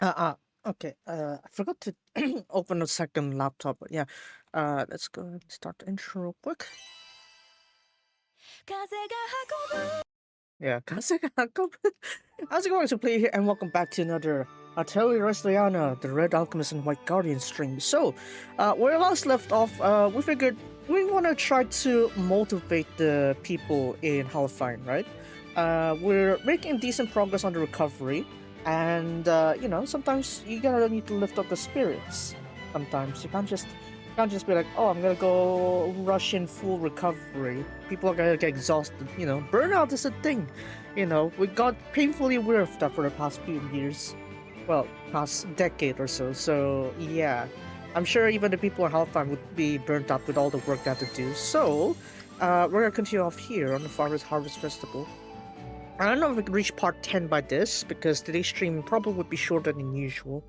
Uh, uh, okay. I forgot to open a second laptop. But yeah. Let's go and start the intro real quick. Yeah. How's it going to play here? And welcome back to another Atelier Resleriana, the Red Alchemist and White Guardian stream. So, where last left off, we figured we want to try to motivate the people in Halfine, right? We're making decent progress on the recovery, and sometimes you gotta need to lift up the spirits. Sometimes you can't just be like, oh, I'm gonna go rush in full recovery. People are gonna get exhausted. Burnout is a thing. We got painfully aware of that for the past few years. Well, past decade or so. So yeah, I'm sure even the people in Halfine would be burnt out with all the work they have to do. So, we're gonna continue off here on the Farmers Harvest Festival. I don't know if we can reach part 10 by this, because today's stream probably would be shorter than usual.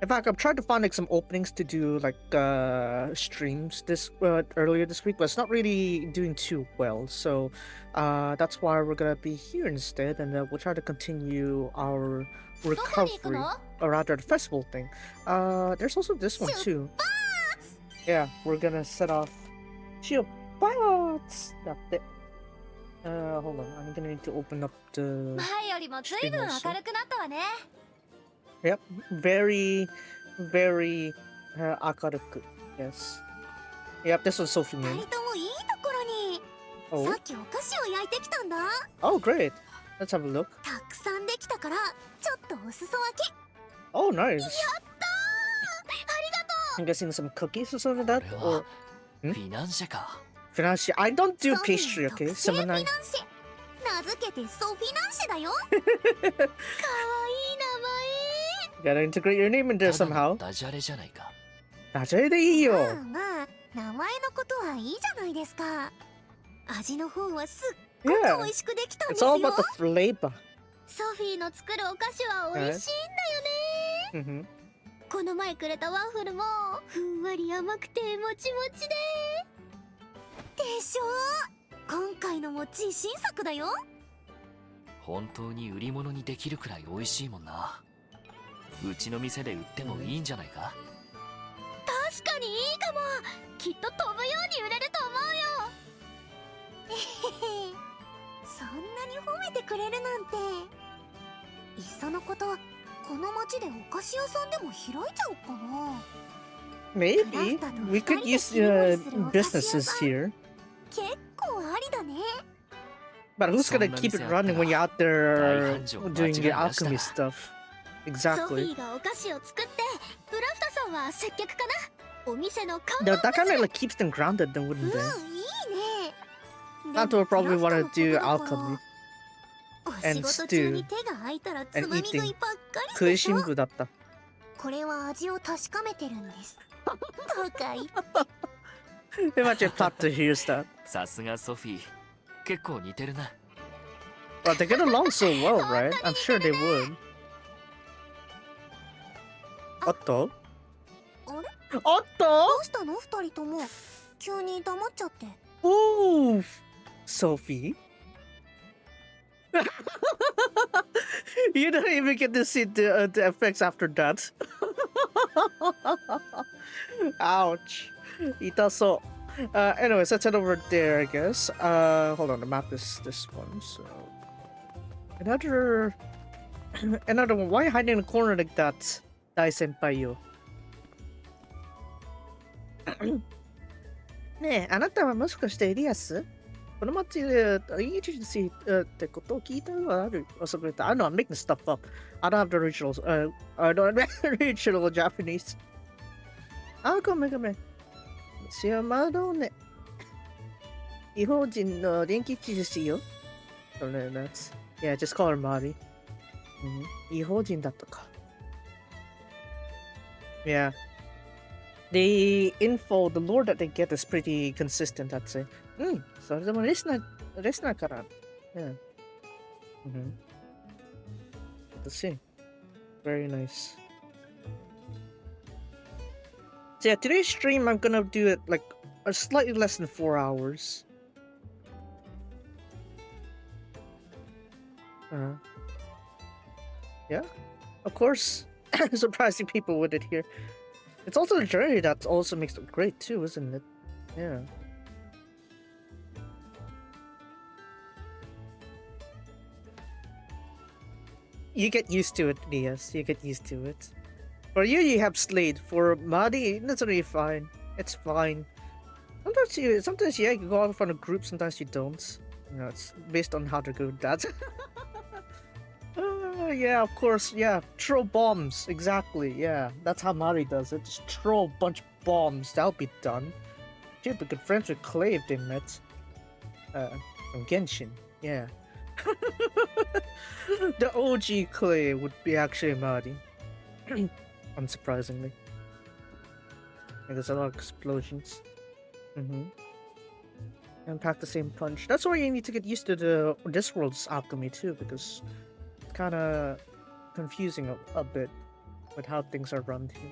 In fact, I'm trying to find like some openings to do like streams this earlier this week, but it's not really doing too well. So that's why we're gonna be here instead, and we'll try to continue our recovery, or rather the festival thing. There's also this one too. Yeah, we're gonna set off shield bots. That's it. Hold on, I'm gonna need to open up the stream also. Yep, very, very akaruku. Yes. Yep, this was Sophie Moon. Oh. Oh, great. Let's have a look. Oh, nice. I'm guessing some cookies or something like that? Or... Hmm? Financial. I don't do pastry, okay? Seminai. Gotta integrate your name in there somehow. ダジャレでいいよ。まあ、名前のことはいいじゃないですか。味の方はすっごく美味しくできたんですよ。It's all about the flavor. ソフィーの作るお菓子は美味しいんだよね。この前くれたワッフルもふんわり甘くてもちもちで。でしょ？今回のも自信作だよ。本当に売り物にできるくらい美味しいもんな。うちの店で売ってもいいんじゃないか？確かにいいかも。きっと飛ぶように売れると思うよ。そんなに褒めてくれるなんて。いっそのこと、この町でお菓子屋さんでも開いちゃおうかな。Maybe we could use businesses here. 結構ありだね。But who's gonna keep it running when you're out there doing the alchemy stuff? Exactly. That kind of like keeps them grounded, then, wouldn't they? Nato will probably want to do alchemy and stew and eating. 食いしん坊だった。これは味を確かめてるんです。高い。Imagine plot to hear that. さすがソフィー。結構似てるな。Well, they get along so well, right? I'm sure they would. おっと？おっと？どうしたの二人とも？急に黙っちゃって。Ooh, Sophie. You don't even get to see the effects after that. Ouch. 痛そう。Anyways, let's head over there, I guess. Hold on, the map is this one, so... Another one. Why are you hiding in the corner like that, Dai Senpai? ねえ、あなたはもしかしてエリアス？この町でエージェンシーってことを聞いたことがある？あ、そこで、I know, I'm making stuff up. I don't have the originals. I don't have the original Japanese. あ、ごめんごめん。シアマドーネ。違法人の電気地ですよ。それです。Yeah, just call her Mari. 違法人だったか。Yeah. The info, the lore that they get is pretty consistent, I'd say. それでもレスナーから。Yeah. Let's see. Very nice. So yeah, today's stream I'm gonna do it like slightly less than 4 hours. Yeah, of course. surprising people with it here. It's also the journey that also makes it great too, isn't it? Yeah. You get used to it, yes. You get used to it. For you have Slade. For Madi, that's really fine. It's fine. Sometimes you go out from a group, sometimes you don't. You know, it's based on how they're good at that. Yeah, of course, yeah. Throw bombs, exactly, yeah. That's how Mari does it. Just throw a bunch of bombs, that'll be done. She'd be good friends with Clay if they met. From Genshin, yeah. The OG Clay would be actually Mari. Unsurprisingly. There's a lot of explosions. And pack the same punch. That's why you need to get used to this world's alchemy too, because it's kind of confusing a bit with how things are run here.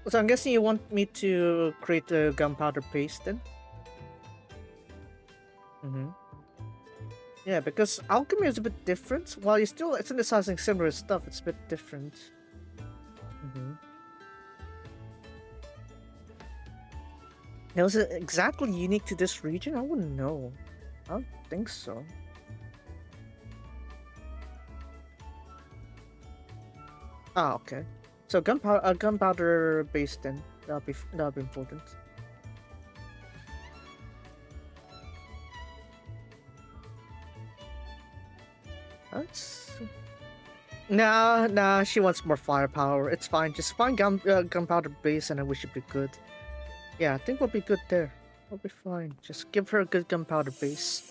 So I'm guessing you want me to create the gunpowder paste then? Yeah, because alchemy is a bit different. While you're still synthesizing similar stuff, it's a bit different. Now, is it exactly unique to this region? I wouldn't know. I don't think so. Ah, okay. So gunpowder base then. That'll be important. That's... Nah, she wants more firepower. It's fine. Just find gunpowder base and I wish it'd be good. Yeah, I think we'll be good there. We'll be fine. Just give her a good gunpowder base.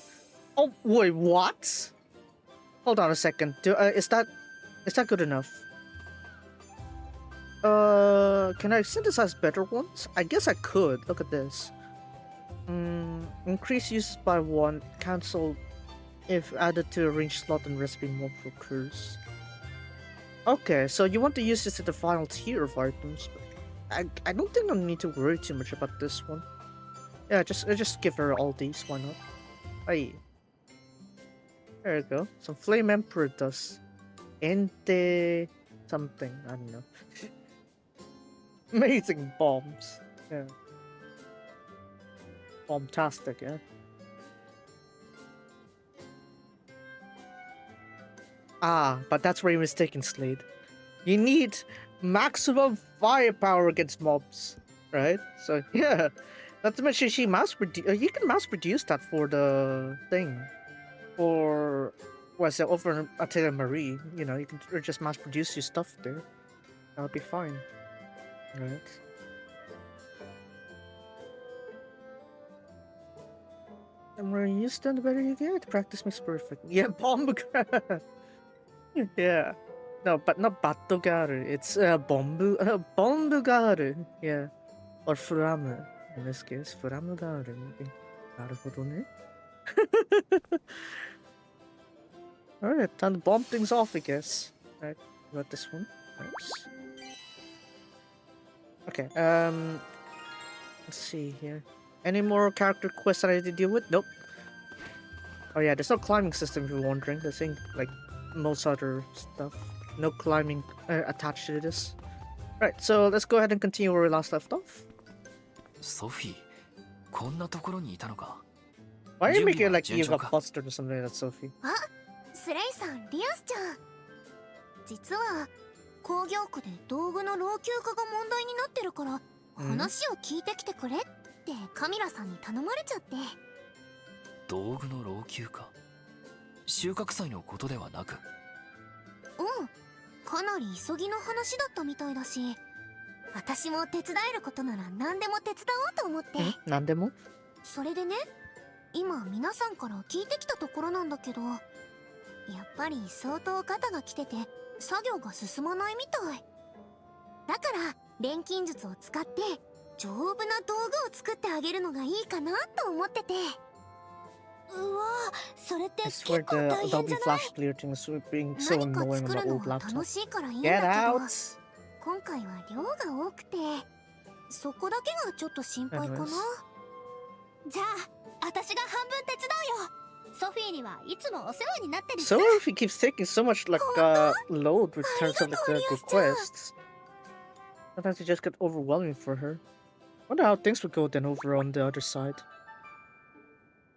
Oh, wait, what? Hold on a second. Is that good enough? Can I synthesize better ones? I guess I could. Look at this. Increase use by 1. Cancel if added to a range slot and recipe mob occurs. Okay, so you want to use this at the final tier of items, but I don't think I need to worry too much about this one. Yeah, just give her all these, why not? Hey. There you go. Some Flame Emperor dust. Ente... something, I don't know. Amazing bombs. Yeah. Bombastic, yeah. Ah, but that's where you're mistaken, Slade. You need maximum firepower against mobs, right? So yeah, not to mention she you can mass produce that for the thing, for what's it over in Atelier Marie. You know, you can just mass produce your stuff there. That'll be fine, right? The more you use them, the better you get. Practice makes perfect. Yeah, bomb. Yeah. No, but not Battogaru. It's Bombugaru. Yeah. Or Furamu. In this case, Furamugaru. Maybe. Naruhodo ne. Alright, time to bomb things off, I guess. Alright, got this one. Nice. Okay, let's see here. Any more character quests that I need to deal with? Nope. Oh yeah, there's no climbing system if you're wondering. There's like most other stuff. No climbing attached to this. Right, so let's go ahead and continue where we last left off. Sophie, こんなところにいたのか? Why are you making it like you got busted or something like that, Sophie? あ、スレイさん、リアスちゃん。実は工業区で道具の老朽化が問題になってるから、話を聞いてきてくれってカミラさんに頼まれちゃって。道具の老朽化？収穫祭のことではなく？かなり急ぎの話だったみたいだし、私も手伝えることなら何でも手伝おうと思って。何でも？それでね、今皆さんから聞いてきたところなんだけど、やっぱり相当肩が来てて作業が進まないみたい。だから錬金術を使って丈夫な道具を作ってあげるのがいいかなと思ってて。うわ、それって結構大変じゃない？何か作るのは楽しいからいいんだけど、今回は量が多くて、そこだけがちょっと心配かな。じゃあ、私が半分手伝うよ。ソフィーにはいつもお世話になってる。 So if he keeps taking so much like load with terms of like the requests, sometimes it just get overwhelming for her. Wonder how things would go then over on the other side.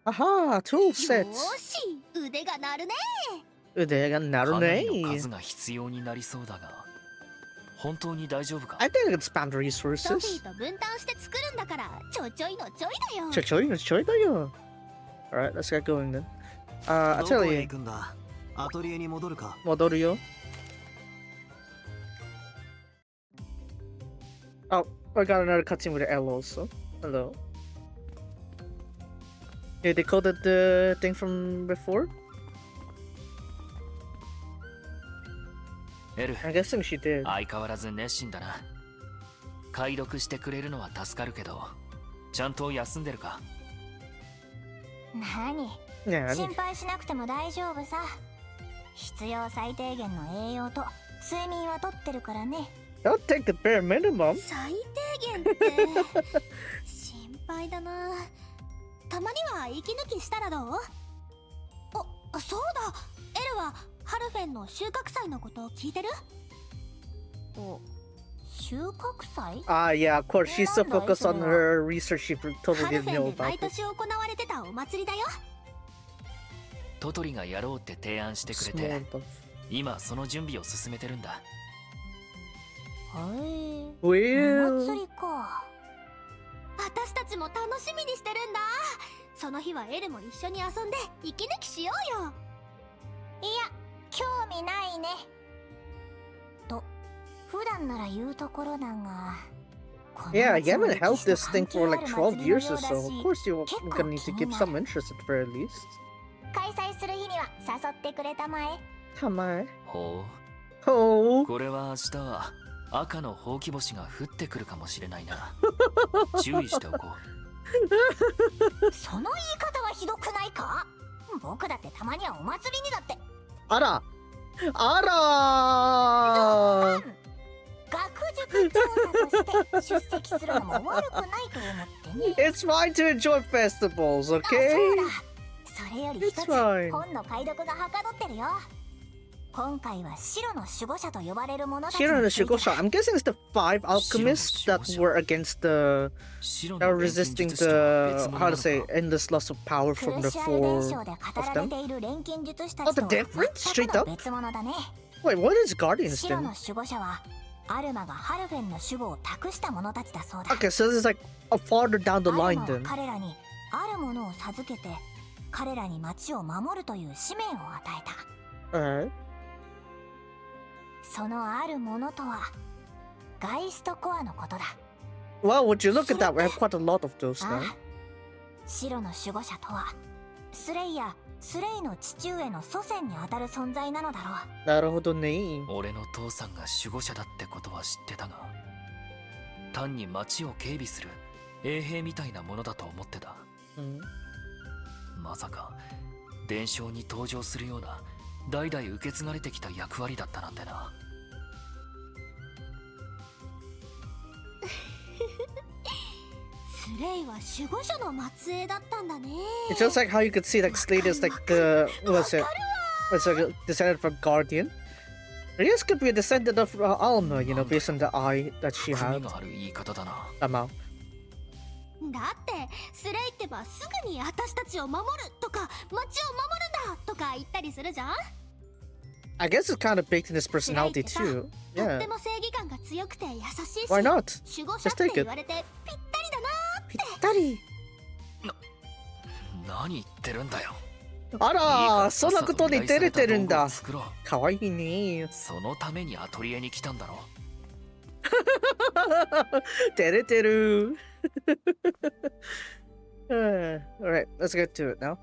Aha, tool set. よーし、腕が鳴るね。腕が鳴るかなりのね。数が必要になりそうだが、本当に大丈夫か？ I think it's expand ソフィ resources. ーと分担して作るんだからちょちょいのちょいだよ。ちょちょいのちょいだよ。Alright, let's get going then. どこへ Atelier. 行くんだ？アトリエに戻るか？戻るよ。Oh, I got another cutscene with L also. Hello. Yeah, they called it the thing from before? エル、 I'm guessing she did. 相変わらず熱心だな。解読してくれるのは助かるけど、ちゃんと休んでるか？何？ Yeah, 心配しなくても大丈夫さ。必要最低限の栄養と睡眠はとってるからね。 I'll take the bare minimum. 最低限って心配だな。たまには息抜きしたらどう？そうだ、エルはハルフェンの収穫祭のことを聞いてる？収穫祭？ Yeah, of course. She's so focused on her research, she ハ totally ルフ didn't ェン know で about 毎 it. 年行われてたお祭りだよ。トトリがやろうって提案してくれ Small て、 stuff. 今その準備を進めてるんだ。へえ。お Well, 祭りか。私たちも楽しみにしてるんだ。その日はエルも一緒に遊んで息抜きしようよ。いや、興味ないね。と、普段なら言うところだが。 yeah, you haven't held this thing for like 12 years or so. Of course, you're gonna need to give some interest at the very least. 開催する日には誘ってくれたまえ。 Come on. ほ Oh. う、これは明日は赤のほうき星が降ってくるかもしれないな。注意しておこう。その言い方はひどくないか？僕だってたまにはお祭りにだって。Ara! Ara! 学術調査として出席するのも悪くないと思ってね。It's fine to enjoy festivals, そう okay? だ。それより一つ It's fine. 本の解読がはかどってるよ。今回は白の守護者と呼ばれる者たち Here on に the ついて Shigosha, I'm guessing it's the 5 alchemists that were against the... 白 that の were 錬金 resisting 術師とは the... 別物 how な to の say, か？ endless loss of power ク from ル the シアル伝 4 承で語 of られ them. ている錬金術師た Oh, ち the とは difference? 全 Straight くの up? 別物だね。 Wait, what is Guardians 白 then? の守護者はアルマがハルフェンの守護を託した者たちだそうだ。 Okay, so this is like a farther down the アル line マは then. 彼らにあるものを授けて彼らに町を守るという使命を与えた。 Alright. そのあるものとはガイストコアのことだ。 Well, would you look at that? We have quite a lot of those あ now. あ、白の守護者とはスレイやスレイの父上の祖先にあたる存在なのだろう。なるほどね。俺の父さんが守護者だってことは知ってたが、単に町を警備する衛兵みたいなものだと思ってた。まさか伝承に登場するような代々受け継がれてきた役割だったなんてな。スレイは守護者の末裔だったんだね。 It's just like how you could see like Slade is like the what's it? It's like a descendant from Guardian. Reyes could be a descendant of Alma, you know, based on the eye that she 含 had. みがある言い方だな。 Somehow. だってスレイってばすぐに私たちを守るとか町を守るんだとか言ったりするじゃん。 I guess it's kind of baked in his personality too. とっ Yeah. ても正義感が強くて優しいし、 Why not? 守護者って言われてぴったりだな。ぴったり。何言ってるんだよ。あら、そんなことに照れてるんだ。作ろう。かわいいね。そのためにアトリエに来たんだろ。照れてる。Alright, let's get to it now.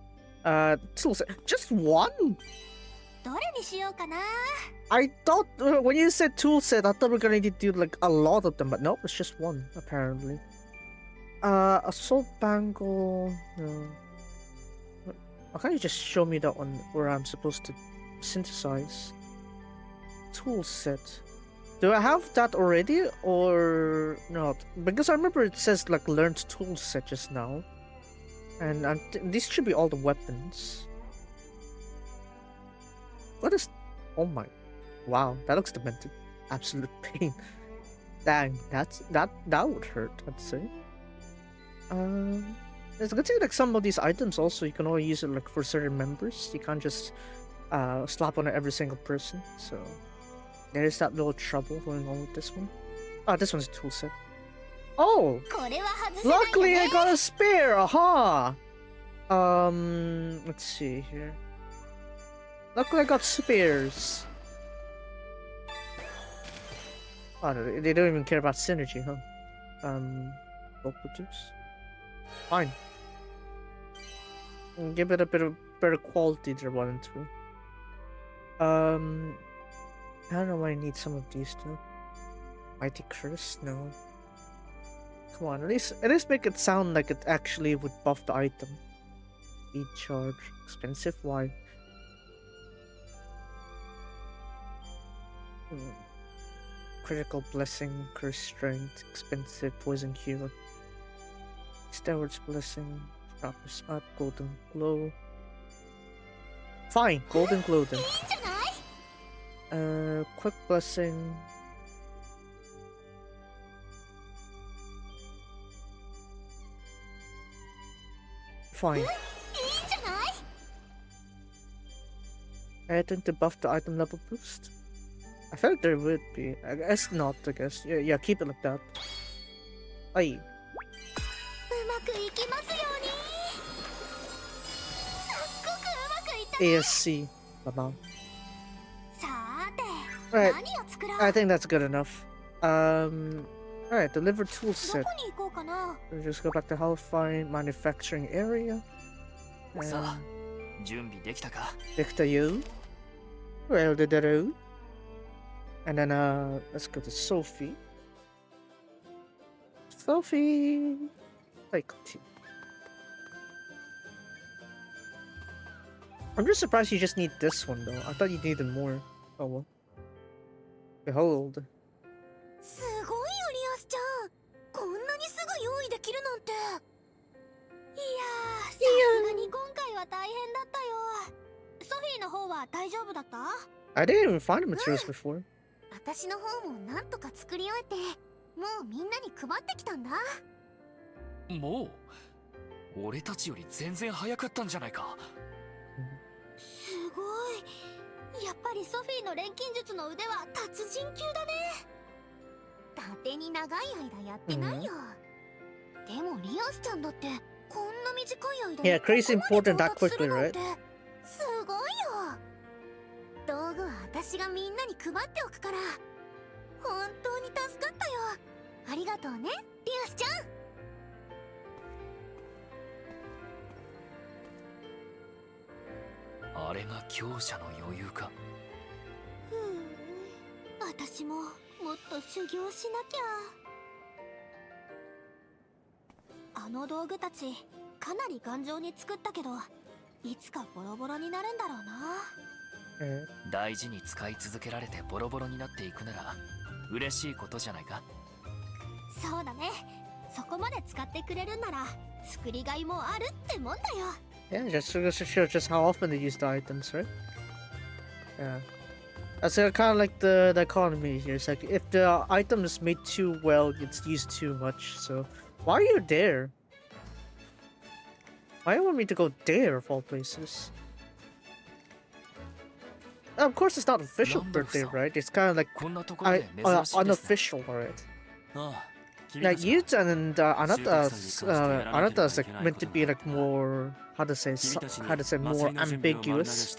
Tools. Just one? どれにしようかな。 I thought when you said tool set, I thought we were gonna need to do like a lot of them, but no, it's just one apparently. Assault bangle. No. Why can't you just show me that one where I'm supposed to synthesize? Tool set. Do I have that already or not? Because I remember it says like learned tool set just now, and these should be all the weapons. What is... Oh my... Wow, that looks demented. Absolute pain. Dang, that would hurt, I'd say. It's good to see like some of these items also you can only use it like for certain members. You can't just slap on every single person. So there's that little trouble going on with this one. Oh, this one's a tool set. Oh, luckily I got a spear. Aha. Let's see here. Luckily I got spears. Oh, no, they don't even care about synergy, huh? Bulk produce. Fine. Give it a bit of better quality than 1 and 2. I don't know why I need some of these too. Mighty Curse? No. Come on, at least make it sound like it actually would buff the item. Speed charge. Expensive? Why? Critical Blessing, Curse Strength, Expensive, Poison Cure. Stewards Blessing, Sharpness Up, Golden Glow. Fine, Golden Glow then. Quick Blessing. Fine. Adding to buff the item level boost. I felt there would be. I guess not, I guess. Yeah, keep it like that. Aye. ASC. Baba. Alright. I think that's good enough. Alright, deliver tool set. We'll just go back to Hellfire manufacturing area. Dekta you. Well, did the road. And then let's go to Sophie. Sophie. Like, I'm just surprised you just need this one though. I thought you needed more. Oh well. Behold. I didn't even find the materials before. 私の方もなんとか作り終えて、もうみんなに配ってきたんだ。もう俺たちより全然早かったんじゃないか。すごい。やっぱりソフィーの錬金術の腕は達人級だね。伊達に長い間やってないよ。でもリアスちゃんだってこんな短い間に Yeah, crazy important that quickly, right? すごいよ。道具は私がみんなに配っておくから。本当に助かったよ。ありがとうね、リアスちゃん。あれが強者の余裕か。私ももっと修行しなきゃ。あの道具たちかなり頑丈に作ったけど、いつかボロボロになるんだろうな。大事に使い続けられてボロボロになっていくなら嬉しいことじゃないか。そうだね。そこまで使ってくれるんなら作りがいもあるってもんだよ。Yeah, just to show just how often they use the items, right? Yeah. That's kind of like the economy here. It's like if the item is made too well, it's used too much. So why are you there? Why do you want me to go there of all places? Of course, it's not official birthday, right? It's kind of like unofficial, right? Like Yu-chan and Anata's like meant to be like more how to say more ambiguous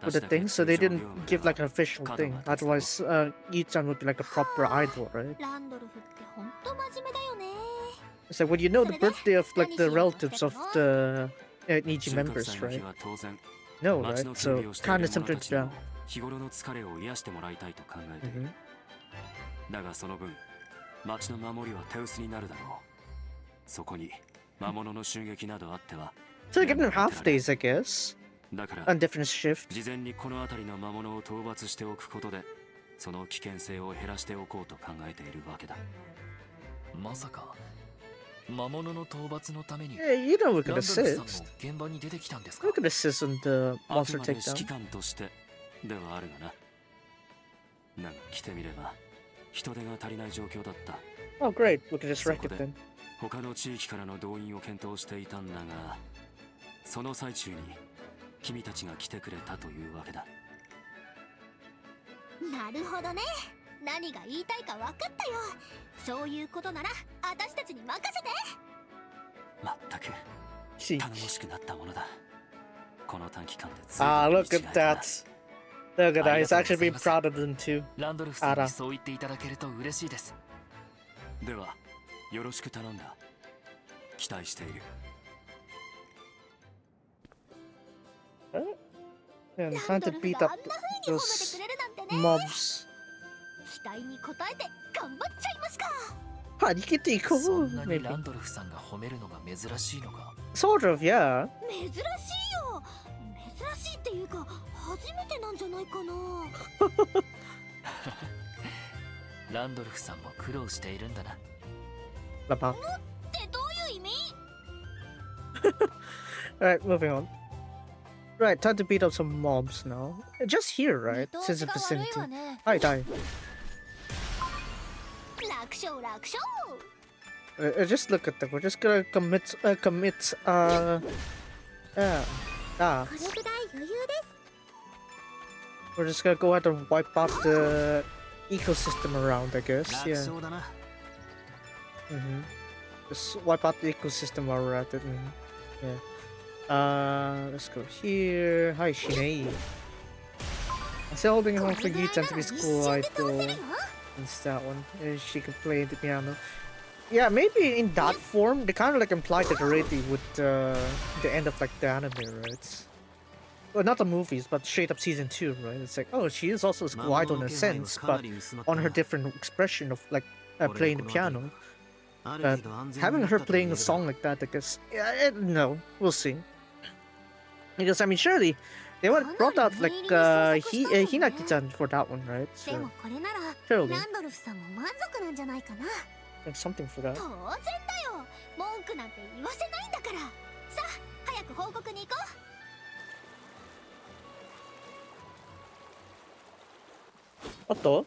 with the thing, so they didn't give like an official thing. Otherwise, Yu-chan would be like a proper idol, right? It's like when you know the birthday of like the relatives of the Niji members, right? No, right? So kind of something to them. だがその分町の守りは手薄になるだろう。そこに魔物の襲撃などあっては So they're getting half days, I guess. だから On different shifts. 事前にこの辺りの魔物を討伐しておくことでその危険性を減らしておこうと考えているわけだ。まさか魔物の討伐のために Yeah, you know we ラン could ドルさんも assist. 現場に出てきたんですか。 We could assist on the あく monster まで指揮 takedown. 官としてではあるがな。だが来てみれば人手が足りない状況だった。 Oh, great. We can just wreck it then. 他の地域からの動員を検討していたんだが、その最中に君たちが来てくれたというわけだ。なるほどね。何が言いたいか分かったよ。そういうことなら私たちに任せて。まったく See. 頼もしくなったものだ。この短期間で Ah, look at that. Look at that. He's actually being proud of them too. ランドルフさんにそう言っていただけると嬉しいです。ではよろしく頼んだ。期待している。 And trying to beat up those mobs. 期待に応えて頑張っちゃいますか。Ah, you get to そ go, んなに maybe. ランドルフさんが褒めるのが珍しいのか。 Sort of, yeah. 珍しいよ。珍しいっていうか初めてなんじゃないかな。ランドルフさんも苦労しているんだな。Lapa. ってどういう意味？ Alright, moving on. Right, time to beat up some mobs now. Just here, right? Since the vicinity. Hi, die. 楽勝楽勝。Just look at that. We're just gonna commit, yeah. Ah. これぐらい余裕です。 We're just gonna go ahead and wipe out the ecosystem around, I guess. 楽 Yeah. 勝だな。 Just wipe out the ecosystem while we're at it. Yeah. Let's go here. Hi, Shinei. I'm still holding on for Yu-chan to be school idol. It's that one. She can play the piano. Yeah, maybe in that form, they kind of like implied it already with the end of like the anime, right? Well, not the movies, but straight up season 2, right? It's like, oh, she is also a school idol in a sense, but on her different expression of like playing the piano. Having her playing a song like that, I guess, yeah, no, we'll see. Because I mean, surely they would have brought out like Hinaki-chan for that one, right? で So もこれなら surely ランドルフさんも満足なんじゃないかな。 there's something for that. 当然だよ。文句なんて言わせないんだから。さあ早く報告に行こう。 What? 3人とも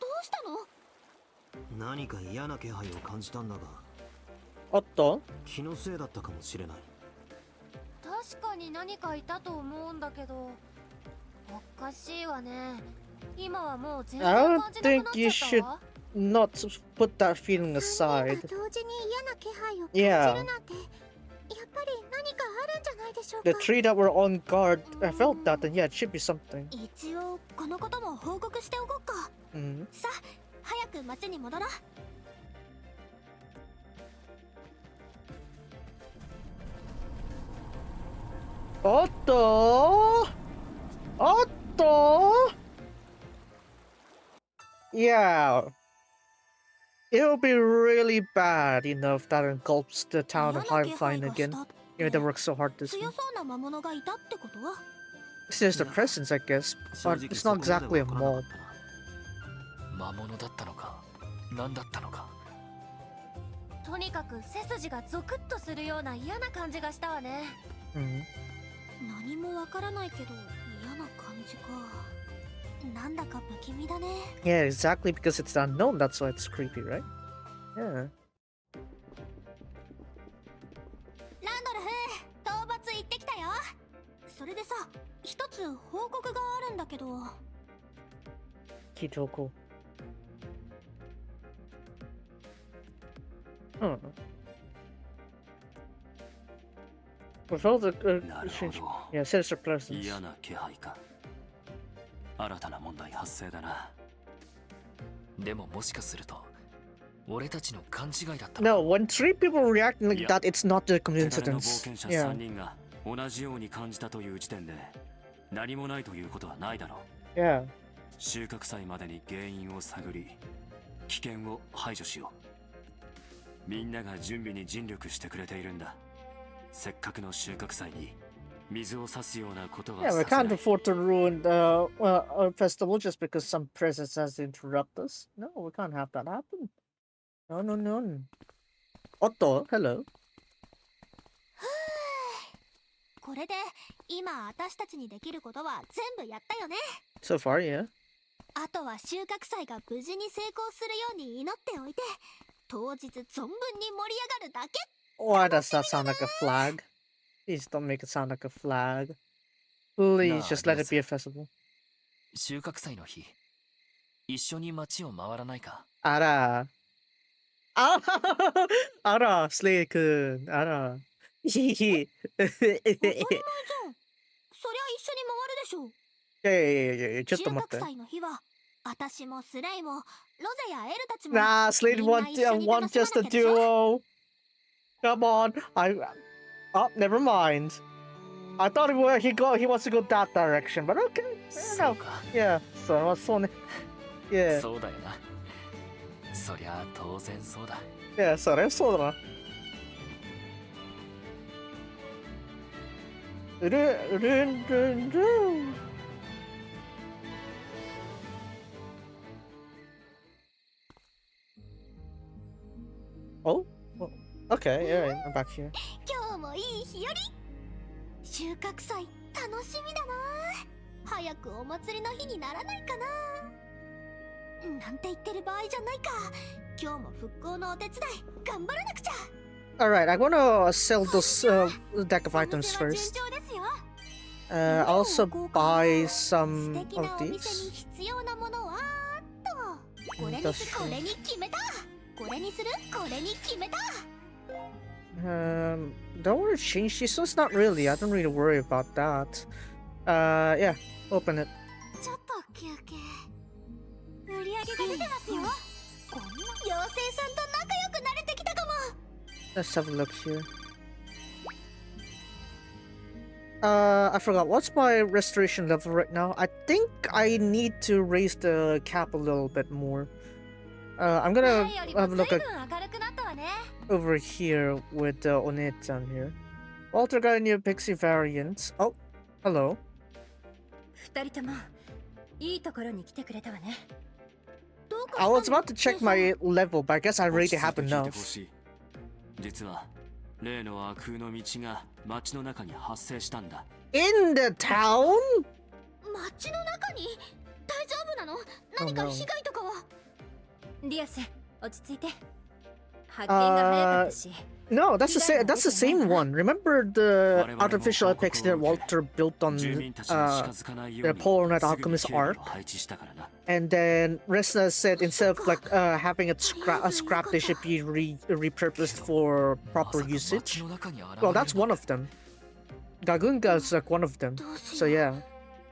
どうしたの？何か嫌な気配を感じたんだが、 What? 気のせいだったかもしれない。確かに何かいたと思うんだけど、おかしいわね。今はもう全然 I 感 don't じな think くなっ you ちゃっ should たわ。 not put that feeling 3 aside. 人が同時に嫌な気配を感 Yeah. じるなんて、やっぱり何かあるんじゃないでしょう The か。 three that were on guard, I felt that, and yeah, it should be something. 一応このことも報告しておこうか。 Mm. さあ早く町に戻ろう。 Otto! Otto! Yeah. It'll be really bad, you know, if that engulfs the town of 嫌な気配 Highline が again. したって You know, they worked so hard this 強 one. そうな魔物がいたってこと？ It's just a presence, I guess, 正 but 直 it's そ not こまでわ exactly a からなか mob. ったな。魔物だったのか、何だったのか。とにかく背筋がゾクッとするような嫌な感じがしたわね。 Mm. 何もわからないけど嫌な感じか。なんだか不気味だね。 Yeah, exactly, because it's the unknown, that's why it's creepy, right? Yeah. ランドルフ、討伐行ってきたよ。それでさ、一つ報告があるんだけど。 Kitoko. Huh. With all the なるほど。 yeah, sinister presence. 嫌な気配か。新たな問題発生だな。でももしかすると、俺たちの勘違いだったのか。 No, when three people reacting like Yeah. that, it's not a 手軽の冒 coincidence. 険者 Yeah, 3人が同じように感じたという時点で何もないということはないだろう。 yeah. 収穫祭までに原因を探り、危険を排除しよう。みんなが準備に尽力してくれているんだ。せっかくの収穫祭に水を差すようなことは Yeah, さ we せな can't い。 afford to ruin our festival just because some presence has to interrupt us. No, we can't have that happen. No, no, no. Otto, hello. これで今私たちにできることは全部やったよね。 So far, yeah. あとは収穫祭が無事に成功するように祈っておいて、当日存分に盛り上がるだけ。 Why does that sound like a flag? Please don't make it sound like a flag. Please Nah, just let it yes. be a festival. 収穫祭の日一緒に街を回らないか Ara. Ah, Ara, Slay-kun. Ara. 当たり前じゃん。そりゃ一緒に回るでしょう。 yeah, ちょっ収と待って。穫祭の日は私もスレイもロゼやエルたちも Nah, Slade みんな want 一緒に want 楽しま just a なきゃでしょ。 duo. Come on. Oh, never mind. I thought he wants to go that direction, but okay. Fair そう enough. か Yeah, so ne. Yeah, そうだよなそりゃ当然そうだ yeah, それそうだな。ルルンルンルン。Oh, okay, alright, I'm back here. 今日もいい日より。収穫祭楽しみだな。早くお祭りの日にならないかな。なんて言ってる場合じゃないか。今日も復興のお手伝い頑張らなくちゃ。 Alright, I wanna sell those deck of items お店は順 first. 調ですよ。 I'll also buy 素 some 敵 of なお店に these. 必要なものはと。これにしこれに決めた。これにするこれに決めた。 Don't want to change these, so it's not really. I don't really worry about that. Yeah, open it. ちょっと休憩。売り上げが出てますよ。こんな妖精さんと仲良くなれてきたかも。 Let's have a look here. I forgot. What's my restoration level right now? I think I need to raise the cap a little bit more. I'm gonna 前より have も a 随 look 分 at 明るくなったわね。 over here with Onetsan here. Walter got a new Pixie variant. Oh, hello. 二人ともいいところに来てくれたわね。 どうか I した was の about to check my level, but I guess I 落ち already 着い have て聞いてほ enough. しい。実は例の悪風の道が街の中に発生したんだ。 In the town? 街の中に大丈夫なの？何か no. 被害とかは？ リアス、落ち着いて。発見が早かったし。 No, that's the same one. Remember the artificial apex that Walter built on 住民たちに近づかないよう the に Polar Knight すぐに Alchemist 警備 arc? を配置したからな。 And then Resna said instead of like having a scrap, they should be repurposed for ま proper さか街 usage. の中に現れる Well, that's なん one て of them. Gagunga is like one of them. どうし So よう。 yeah,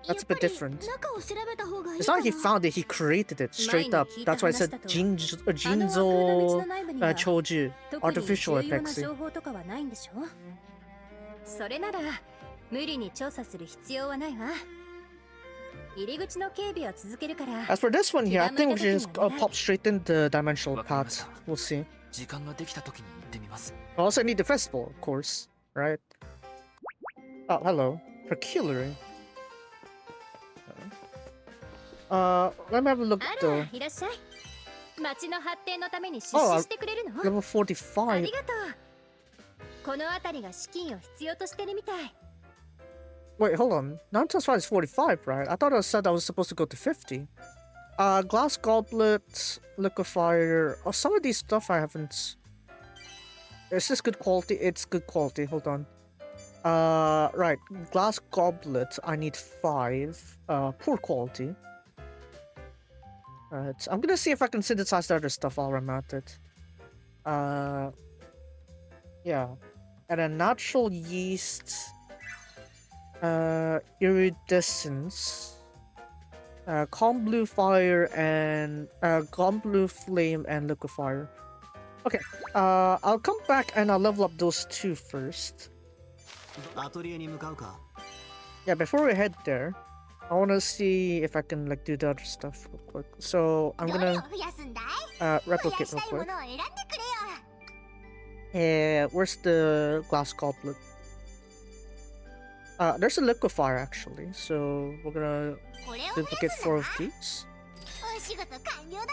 that's a bit different. 中を調べた方がいい It's か not な。 like he found it; he created it straight up. That's why I said Jinzo あの空の道の内部には Choju 特に artificial 重要な apex. 情報とかはないんでしょ。それなら無理に調査する必要はないわ。入り口の警備は続けるから As for this one here, I think we should just pop straight in the dimensional path. We'll see. 時間ができた時に行ってみます I also need the festival, of course, right? Oh, hello. Peculiar. Let me have a look あ at the ら、いらっしゃい。町の発展のために出 Oh, 資してくれるの？ level あ 45. りがとう。この辺りが資金を必要としてるみたい。 Wait, hold on. Non-transfer is 45, right? I thought I said I was supposed to go to 50. Glass goblet, liquefier. Oh, some of these stuff I haven't. Is this good quality? It's good quality. Hold on. Right. Glass goblet. I need 5. Poor quality. Alright. I'm gonna see if I can synthesize the other stuff while I'm at it. Yeah. And then natural yeast. Iridescence. Calm blue fire and calm blue flame and liquefier. Okay, I'll come back and I'll level up those two first. アトリエに向かうか。 Yeah, before we head there, I wanna see if I can like do the other stuff real quick. So I'm どれを gonna 増やすんだい？ replicate 増やし real たいも quick. のを選んでくれよ。 Where's the glass goblet? There's a liquefier actually, so we're gonna これを増や duplicate すん 4 of だな。 these. お仕事完了だぜ。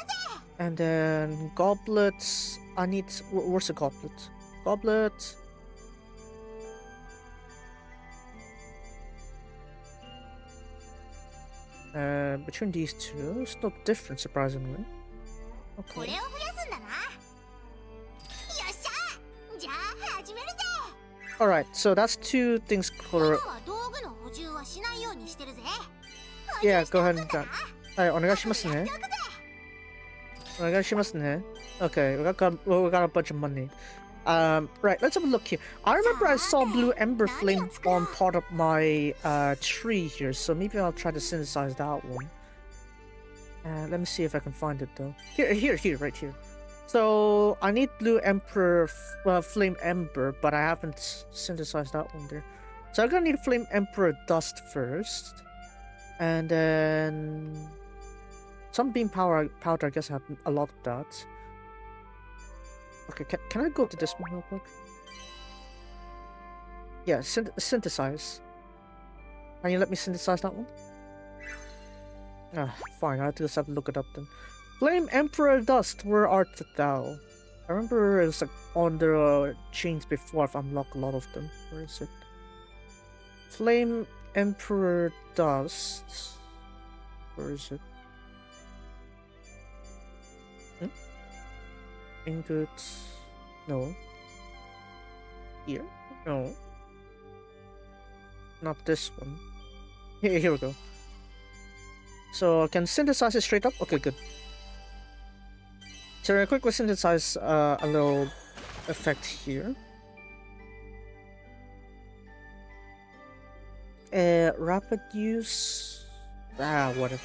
And then goblets. I need. Where's the goblet? Goblet. Between these two, it's not different, surprisingly. これを Okay. 増やすんだな。よっしゃ、じゃあ始めるぜ。 Alright, so that's two things 今 for. は道具の補充はしないようにしてるぜ。 Yeah, go ahead and done. はい、お願いしますね。お願いしますね。Okay, we got a bunch of money. Right, let's have a look here. I remember I saw blue ember flame on part of my tree here, so maybe I'll try to synthesize that one. Let me see if I can find it though. Here, right here. So I need blue emperor flame ember, but I haven't synthesized that one there. So I'm gonna need flame emperor dust first, and then some beam powder. I guess I have a lot of that. Okay, can I go to this one real quick? Yeah, synthesize. Can you let me synthesize that one? Ah, fine. I just have to look it up then. Flame Emperor Dust, where art thou? I remember it was like on the chains before. I've unlocked a lot of them. Where is it? Flame Emperor Dust. Where is it? Ingots. No. Here? No. Not this one. Here we go. So I can synthesize it straight up? Okay, good. So I quickly synthesize a little effect here. Rapid use. Whatever.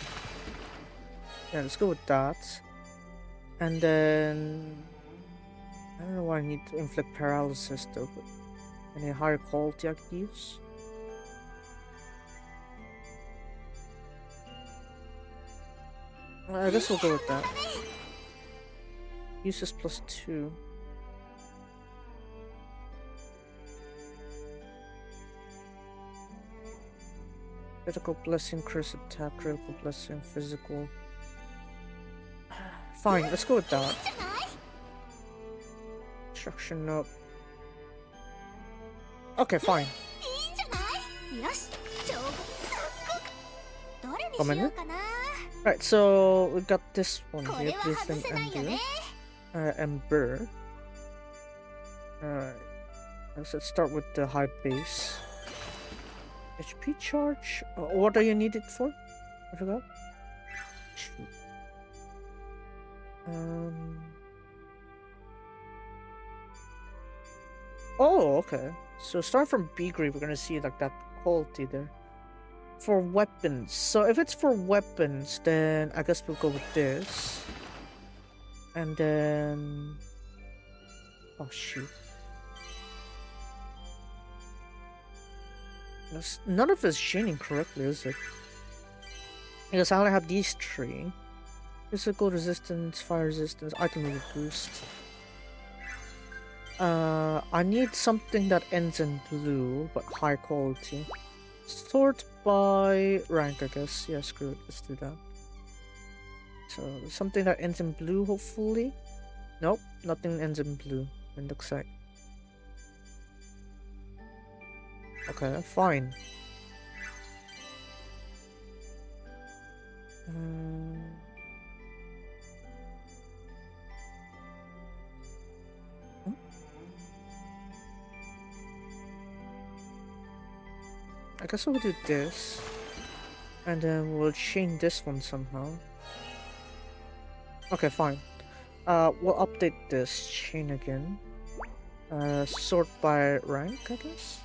Yeah, let's go with that. And then I don't know why I need to inflict paralysis though, but any higher quality I could use? I guess we'll go with that. Uses +2. Critical blessing, curse attack, critical blessing, physical. Fine, let's go with that. Destruction up. Okay, fine. よし、超合どれに Come し in. ようかな。 Right, so we got this one こ here. れは This 外 an せないよ ember. ね。 Ember. Alright. Let's start with the high base. HP charge. What do you need it for? I forgot. Shoot. Oh, okay. So starting from B grade, we're gonna see like that quality there. For weapons. So if it's for weapons, then I guess we'll go with this. And then... Oh, shoot. None of it's chaining correctly, is it? Because I only have these three. Physical resistance, fire resistance, item level boost. I need something that ends in blue, but high quality. Sort by rank, I guess. Yeah, screw it. Let's do that. So, something that ends in blue, hopefully. Nope, nothing ends in blue. It looks like. Okay, fine. I guess we'll do this. And then we'll chain this one somehow. Okay, fine. We'll update this chain again. Sort by rank, I guess?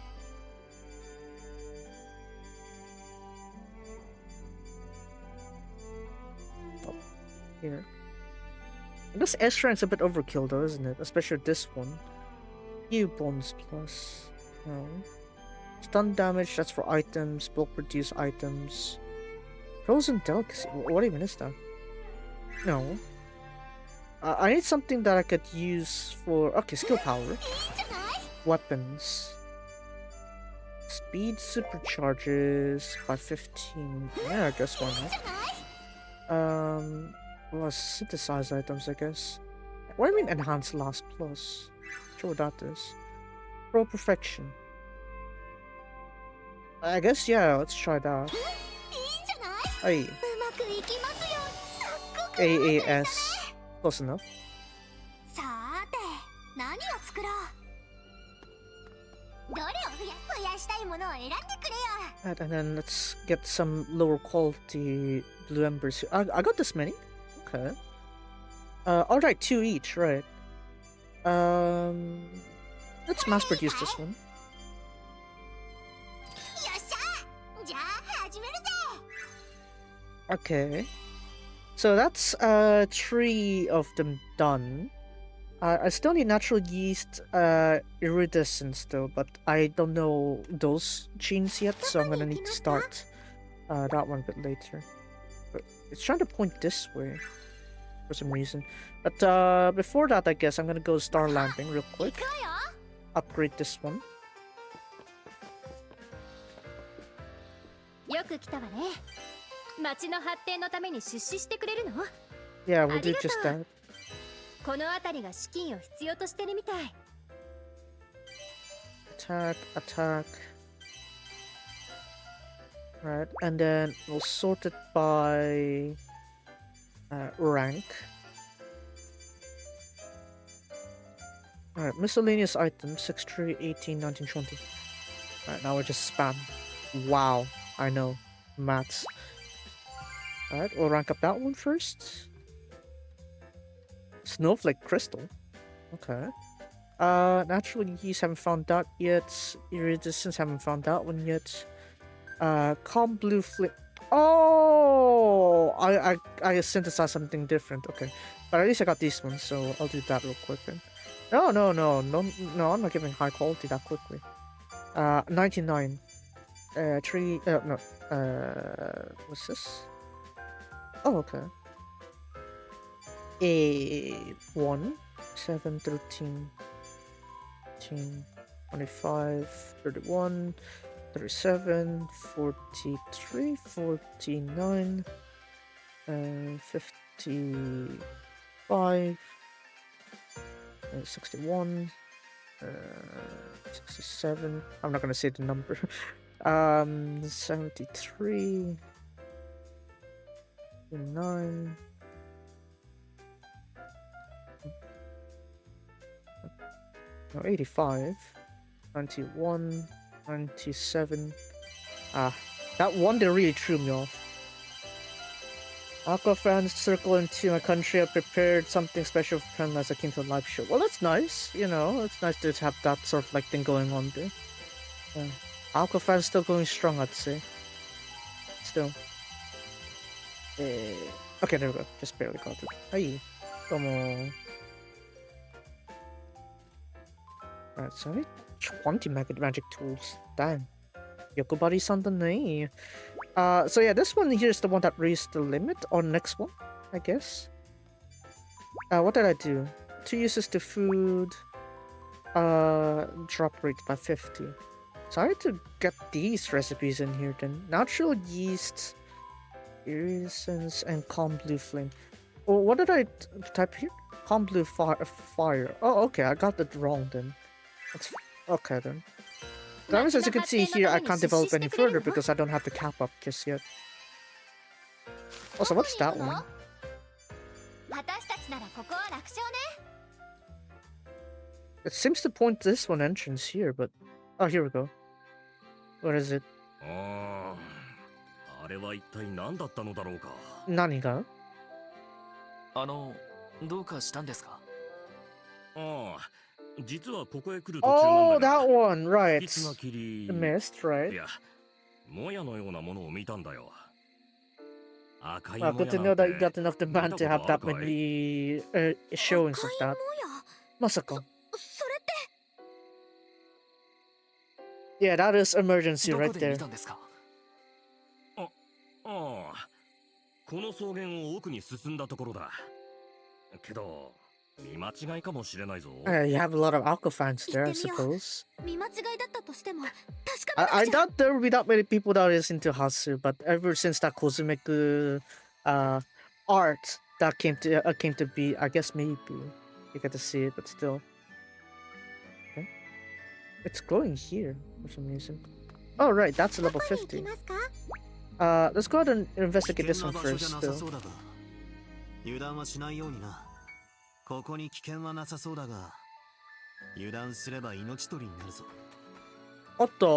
Oh, here. This S rank's a bit overkill though, isn't it? Especially this one. U bonus plus. No. Stun damage, that's for items. Bulk reduce items. Frozen delicacy. What even is that? No. I need something that I could use for... Okay, skill power. Weapons. Speed supercharges by 15. Yeah, I guess why not? Well, synthesize items, I guess. What do you mean enhance last plus? Sure what that is. Pro perfection. I guess, yeah, let's try that. Hey. うまくいきますよ。すっごく AAS. Close enough. さーて、何を作ろう。どれを増やしたいものを選んでくれよ。 Right, and then let's get some lower quality blue embers. I got this many? Okay. Alright, 2 each, right. Let's mass produce this one. よっしゃ、じゃあ始めるぜ。 Okay. So that's 3 of them done. I still need natural yeast iridescence though, but I don't know those genes yet, so I'm gonna need to start that one a bit later. But it's trying to point this way for some reason. But before that, I guess I'm gonna go star landing real 行 quick. くわよ。 Upgrade this one. よく来たわね。町の発展のために出資してくれるの？ Yeah, we'll do ありがとう。 just that. この辺りが資金を必要としてるみたい。 Attack, attack. Right, and then we'll sort it by rank. Alright, miscellaneous items 6, 3, 18, 19, 20. Alright, now we're just spam. Wow, I know. Maths. Alright, we'll rank up that one first. Snowflake crystal. Okay. Natural yeast, haven't found that yet. Iridescence, haven't found that one yet. Calm blue flame. Oh, I synthesized something different. Okay, but at least I got these ones, so I'll do that real quick then. No, I'm not giving high quality that quickly. 99. 3. No. What's this? Oh, okay. 1, 7, 13, 18, 25, 31, 37, 43, 49, 55, 61, 67. I'm not gonna say the number. 73, 9. No, 85, 91, 97. Ah, that one that really threw me off. Aqua fans circle into my country. I prepared something special for friends as I came to a live show. Well, that's nice, you know. It's nice to have that sort of like thing going on there. Aqua fans still going strong, I'd say. Still. Okay, there we go. Just barely got it. Hey, come on. Alright, so I need 20 magic tools. Damn. Yokobari-san the knee. So yeah, this one here is the one that raised the limit on next one, I guess. What did I do? 2 uses to food. Drop rate by 50. So I had to get these recipes in here then. Natural yeast, iridescence, and calm blue flame. Oh, what did I type here? Calm blue fire. Oh, okay, I got it wrong then. That's okay then. As you can see here, I can't develop any further because I don't have the cap up just yet. Also, what's that one? 私たちならここは楽勝ね。 It seems to point to this one entrance here, but... Oh, here we go. What is it? ああ、あれは一体何だったのだろうか。何が？どうかしたんですか？ああ、実はここへ来る途中なんだが。 Oh, that one, right. いつがきり The mist, right? いや、もやのようなものを見たんだよ。赤い Well, も good や to な know ん that て you got enough demand to have that many showings of that. まさか。それって Yeah, that is emergency ど right こで見 there. たんですか？ああ、この草原を奥に進んだところだ。けど、見間違いかもしれないぞ。You have a lot of Alka fans there, I suppose. 見間違いだったとしても確かめ I なくちゃ。 doubt there will be that many people that is into Hasu, but ever since that cosmic art that came to be, I guess maybe you get to see it, but still. Okay. It's glowing here for some reason. Oh right, that's a level どこに行き 50. ますか？ Let's go ahead and 危 investigate 険 this な one 場所じゃ first, なさ though. そうだが油断はしないようにな。ここに危険はなさそうだが油断すれば命取りになるぞ。 What the? 悪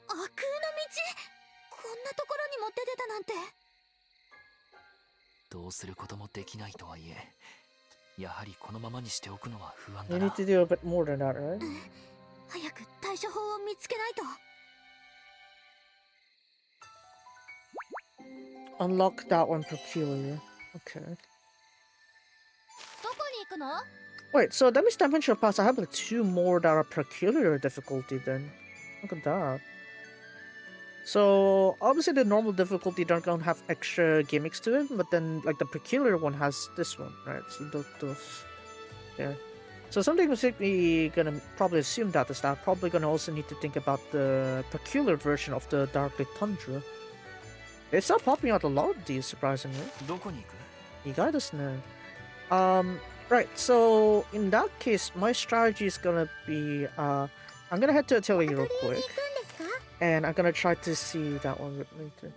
空の道、こんなところにも出てたなんて。どうすることもできないとはいえ、やはりこのままにしておくのは不安 You だ need な。 to do a bit more than that, right? 早く対処法を見つけないと。 Unlock that one peculiar. Okay. どこに行くの？ Wait, so that means Dimensional Pass, I have like 2 more that are peculiar difficulty then. Look at that. So, obviously the normal difficulty don't gonna have extra gimmicks to it, but then like the peculiar one has this one, right? So those there. So something we're gonna probably assume that is that probably gonna also need to think about the peculiar version of the Darkly Tundra. It's not popping out a lot of these, surprisingly. どこに行く？意外ですね. Right, so in that case, my strategy is gonna be, I'm gonna head to Atelier real quick, and I'm gonna try to see that one later.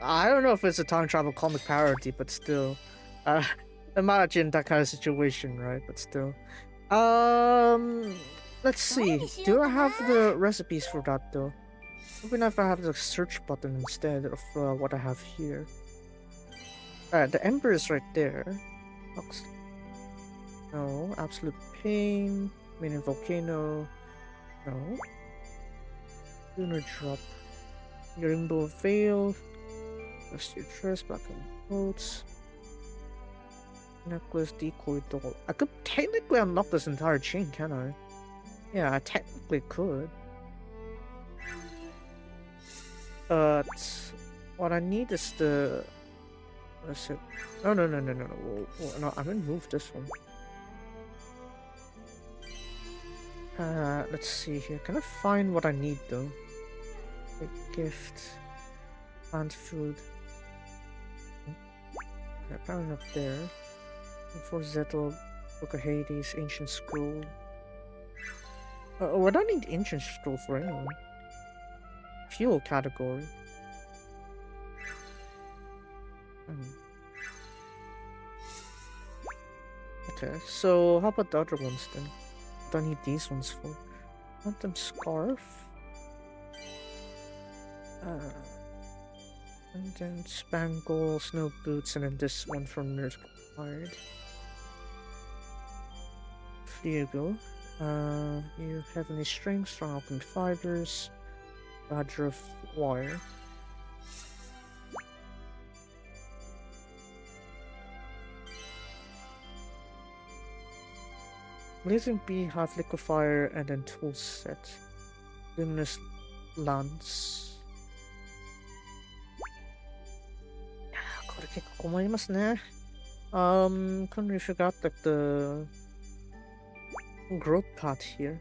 I don't know if it's a time travel comic parody, but still, imagine that kind of situation, right? But still, let's see. Do I have the recipes for that though? Maybe if I have the search button instead of what I have here. Alright, the Ember is right there. No. Absolute Pain. Mini Volcano. No. Lunar Drop. Rainbow Veil. Rusty Dress. Black and Coats. Necklace. Decoy Doll. I could technically unlock this entire chain, can I? Yeah, I technically could. But what I need is the... What's it? No. No, I'm gonna move this one. Let's see here. Can I find what I need though? A gift. Plant food. Okay, apparently not there. For Zettel, Book of Hades, Ancient Scroll. What do I need Ancient Scroll for anyway? Fuel category. Okay, so how about the other ones then? What do I need these ones for? Phantom Scarf. And then Spangle, Snow Boots, and then this one from Nurse Required. Flugo. You have any strings, strong alchemy fibers, Badger of Wire. Blazing Beehive, Liquefier, and then tool set. Luminous Lance. これ結構困りますね. Couldn't we figure out like the growth path here?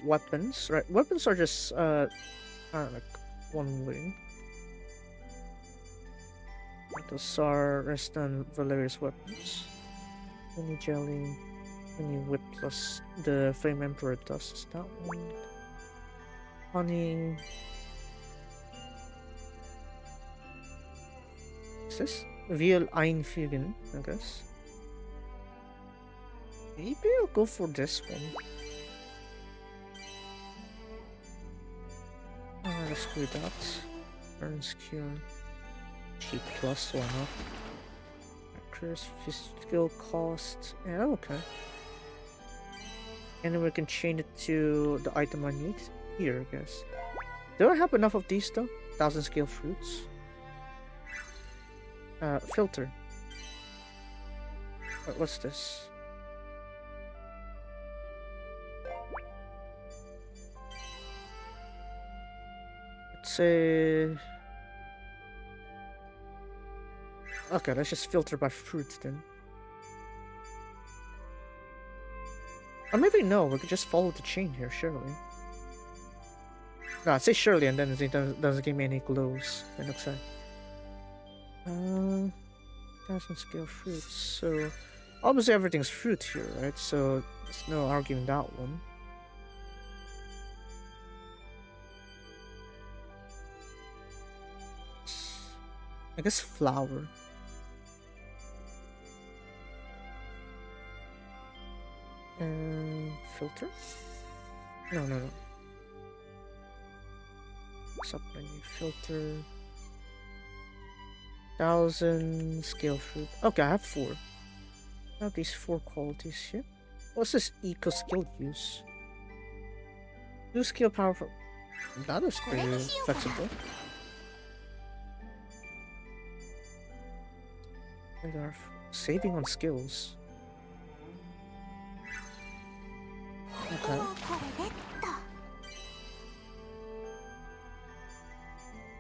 Weapons, right? Weapons are just like one way. Those are Rest and Valerius weapons. Mini Jelly. Mini Whip plus the Flame Emperor does that one. Honey. What's this? Veal Einfügen, I guess. Maybe I'll go for this one. Let's do that. Burns Cure. Cheap plus, why not? Curse, skill cost. Yeah, okay. And then we can change it to the item I need here, I guess. Do I have enough of these though? 1000 skill fruits. Filter. What's this? Let's say... Okay, let's just filter by fruit then. Or maybe no, we could just follow the chain here, surely. No, I say surely and then it doesn't give me any glows, it looks like. 1000 scale fruits, so... Obviously everything's fruit here, right? So, there's no arguing that one. I guess flour. Filter? No. Submenu filter. 1000 scale fruit. Okay, I have 4. I have these 4 qualities here. What's this eco skill use? 2 skill powerful. That is pretty flexible. And our saving on skills. Okay.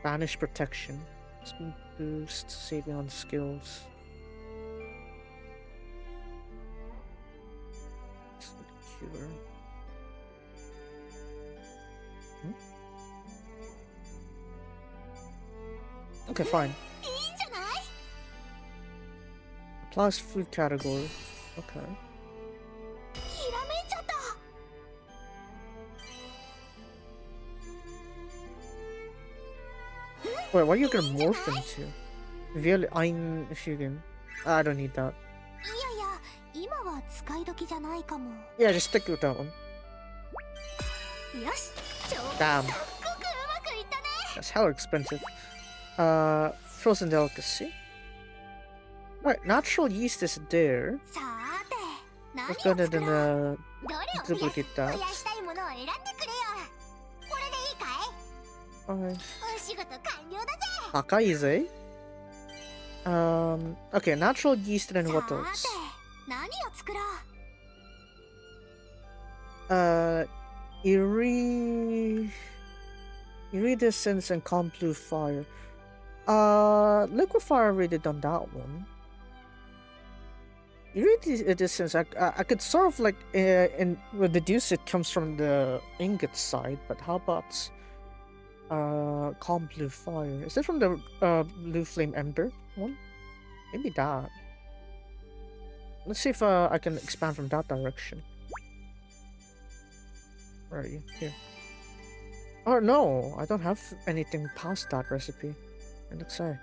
Banish protection. Speed boost, saving on skills. Cure. Okay, fine. Applies food category. Okay. Wait, what are you gonna morph into? Really, if you can. I don't need that. Yeah, just stick with that one. Damn. That's hella expensive. Frozen delicacy. Right, natural yeast is there. Let's go ahead and duplicate that. Takai. Okay, natural yeast and then what else? Iridescence and calm blue fire. Liquefire already done that one. Iridescence, I could sort of like deduce it comes from the ingot side, but how about calm blue fire? Is it from the blue flame ember one? Maybe that. Let's see if I can expand from that direction. Where are you? Here. Oh no, I don't have anything past that recipe. And let's say.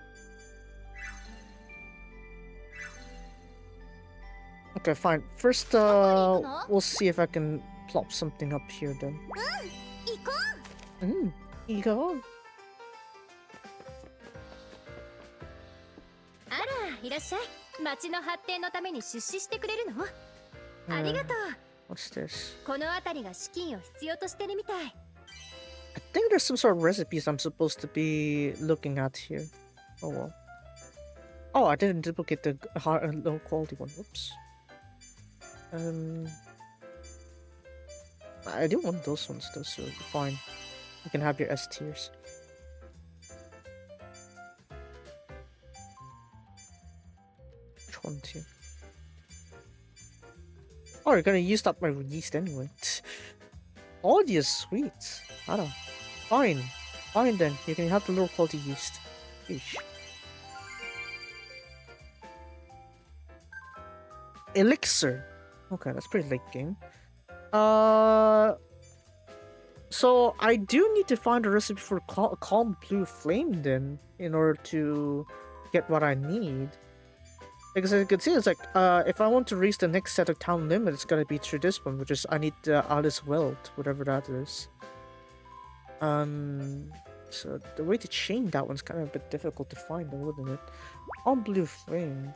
Okay, fine. First, we'll see if I can plop something up here then. Ego. あら、いらっしゃい。町の発展のために出資してくれるの？ありがとう。What's this? この辺りが資金を必要としてるみたい。I think there's some sort of recipes I'm supposed to be looking at here. Oh well. Oh, I didn't duplicate the low quality one. Whoops. I do want those ones though, so fine. You can have your S tiers. Which one too? Oh, you're gonna use up my yeast anyway. All these sweets. I don't. Fine. Fine then. You can have the lower quality yeast. Eesh. Elixir. Okay, that's pretty late game. So I do need to find a recipe for calm blue flame then, in order to get what I need. Because as you can see, it's like, if I want to reach the next set of town limit, it's gonna be through this one, which is, I need Alice Welt, whatever that is. So the way to chain that one's kind of a bit difficult to find, though, wouldn't it? Calm blue flame.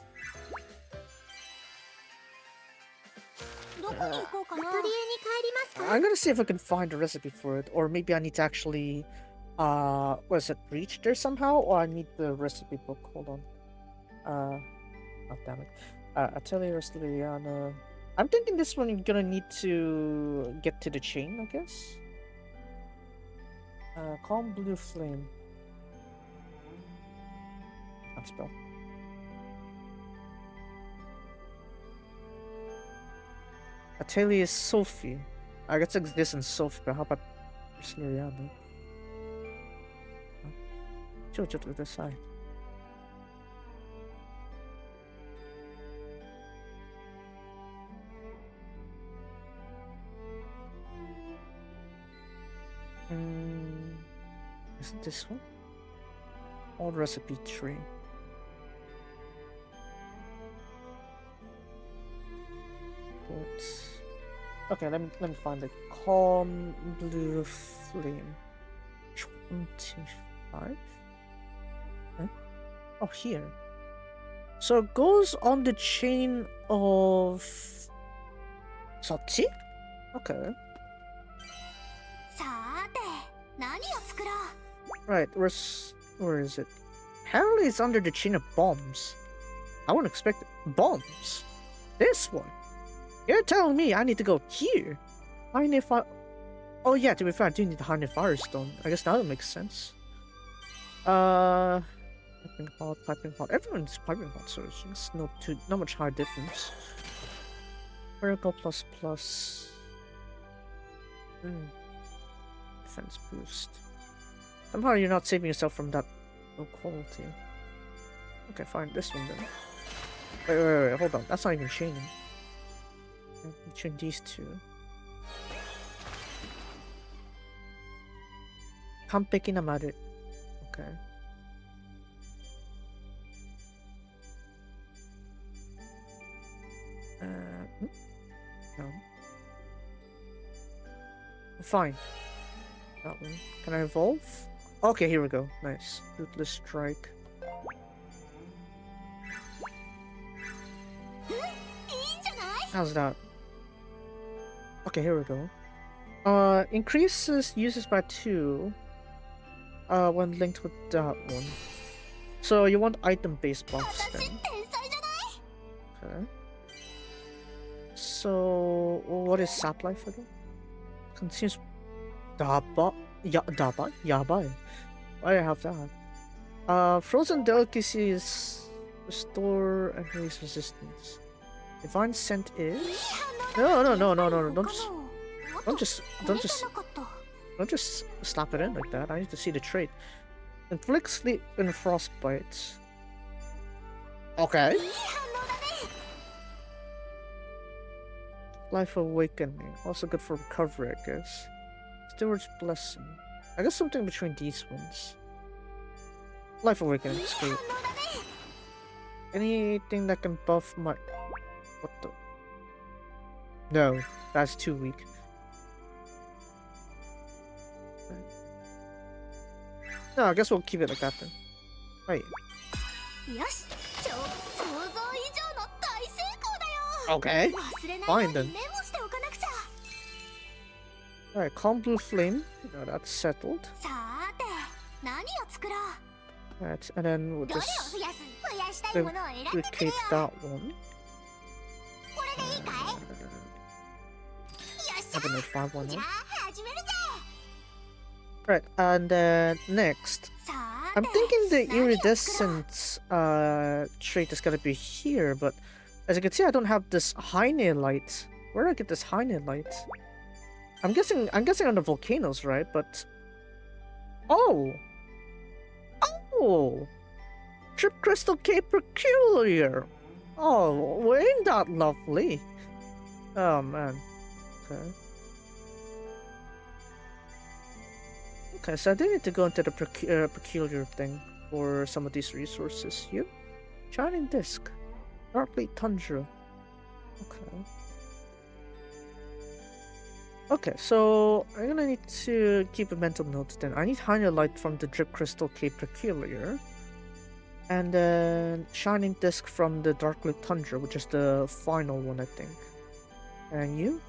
I'm gonna see if I can find a recipe for it, or maybe I need to actually, what is it, reach there somehow, or I need the recipe book. Hold on. Oh damn it. Atelier Resleriana. I'm thinking this one you're gonna need to get to the chain, I guess. Calm blue flame. Can't spell. Atelier Sophie. I guess it exists in Sophie, but how about Resleriana? Chill to the side. Is it this one? Old recipe tree. Okay, let me find the calm blue flame. 25. Huh? Oh, here. So it goes on the chain of Sochi? Okay. さーて、何を作ろう。 Right, where is it? Apparently it's under the chain of bombs. I wouldn't expect it. Bombs? This one? You're telling me I need to go here? Oh yeah, to be fair, I do need the High Firestone. I guess that would make sense. Piping hot. Everyone's piping hot, so it's not much high difference. Vertical plus. Defense boost. Somehow you're not saving yourself from that low quality. Okay, fine. This one then. Wait, hold on. That's not even chaining. Chain these two. Kanpeki na maru. Okay. No. Fine. That one. Can I evolve? Okay, here we go. Nice. Ruthless Strike. How's that? Okay, here we go. Increases uses by 2 when linked with that one. So you want item-based buffs then. Okay. So what is sap life again? Continues Yabai. Why do I have that? Frozen delicacies restore and raise resistance. Divine scent is no. Don't just slap it in like that. I need to see the trait. Inflicts sleep and frostbite. Okay. Life Awakening. Also good for recovery, I guess. Steward's Blessing. I guess something between these ones. Life Awakening is great. Anything that can buff my... What the... No, that's too weak. No, I guess we'll keep it like that then. Right. Okay. Fine then. Alright, Calm Blue Flame. No, that's settled. Alright, and then we'll just duplicate that one. Have a 5 one. Right, and then next, I'm thinking the iridescent trait is gonna be here, but as you can see, I don't have this Heine light. Where do I get this Heine light? I'm guessing on the volcanoes, right? But oh, Trip Crystal Cape Peculiar. Oh, well, ain't that lovely? Oh man. Okay. Okay, so I do need to go into the peculiar thing for some of these resources. You? Shining Disc. Darkly Tundra. Okay. Okay, so I'm gonna need to keep a mental note then. I need Higher Light from the Drip Crystal Cape Peculiar. And then Shining Disc from the Darkly Tundra, which is the final one, I think. And you?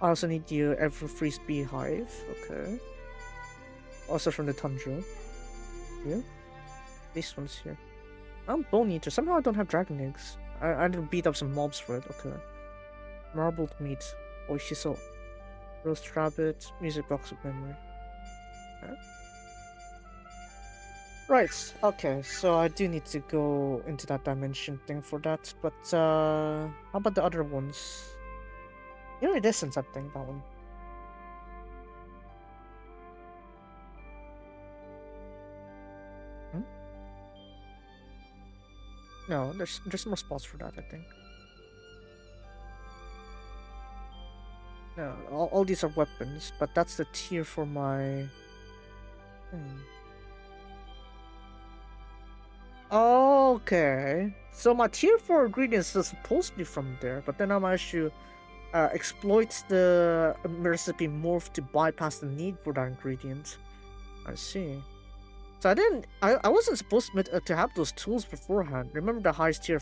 I also need you Everfreeze Beehive. Okay. Also from the Tundra. You? These ones here. I'm Bone Eater. Somehow I don't have Dragon Eggs. I need to beat up some mobs for it. Okay. Marbled Meat. Oishiso. Roast Rabbit. Music Box of Memory. Okay. Right. Okay. So I do need to go into that dimension thing for that. But how about the other ones? Iridescence, I think that one. No, there's more spots for that, I think. No, all these are weapons, but that's the tier for my... Okay. So my tier 4 ingredients is supposed to be from there, but then I managed to exploits the recipe morph to bypass the need for that ingredient. I see. So I wasn't supposed to have those tools beforehand. Remember the highest tier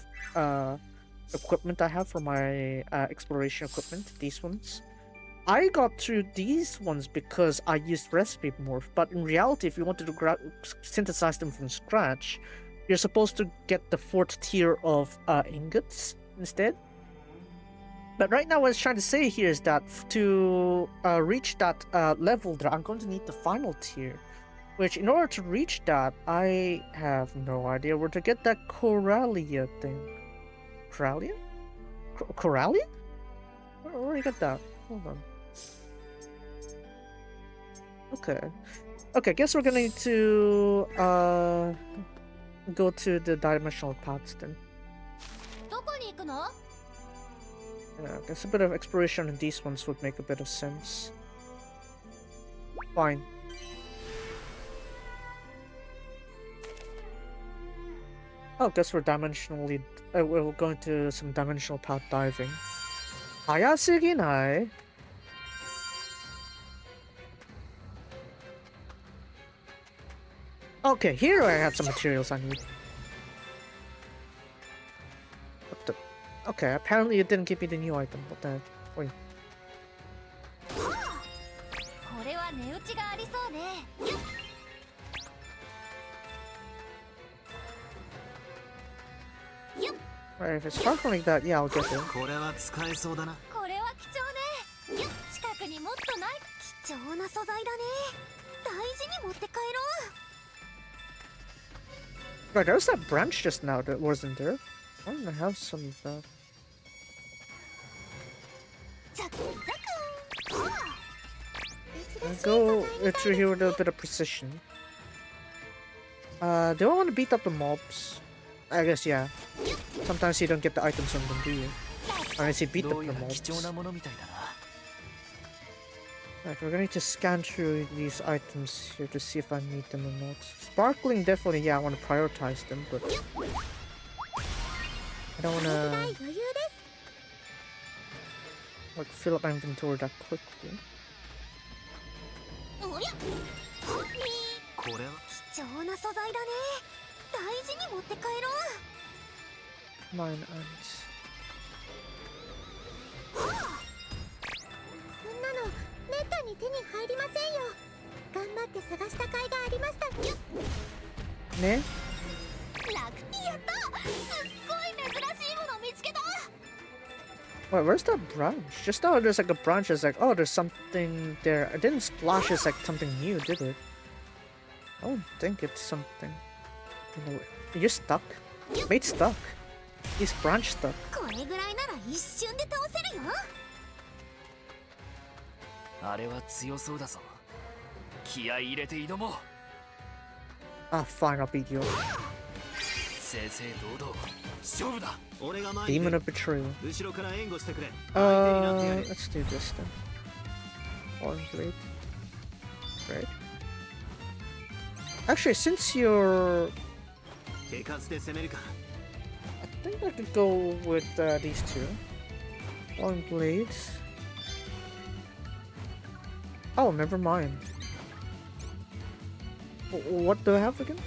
equipment I have for my exploration equipment? These ones? I got through these ones because I used recipe morph, but in reality, if you wanted to synthesize them from scratch, you're supposed to get the 4th tier of ingots instead. But right now, what I was trying to say here is that to reach that level there, I'm going to need the final tier. Which, in order to reach that, I have no idea where to get that Coralia thing. Coralia? Coralia? Where do you get that? Hold on. Okay. Okay, guess we're gonna need to go to the dimensional paths then. Yeah, I guess a bit of exploration in these ones would make a bit of sense. Fine. Oh, guess we're dimensionally. We're going to some dimensional path diving. Hayasuginai. Okay, here I have some materials I need. What the? Okay, apparently it didn't give me the new item. What the heck? Wait. Right, if it's sparkling like that, yeah, I'll get it. Right, there's that branch just now that wasn't there. I want to have some of that. I'll go through here with a bit of precision. Do I want to beat up the mobs? I guess, yeah. Sometimes you don't get the items from them, do you? Unless you beat up the mobs. Right, we're gonna need to scan through these items here to see if I need them or not. Sparkling, definitely, yeah, I want to prioritize them, but I don't want to like fill up my inventory that quickly. Mine ants. Ne? Wait, where's that branch? Just now there's like a branch that's like, oh, there's something there. It didn't splash as like something new, did it? I don't think it's something. You know, you're stuck. Mate stuck. He's branch stuck. Ah, fine, I'll beat you. Demon of Betrayal. Let's do this then. Orange blade. Right. Actually, since you're... I think I could go with these two. Orange blades. Oh, never mind. What do I have again?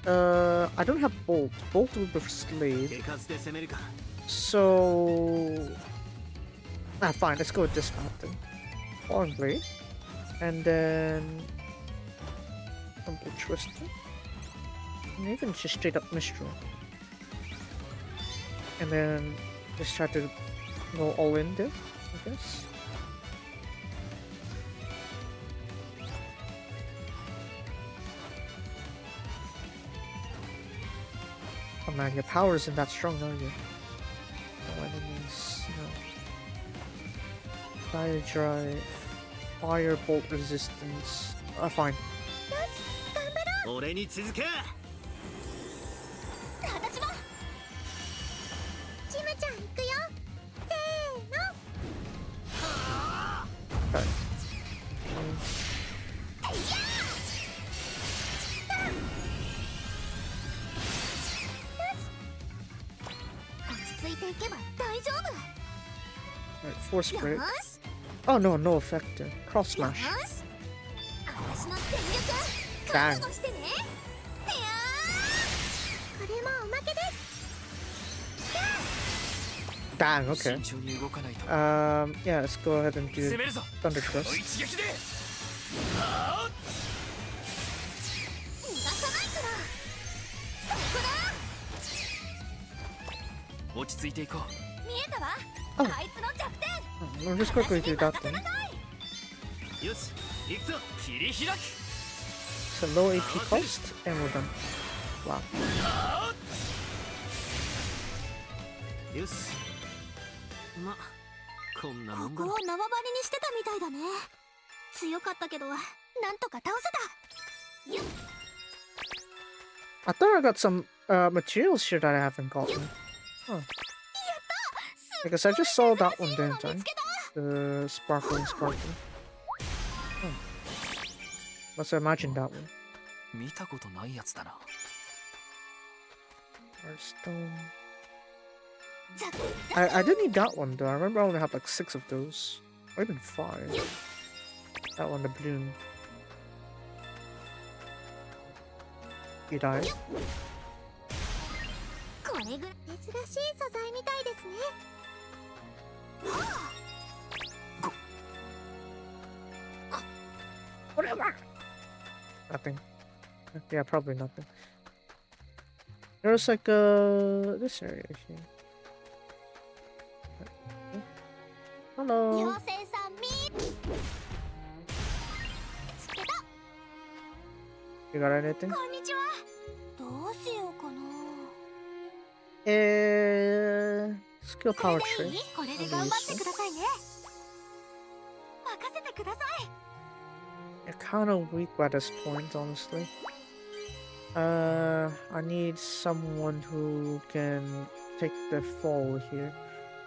I don't have bolt. Bolt will be slave. So... Ah, fine. Let's go with this path then. Orange blade. And then... Something twisted. And even just straight up Mistral. And then just try to go all in there, I guess. Oh man, your power isn't that strong, are you? No enemies, no. Fire drive, fire bolt resistance. Ah, fine. Okay. Alright, force よ break. し Oh no, no effect there. Cross よ smash. し私の全力 Dang. 覚悟してねいやーこれもおまけです Dang, okay. 慎重に動かないと Yeah, let's go ahead and 攻 do めるぞ Thunder この Thrust. 一撃で逃がさないからそこだ落ち着いていこ見えたわ Oh. あいつの弱点 We'll just quickly do that then. よし行くぞう切り開く So low AP cost, and we're done. Wow. よしまこんなもんだここを縄張りにしてたみたいだね強かったけどなんとか倒せたよっ I thought I got some materials here that I haven't gotten. Huh. Because I just saw that one, didn't I? The sparkling. Oh. Let's imagine that one. 見たことないやつだな Hearthstone. I did need that one though. I remember I only had like 6 of those. Or even 5. That one, the balloon. You die. これぐらい珍しい素材みたいですね Nothing. Yeah, probably nothing. There's like this area here. Hello. 妖精さん見つけた You got anything? こんにちはどうしようかな Skill power tree. これで頑張ってくださいね任せてください You're kind of weak by this point, honestly. I need someone who can take the fall here.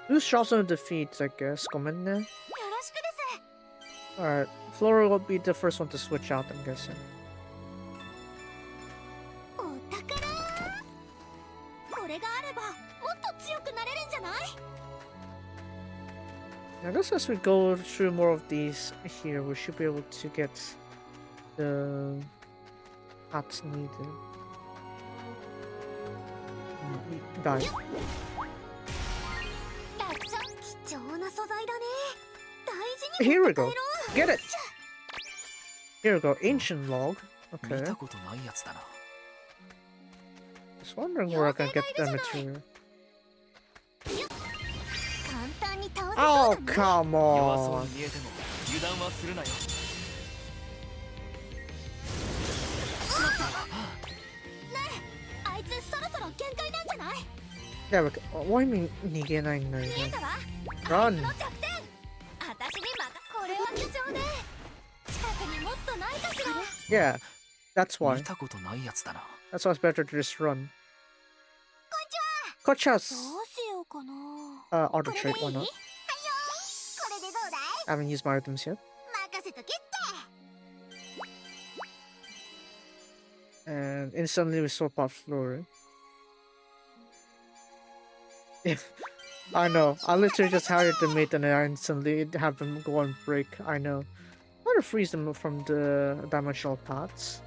Who's shots on defeat, I guess. Come in there. よろしくです Alright, Flora will be the first one to switch out, I'm guessing. お宝これがあればもっと強くなれるんじゃない I guess as we go through more of these here, we should be able to get the hats needed. Die. ラクちゃん貴重な素材だね大事に Here 持 we って帰 go. ろう Get it! Here we go. Ancient log. 見 Okay. たことないやつだな Just wondering where I can get the material. 簡単に倒せそう Oh, だね come 弱そう on. に見えても油断はするなよ あいつそろそろ限界なんじゃない Yeah, but why me nigenai no? 見えたわ Run. あいつの弱点私にこれは貴重ね近くにもっとないかしら Yeah, that's why. 見たことないやつだな That's why it's better to just run. ど Kochas! うしようかな Auto これ trade, でいい why はいよ not? これでどうだい I haven't used my items yet. 任せとけって And instantly we swap out Flora. Yeah, I know. I literally just hired the mate and I instantly have them go on break. I know. I want to freeze them from the dimensional paths.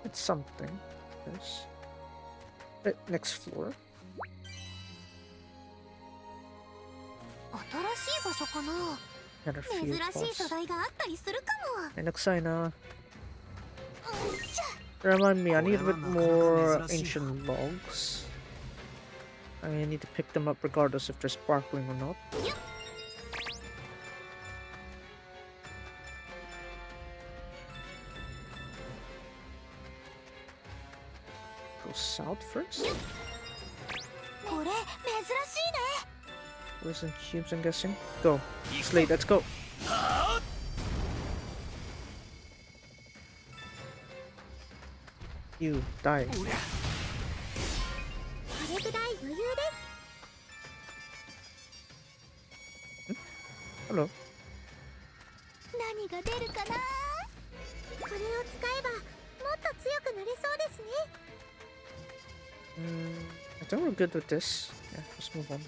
It's something. Yes. Next floor. 新しい場所かな Another 珍 field しい素 boss. 材があったりするかも And Oksana. うんしゃ Remind me, I need a bit more ancient logs. I need to pick them up regardless if they're sparkling or not. Go south first? これ珍しいね Where's in cubes, I'm guessing? Go. Slate, let's go. You die. これぐらい余裕です Hello. 何が出るかなこれを使えばもっと強くなれそうですね I think we're good with this. Yeah, let's move on.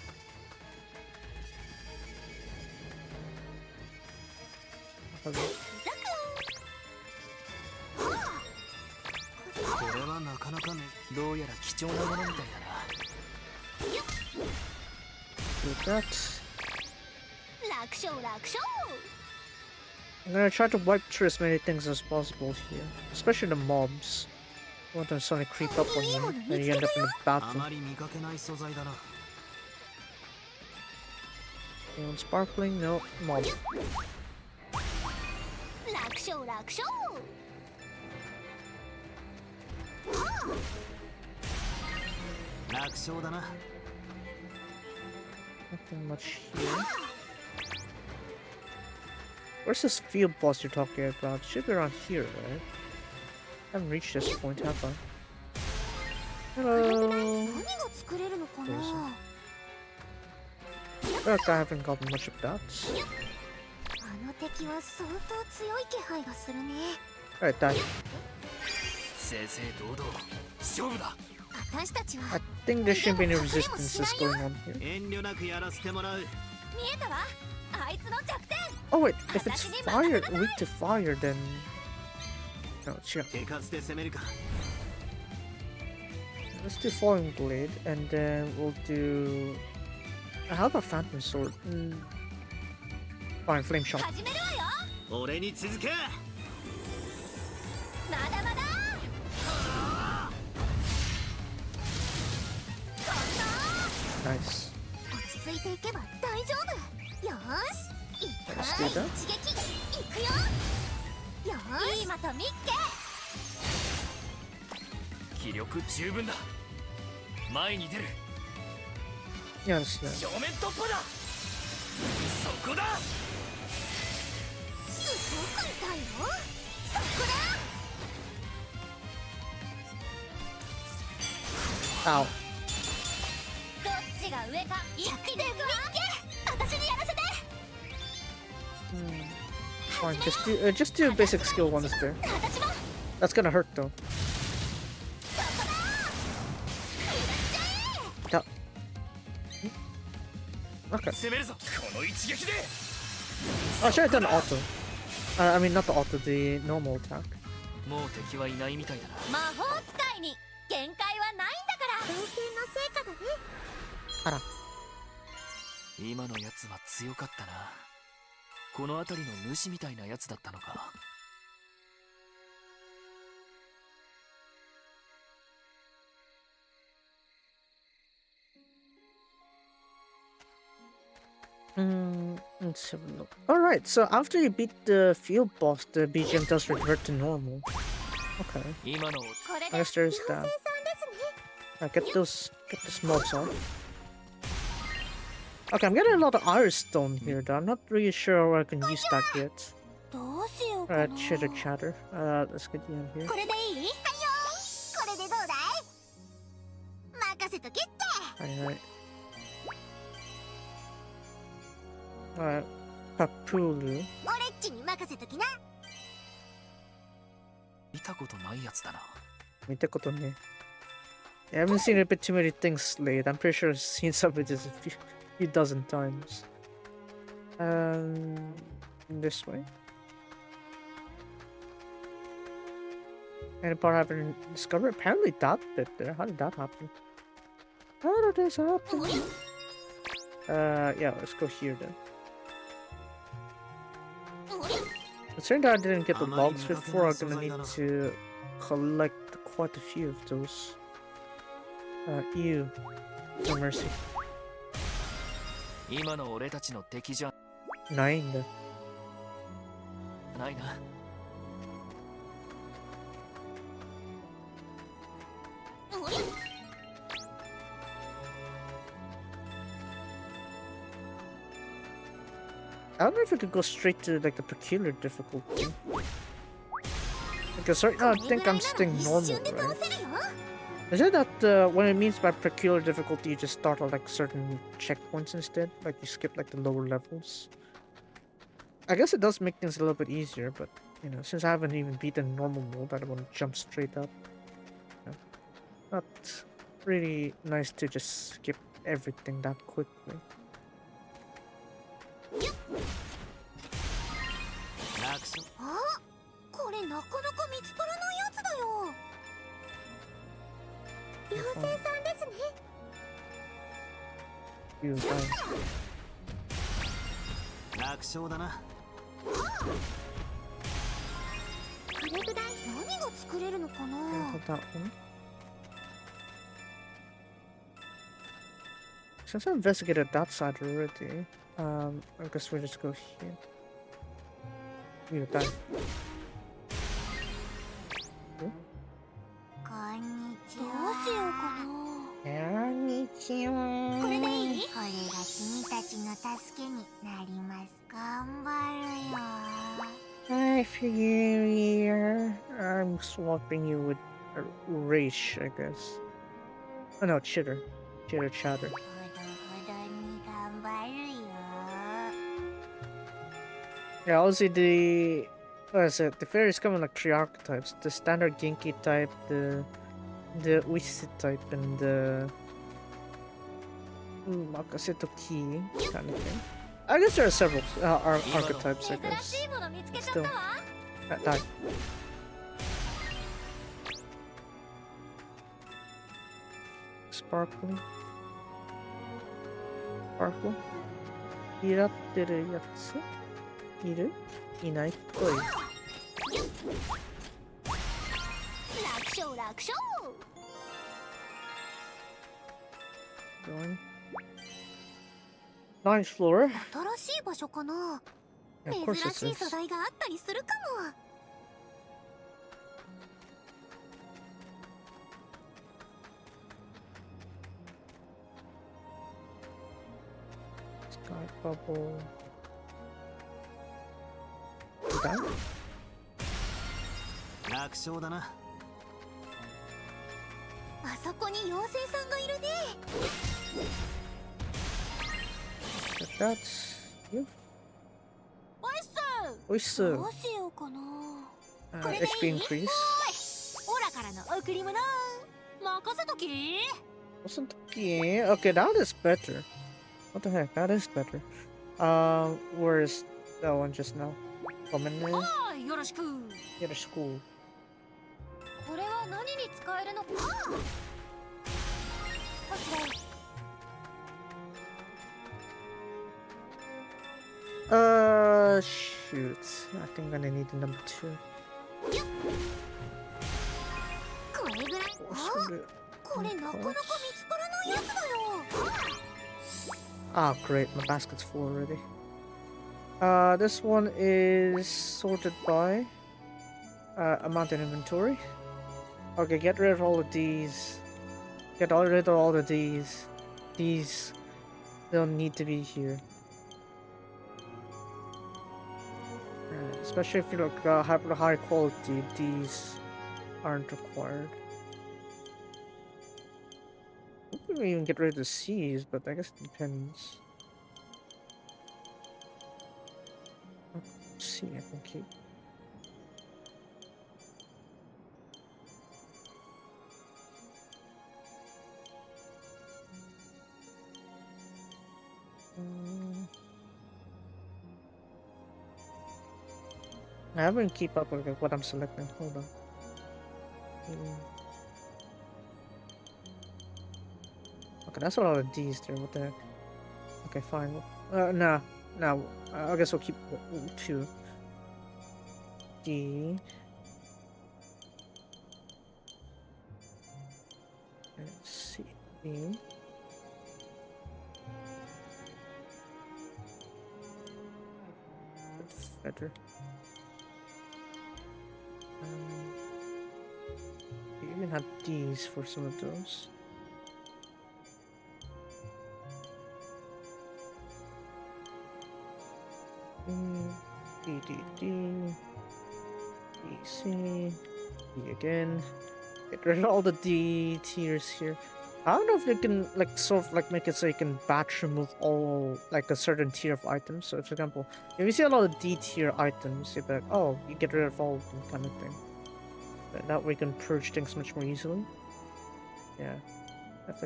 Hello. これはなかなかね。どうやら貴重なものみたいだな。 Do that. 楽勝楽勝。 I'm gonna try to wipe through as many things as possible here, especially the mobs. I want them to suddenly creep up on you, and you end up in a あ battle. まり見かけない素材だな。 Anyone sparkling? No. Mob. 楽勝楽勝。 楽勝だな。 Nothing much here. Where's this field boss you're talking about? It should be around here, right? I haven't reached this point, have I? Hello. 何が作れるのかな。 Look, I haven't gotten much of that. あの敵は相当強い気配がするね。 Alright, that. 正々堂々勝負だ。私たちは I think there shouldn't be any resistances going on here. 遠慮なくやらせてもらう。見えたわ。あいつの弱点。 Oh wait, if it's fire, weak to fire, then... No, chill. 手数で攻めるか。 Let's do Falling Blade, and then we'll do... How about Phantom Sword? Fine, Flame Shot. 始めるわよ。俺に続け。まだまだ。 Nice. 落ち着いていけば大丈夫。よーし。 Let's do that. 一撃いくよ。よーし。今とミッケ。 気力十分だ。前に出る。 Yeah, let's do that. 正面突破だ。そこだ。すごく痛いよ。そこだ。 Ow. どっちが上か。100でミッケ。私にやらせて。 Fine, just do a basic skill once there. 私も。 That's gonna hurt though. そこだ。食らっちゃえ。 Okay. 攻めるぞ。この一撃で。 Oh, I should have done auto. I mean, not the auto, the normal attack. もう敵はいないみたいだな。魔法使いに限界はないんだから。冒険の成果だね。 Ara. 今のやつは強かったな。この辺りの主みたいなやつだったのか。 Let's have a look. Alright, so after you beat the field boss, the BGM does revert to normal. Okay. 今の I guess there's that. Get those mobs off. Okay, I'm getting a lot of iron stone here, though. I'm not really sure where I can use that yet. どうしようかな。 Alright, chitter chatter. Let's get you in here. これでいい？はいよ。これでどうだい？任せとけって。 Alright. Alright. Papulu. 俺っちに任せときな。見たことないやつだな。 I haven't seen it a bit too many things lately. I'm pretty sure I've seen some of this a few dozen times. This way. Any part I haven't discovered? Apparently that bit there. How did that happen? How did this happen? Yeah, let's go here then. Considering that I didn't get the logs before, I'm gonna need to collect quite a few of those. Ew. No mercy. 今の俺たちの敵じゃ 9. ないな。 I don't know if we could go straight to like the peculiar difficulty. Because right now I think I'm staying normal, right? Is it that when it means by peculiar difficulty you just start at like certain checkpoints instead? Like you skip like the lower levels? I guess it does make things a little bit easier, but you know, since I haven't even beaten normal mode, I don't want to jump straight up. You know, not really nice to just skip everything that quickly. あ、これなかなか見つからないやつだよ。妖精さんですね。 You die. 楽勝だな。これぐらい何が作れるのかな。 Hold that one. Since I investigated that side already, I guess we'll just go here. You die. こんにちは。どうしようかな。こんにちは。これでいい？これが君たちの助けになります。頑張るよ。Hi, figure. I'm swapping you with Raish, I guess. Oh no, Chitter. Chitter Chatter. ほどほどに頑張るよ。 Yeah, obviously the... What is it? The fairies come in like 3 archetypes. The standard Genki type, the Uishi type, and the... Makaseto Ki kind of thing. I guess there are several archetypes, I 珍 guess. しいもの見つけちゃった Still. わ。 Die. Sparkle. Sparkle. 嫌ってるやついるいないっぽい。楽勝楽勝。 Going. 9th floor. 新しい場所かな。 Yeah, of course 珍 it しい素 is. 材があったりするかも。 Sky bubble. You done? 楽勝だな。あそこに妖精さんがいるね。 But that's you. おいっす。おいしそう。どうしようかな。 HP increase. オラからの贈り物。任せとき。 Wasn't yeah, okay, that is better. What the heck? That is better. Where's that one just now? Coming in? はい、よろしく。 Get a school. これは何に使えるのか。こちらへ。 Shoot. I think I'm gonna need a number 2. これぐらい。 What's the- これなかなか見つからないやつだよ。 Ah, great. My basket's full already. This one is sorted by amount in inventory. Okay, get rid of all of these. Get rid of all of these. These don't need to be here. Especially if you look high quality, these aren't required. We can even get rid of the C's, but I guess it depends. C I can keep. I haven't keep up with what I'm selecting. Hold on. Okay, that's a lot of D's there. What the heck? Okay, fine. No. I guess we'll keep 2. D. And C. D. Better. We even had D's for some of those. D, D, D, C, D again. Get rid of all the D tiers here. I don't know if you can like sort of like make it so you can batch remove all like a certain tier of items. So for example, if you see a lot of D tier items, you'd be like, oh, you get rid of all of them kind of thing. But that way you can purge things much more easily. Yeah.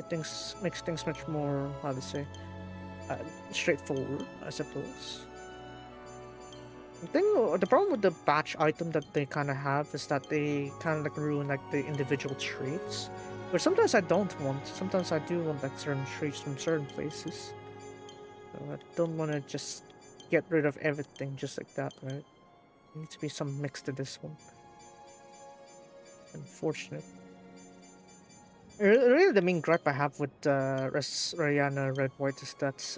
Things makes things much more, how to say, straightforward, I suppose. I think the problem with the batch item that they kind of have is that they kind of like ruin like the individual traits. But sometimes I don't want. Sometimes I do want like certain traits from certain places. So I don't want to just get rid of everything just like that, right? There needs to be some mix to this one. Unfortunate. Really, the main gripe I have with Resleriana Red White is that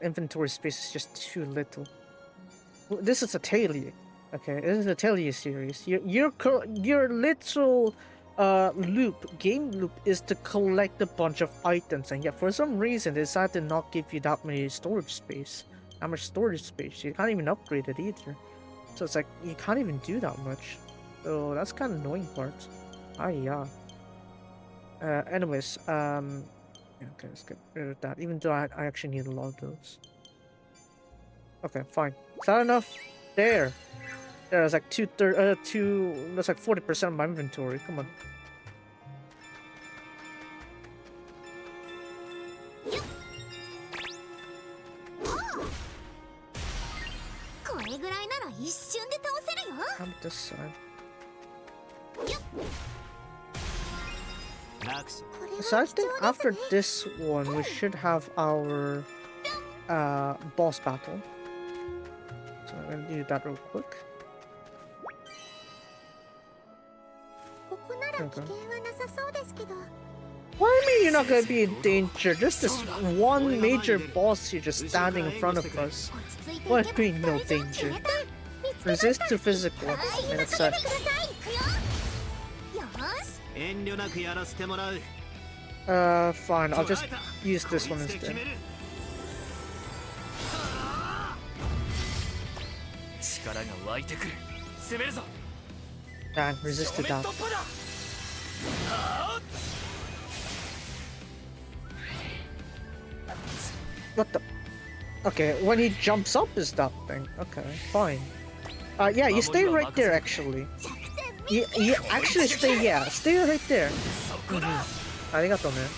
inventory space is just too little. This is Atelier, okay? This is Atelier series. Your literal game loop is to collect a bunch of items, and yet for some reason they decided to not give you that many storage space. That much storage space. You can't even upgrade it either. So it's like you can't even do that much. So that's kind of annoying part. Ah yeah. Anyways, yeah, okay, let's get rid of that. Even though I actually need a lot of those. Okay, fine. Is that enough? There. There's like that's like 40% of my inventory. Come on. これぐらいなら一瞬で倒せるよ。 How about this side? So I think after this one, we should have our boss battle. So I'm gonna do that real quick. ここなら危険はなさそうですけど。 What do you mean you're not gonna be in danger? Just this one major boss here just standing in front of us. What do you mean no danger? Resist to physical. And it's like, よし。 遠慮なくやらせてもらう。 fine. I'll just use this one instead. 力が湧いてくる。攻めるぞ。 Dang, resisted that. What the? Okay, when he jumps up is that thing. Okay, fine. Yeah, you stay right there actually. You actually stay, yeah, stay right there. Arigato, man.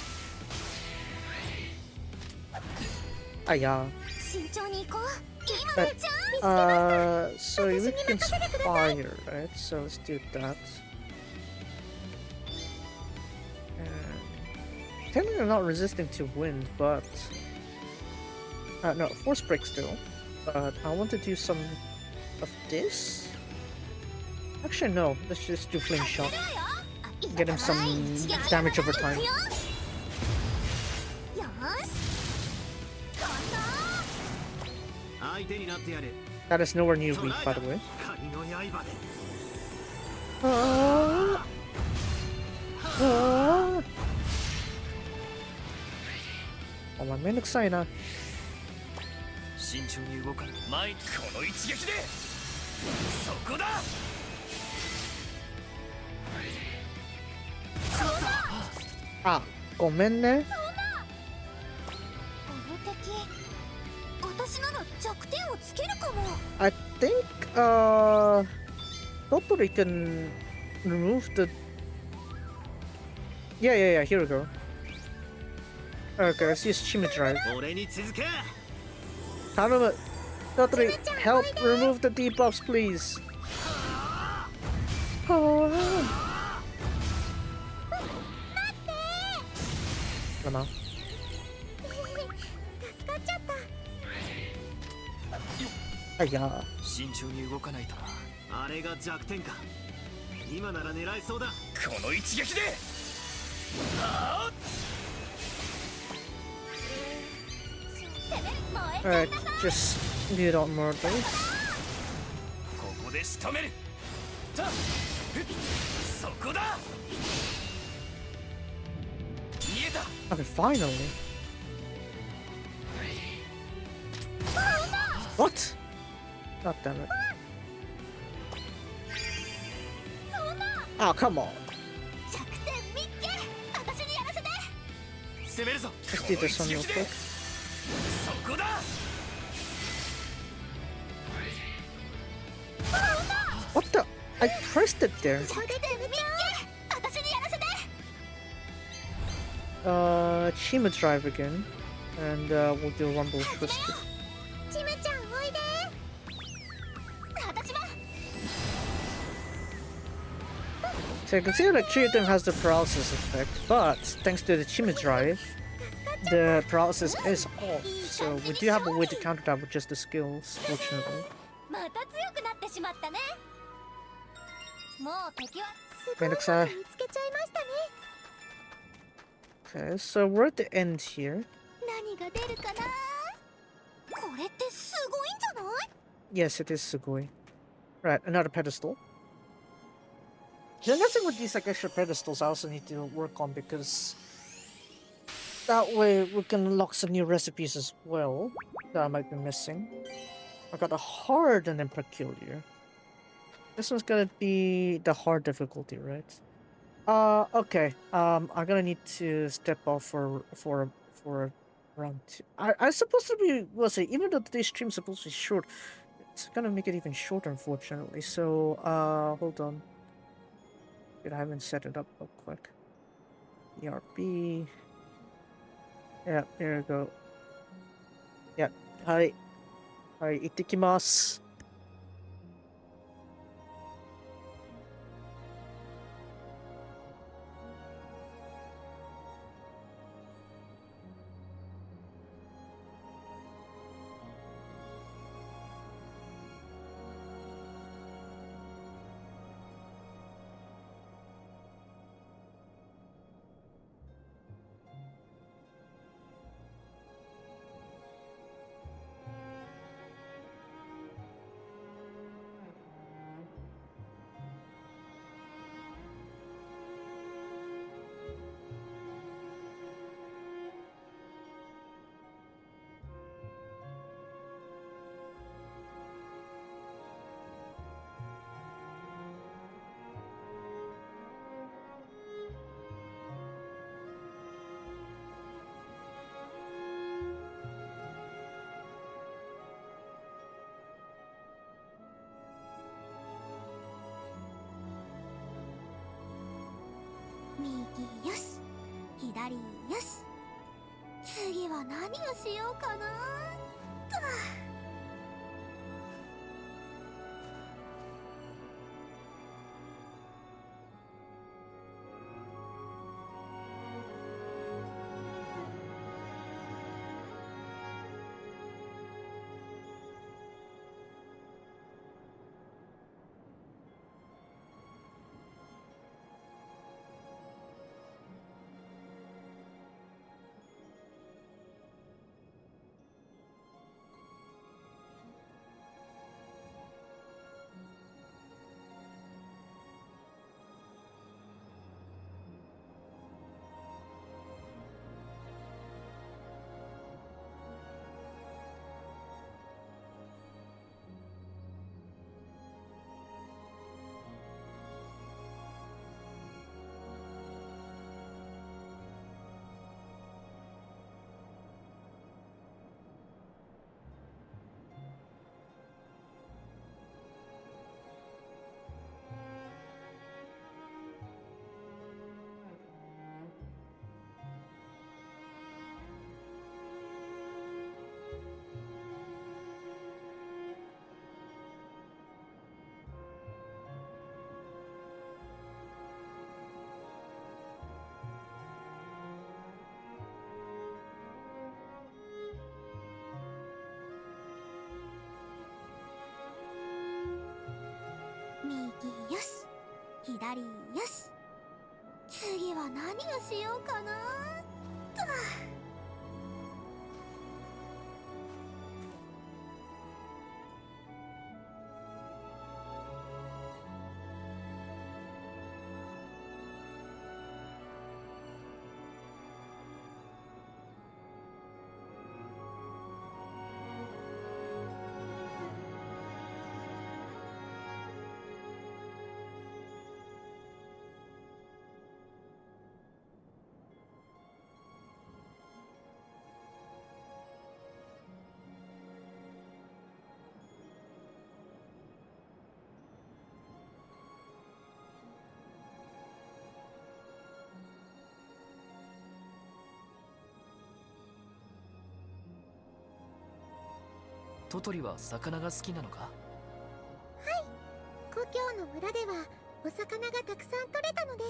Ah, yeah. 慎重に行こう。今 But, のチャンス。 so we can fire, right? So let's do that. And technically I'm not resisting to wind, but no, force break still. But I want to do some of this. Actually, no. Let's just do flame shot. Get him some damage over time. よし。 相手になってやれ。 That is nowhere near weak, by the way. 仮の刃で。 Oh my, めんどくさいな。慎重に動かない。前この一撃で。そこだ。 あ、ごめんね。この敵、私なら弱点をつけるかも。 I think, Totally can remove the... Yeah, here we go. Okay, let's use Shima Drive. 俺に続け。 Totally, help remove the debuffs, please. Oh. Come on. 助かっちゃった。 Ah, yeah. 慎重に動かないとな。あれが弱点か。今なら狙えそうだ。この一撃で。 Alright, just do it on more of those. ここで仕留める。た。そこだ。見えた。 Okay, finally. What? God damn it. Oh, come on. 弱点見っけ。私にやらせて。攻めるぞ。 Let's do this one real quick. そこだ。 What the? I pressed it there. 弱点見っけ。私にやらせて。Shima Drive again. And we'll do Rumble Twisted. チムちゃんおいで。So you can see that Triton has the paralysis effect, but thanks to the Chima drive, the paralysis is off. So we do have a way to counter that with just the skills, fortunately. また強くなってしまったね。もう敵は めんどくさい。見つけちゃいましたね。 Okay, so we're at the end here. 何が出るかな。これってすごいんじゃない？ Yes, it is Sugoi. Right, another pedestal. I'm guessing with these like extra pedestals I also need to work on because that way we can unlock some new recipes as well that I might be missing. I got a hard and then peculiar. This one's gonna be the hard difficulty, right? Okay. I'm gonna need to step off for round 2. I'm supposed to be, let's say, even though today's stream's supposed to be short, it's gonna make it even shorter, unfortunately. So, hold on. Dude, I haven't set it up real quick. ERB. Yeah, there we go. Yeah. Hi. Hi, itikimasu.右よし、左よし。次は何をしようかな。右よし、左よし。次は何をしようかな。トトリは魚が好きなのか？故郷の村ではお魚がたくさん取れたので。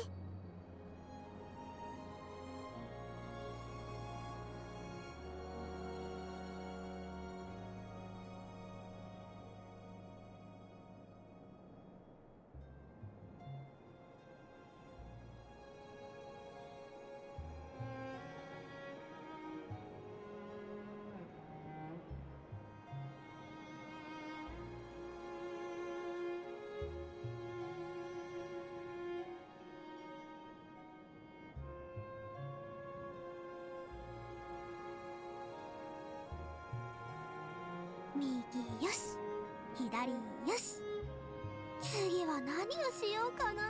右よし、左よし。次は何をしようかな。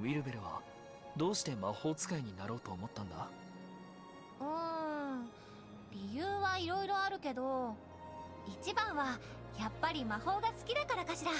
ウィルベルはどうして魔法使いになろうと思ったんだ？理由はいろいろあるけど、一番はやっぱり魔法が好きだからかしら。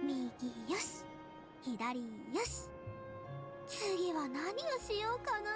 右よし、左よし。次は何をしようかな。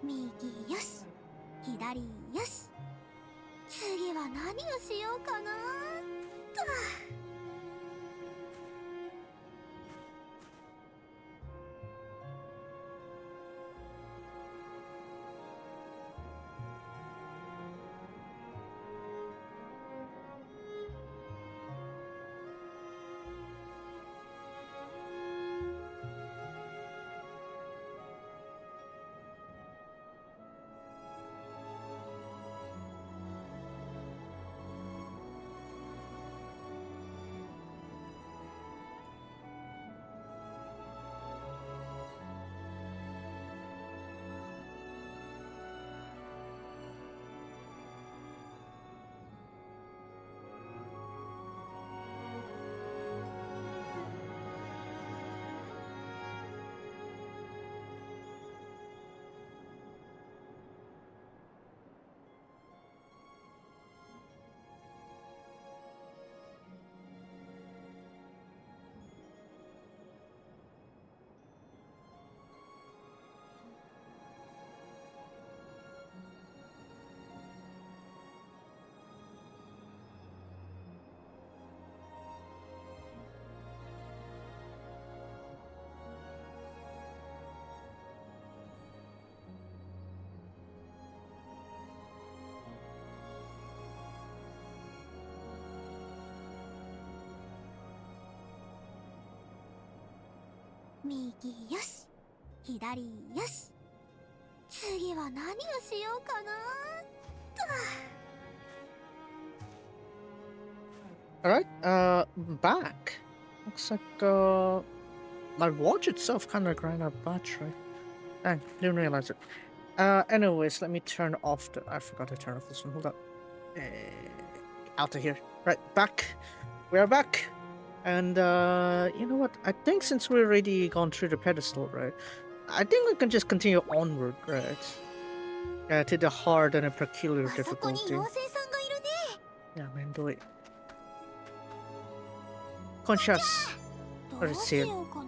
右よし、左よし。次は何をしようかな。右よし、左よし。次は何をしようかな。Alright, back. Looks like, my watch itself kind of ran out of battery. Dang, didn't realize it. Anyways, let me turn off the... I forgot to turn off this one. Hold up. Out of here. Right, back. We are back. And, you know what? I think since we've already gone through the pedestal, right? I think we can just continue onward, right? To the hard and a peculiar あそこに difficulty. 妖精さんがいるね。 Yeah, man, do it. Conscious. どうしようか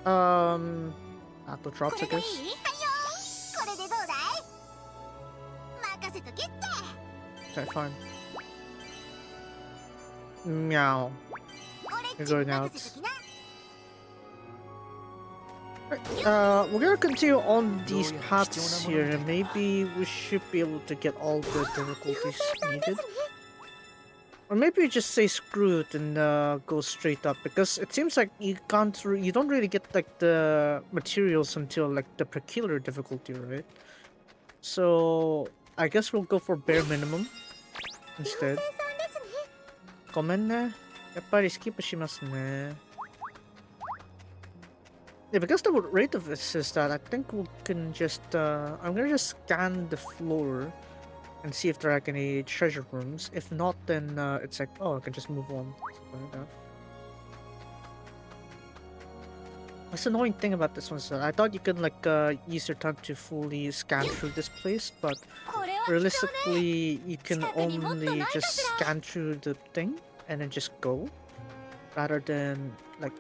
な。 Apple drops, こ I れがいい？ guess. はいよ。これでどうだい？任せとけって。 Okay, fine. Meow. 俺っち You're に going out. 任せときな。 Right, we're gonna continue on these paths here, and maybe we should be able to get all the difficulties needed. Or maybe you just say screw it and go straight up, because it seems like you don't really get like the materials until like the peculiar difficulty, right? So I guess we'll go for bare minimum instead. 妖精さんですね。ごめんね。やっぱりスキップしますね。Yeah, because the rate of this is that I think we can just I'm gonna just scan the floor and see if there are like any treasure rooms. If not, then it's like, oh, I can just move on. Something like that. What's the annoying thing about this one is that I thought you could like use your time to fully scan through this place, but これは realistically you can only just scan through the thing and then just go, rather than like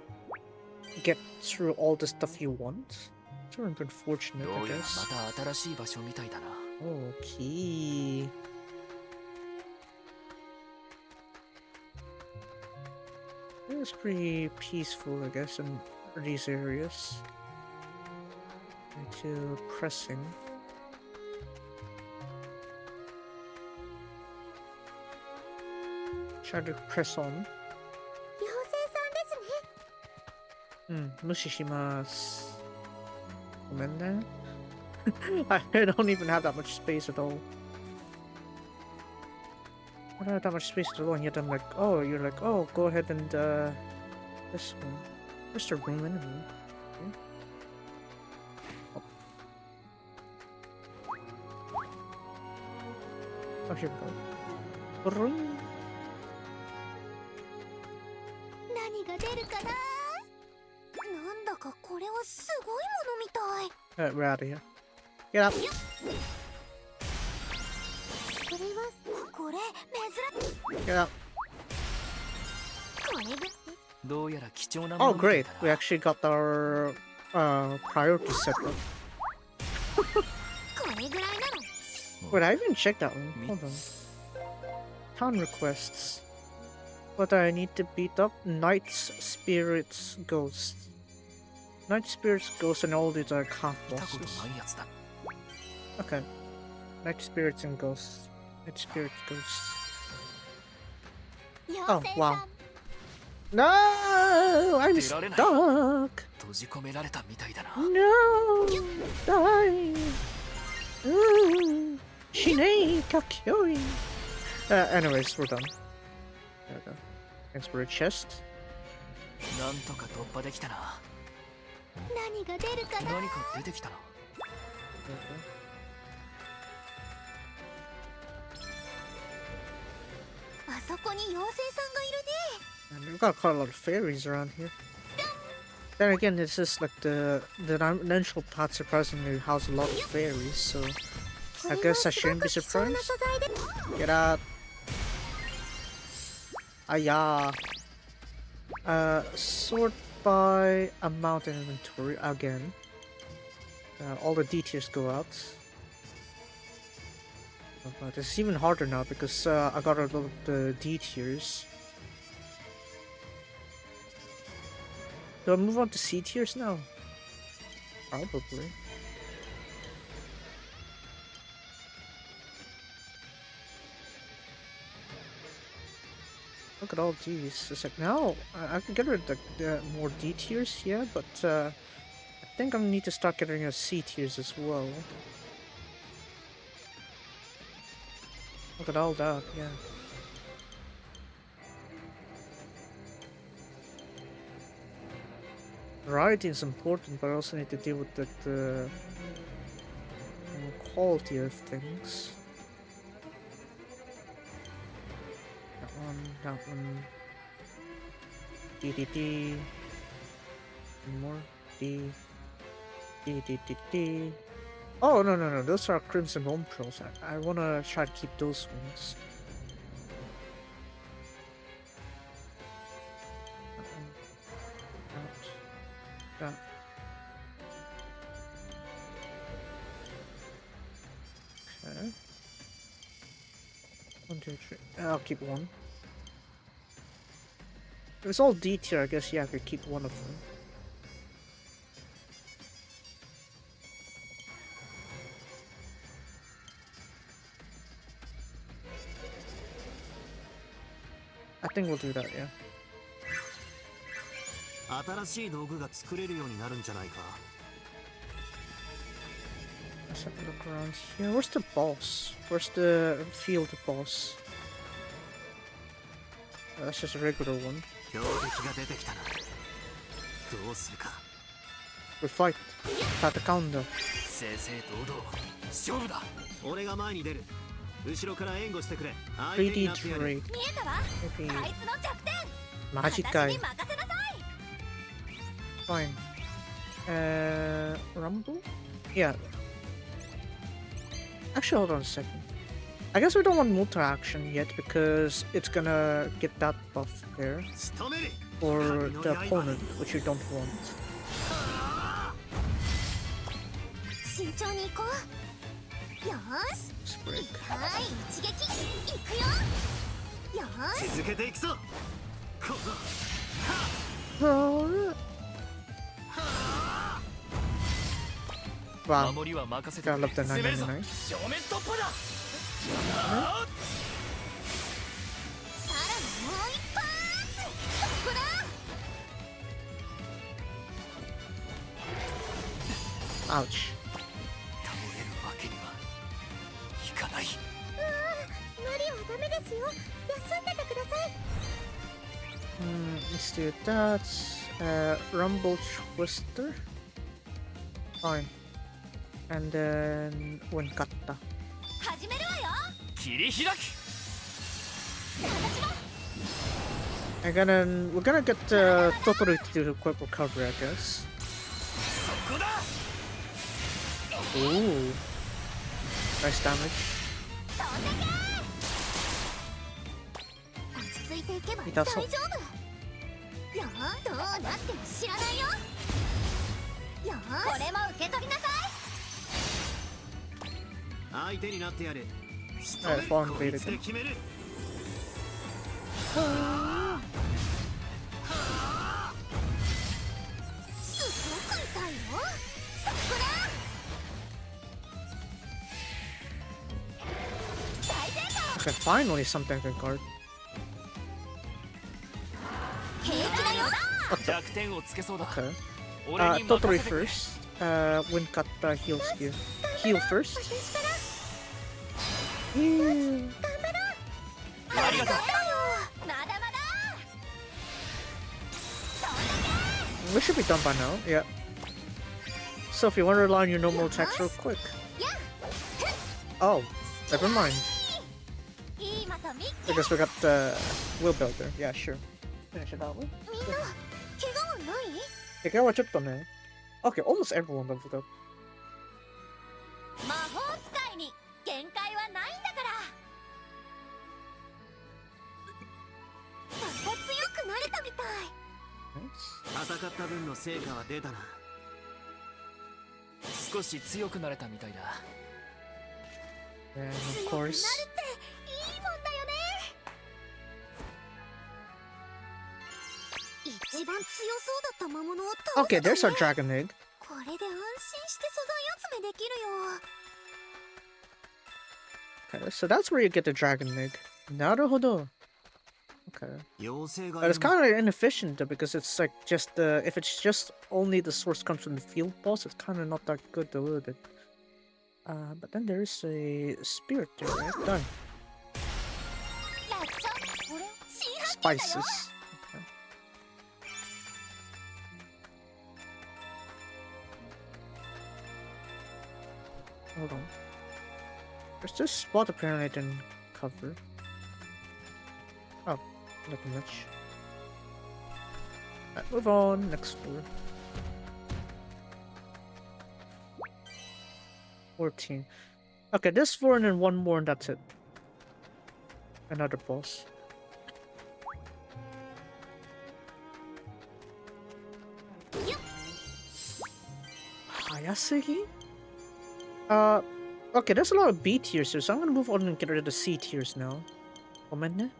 get through all the stuff you want. It's sort of unfortunate, ど I うやら guess. また新しい場所みたいだな。 Okay. It's pretty peaceful, I guess, in these areas. Too pressing. Try to press on. 妖精さんですね。無視します。ごめんね。I don't even have that much space at all. I don't have that much space at all, and yet I'm like, oh, you're like, oh, go ahead and, this one. Where's the room anyway? Okay. Oh, here we go. Room. 何が出るかな。なんだかこれはすごいものみたい。 Alright, we're out of here. Get up. これ珍しい。 Get up. これが。どうやら貴重なも Oh, のみたい great. だ We な。 actually got our, priority set up. これぐらいなの。 Wait, I haven't checked that one. Hold on. Town requests. What do I need to beat up? Knights, spirits, ghosts. Knight, spirits, ghosts, and all these are half 見たこと bosses. ないやつだ。 Okay. Knight, spirits, and ghosts. Knight, spirits, ghosts. 妖精さん。 wow. No! I'm 出られない。 stuck! 閉じ込められたみたいだな。 No! Die! Shinei Kakyoi! Anyways, we're done. There we go. Thanks for a chest. なんとか突破できたな。何が出るかな。何か出てきたな。 あそこに妖精さんがいるね。 And we've got quite a lot of fairies around here. Then again, this is like the dimensional path surprisingly house a lot of fairies, so I guess I shouldn't be surprised. Get out. Aya. Sort by amount in inventory again. All the details go out. But it's even harder now because I got a lot of the D tiers. Do I move on to C tiers now? Probably. Look at all these. It's like, now I can get rid of the more D tiers, yeah, but I think I need to start getting a C tiers as well. Look at all that, yeah. Variety is important, but I also need to deal with the quality of things. That one. D. One more. D. Oh, no. Those are Crimson Home Pearls. I wanna try to keep those ones. That. Okay. 1, 2, 3. I'll keep one. If it's all D tier, I guess, yeah, I could keep one of them. I think we'll do that, yeah. 新しい道具が作れるようになるんじゃないか。 Let's have a look around here. Where's the boss? Where's the field boss? That's just a regular one. 強敵が出てきたな。どうするか。 We fight. Tatakaunda. 正々堂々勝負だ。俺が前に出る。後ろから援護してくれ。相手に 3D なってやる。 trade. 見えたわ。 Maybe. あいつの弱点。マジかい。私に任せなさい。 Fine. Rumble? Yeah. Actually, hold on a second. I guess we don't want multi-action yet because it's gonna get that buff there 仕留める。 for the opponent, which you don't want. 慎重に行こう。よーし。 Let's break. はい、一撃。行くよ。よーし。続けていくぞ。こ Oh, wow. 守りは任せて Gotta くれ。 love the 攻めるぞ。 999. 正面突破だ。さらにもう一発。そこだ。 Ouch. 倒れるわけにはいかない。無理はダメですよ。休んでてください。 Let's do that. Rumble Twister. Fine. And then Winkata. 始めるわよ。切り開く。 We're gonna get Totoro to do a quick recovery, I guess. そこだ。 Ooh. Nice damage. 落ち着いていけば大丈痛そう夫。よー、どうなっても知らないよ。よーし、これも受け取りなさい。相手になってやる。仕 Alright, fall and こ bleed いつで again. 決める。すごく痛いよ。そこだ。大成功。 Okay, finally something I can guard. 平気だよ。弱点をつけそうだ。 Okay. 俺に任 Totoro せてくれ。 first. Winkata heals here. Heal first. 私から。 Yeah. ありがとう。まだまだ。 We should be done by now. Yeah. So if you want to rely on your normal attacks real quick. Oh, never mind. いいまた見っ I guess we got the wheel builder. Yeah, sure. Finish it that way. みんな、怪我はない？ Okay, watch it on Okay, almost everyone leveled up. 魔法使いに限界はないんだから。また強くなれたみたい。 Nice. 戦った分の成果は出たな。少し強くなれたみたいだ。 And of 強くなるって course. いいもんだよね。一番強そうだった魔物を倒 Okay, せた there's our ね。 dragon egg. これで安心して素材集めできるよ。 Okay, so that's where you get the dragon egg. Naruhodo. Okay. 妖精が But it's kind of inefficient though, because it's like just if it's just only the source comes from the field boss, it's kind of not that good though, is it? But then there is a spirit there, right? Done. 楽勝俺新発見だよ Spices. Okay. Hold on. There's this spot apparently I didn't cover. Oh, nothing much. Alright, move on. Next door. 14. Okay, this 4 and then one more and that's it. Another boss. Hayasugi? Okay, there's a lot of B tiers here, so I'm gonna move on and get rid of the C tiers now. Moment.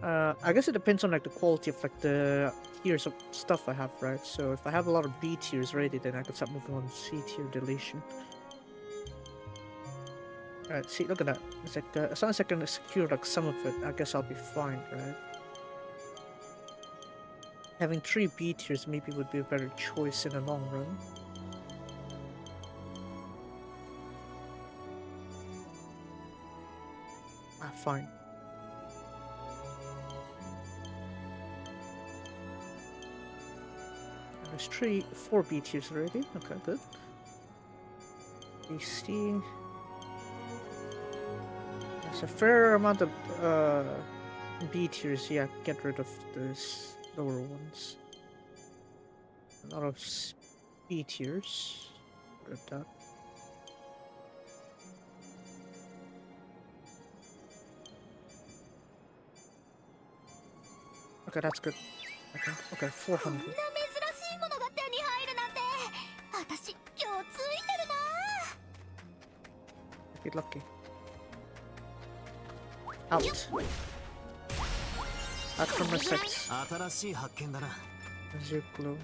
I guess it depends on like the quality of like the tiers of stuff I have, right? So if I have a lot of B tiers ready, then I can start moving on to C tier deletion. Alright, see, look at that. It's like, as long as I can secure like some of it, I guess I'll be fine, right? Having 3 B tiers maybe would be a better choice in the long run. Ah, fine. There's 4 B tiers already. Okay, good. BC. There's a fair amount of B tiers. Yeah, get rid of those lower ones. A lot of B tiers. Get rid of that. Okay, that's good. Okay, 400. こんな珍しいものが手に入るなんて私今日ついてるな Get lucky. Out. Out from my sets. 新しい発見だな。 Zero glue.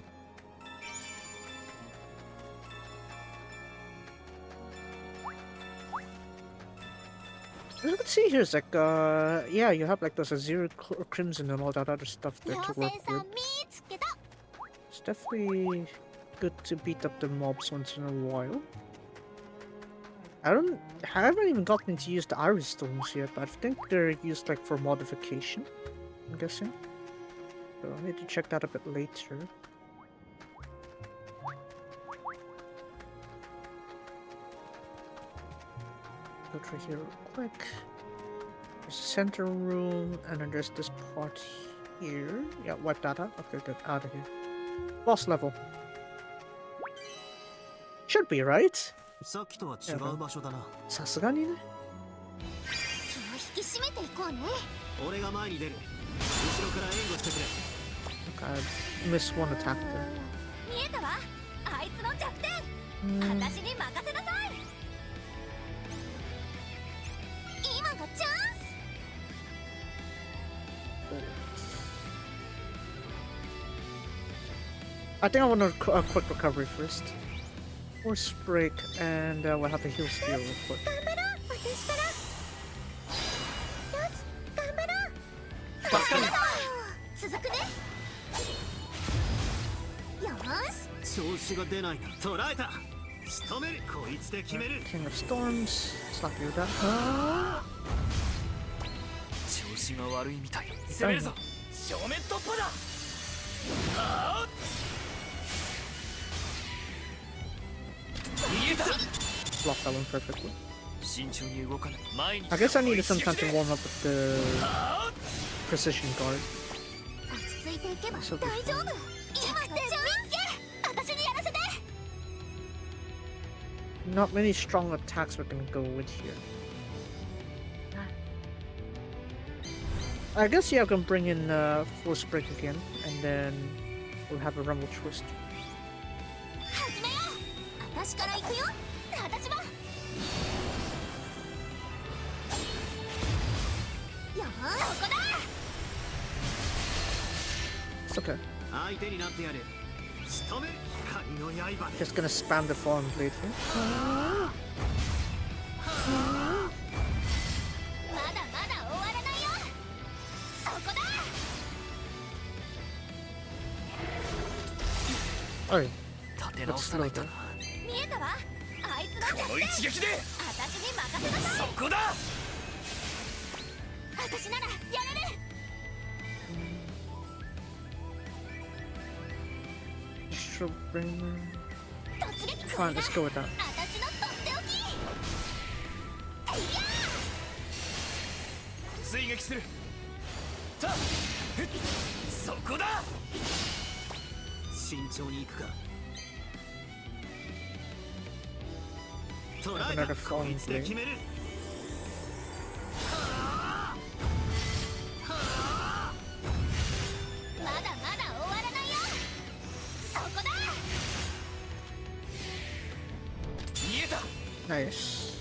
Let's see here, it's like, yeah, you have like those Azure Crimson and all that other stuff there to 妖 work 精さ with. ん見つけた It's definitely good to beat up the mobs once in a while. I haven't even gotten to use the Iris Stones yet, but I think they're used like for modification, I'm guessing. So I need to check that a bit later. Go through here real quick. There's a center room, and then there's this part here. Yeah, wipe that out. Okay, good. Out of here. Boss level. Should be, right? さっきとは違う場所だな。さすがにね。気を引き締めていこうね俺が前に出る。後ろから援護してくれ。Okay, I missed one attack there. 見えたわあいつの弱点 Hmm. 私に任せなさい今がチャンス I think I want a quick recovery first. Force break, and we'll have a heal spear real quick. 頑張ろう私からよし頑張ろう助かる続くねよーし調子が出ないな。捕らえた。仕留める。こいつで決める。 King of Storms. Slap you with that. 調子が悪いみたい。攻めるぞ。正面突破だ。ああ。逃げた。 Block that one perfectly. 慎重に動かない。前に。 I guess I needed some time to warm up with the precision guard. 落ち着いていけば大 So 丈夫今がチャンス私にやらせて not many strong attacks we can go with here. I guess yeah, I can bring in Force Break again, and then we'll have a Rumble Twist. 始めよう私から行くよ私もよーしここだ It's okay. 相手になってやる。仕留める。光の刃。 Just gonna spam the Fallen Blade here. まだまだ終わらないよそこだ Oh, 立て直さないとな。見えたわ。あいつのこの一撃で私に任せなさい。そこだ。私ならやれる。 Showbringer. 突撃。 Fine, let's go with that. 私のとっておき。いや追撃する。たふっそこだ。慎重に行くか。捉え Another た。こ falling いつで blade. 決める。まだまだ終わらないよ。そこだ。 見えた。 Nice.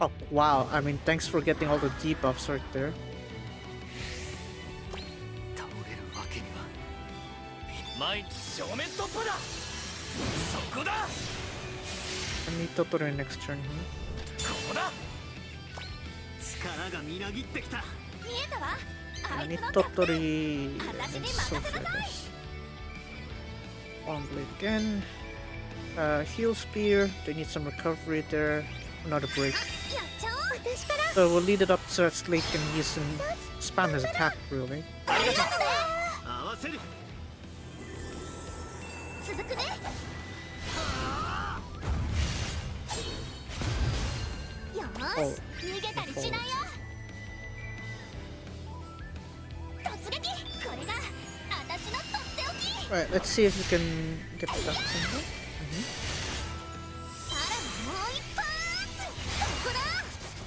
Oh, wow. I mean, thanks for getting all the debuffs right there. 倒れるわけには。前に正面突破だ。そこだ。 I need Totoro next turn here. ここだ。力がみなぎってきた。見えたわ。 I あい need つのキャプテン。 Totori 私 and に任せ Sophie, な I さい。 guess. One blade again. Heal spear. They need some recovery there. Another break. やっちゃおう。私から。 So we'll lead it up so that Slate can use some spam his attack, really. ありがとうね。合わせる。続くね。よーし、逃げたりしないよ。突撃。これが私のとっておき。 Alright, let's see if we can get that thing here. さらにもう一発。そこだ。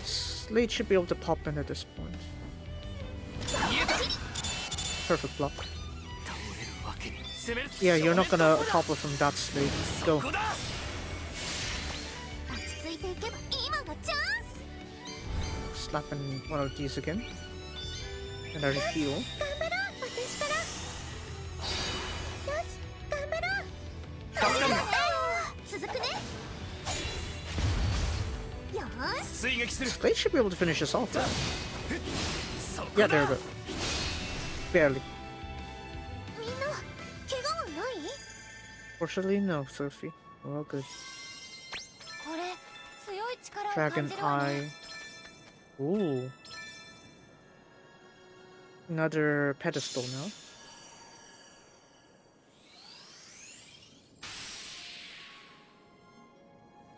Slate should be able to pop in at this point. 見えた。 Perfect block. 倒れるわけに。攻める。 Yeah, you're not gonna topple from that Slate. そ Go. こだ。落ち着いていけば今がチャンス。 Slap in one of these again. And I heal. 頑張ろう。私から。よし、頑張ろう。助かる。続くね。よーし。追撃する。 Slate should be able to finish this off. そこ Yeah, だ。 there we go. Barely. みんな、怪我はない？ Fortunately, no, Sophie. Well, good. これ強い力を感 Dragon じるわね。 Eye. Ooh. Another pedestal now.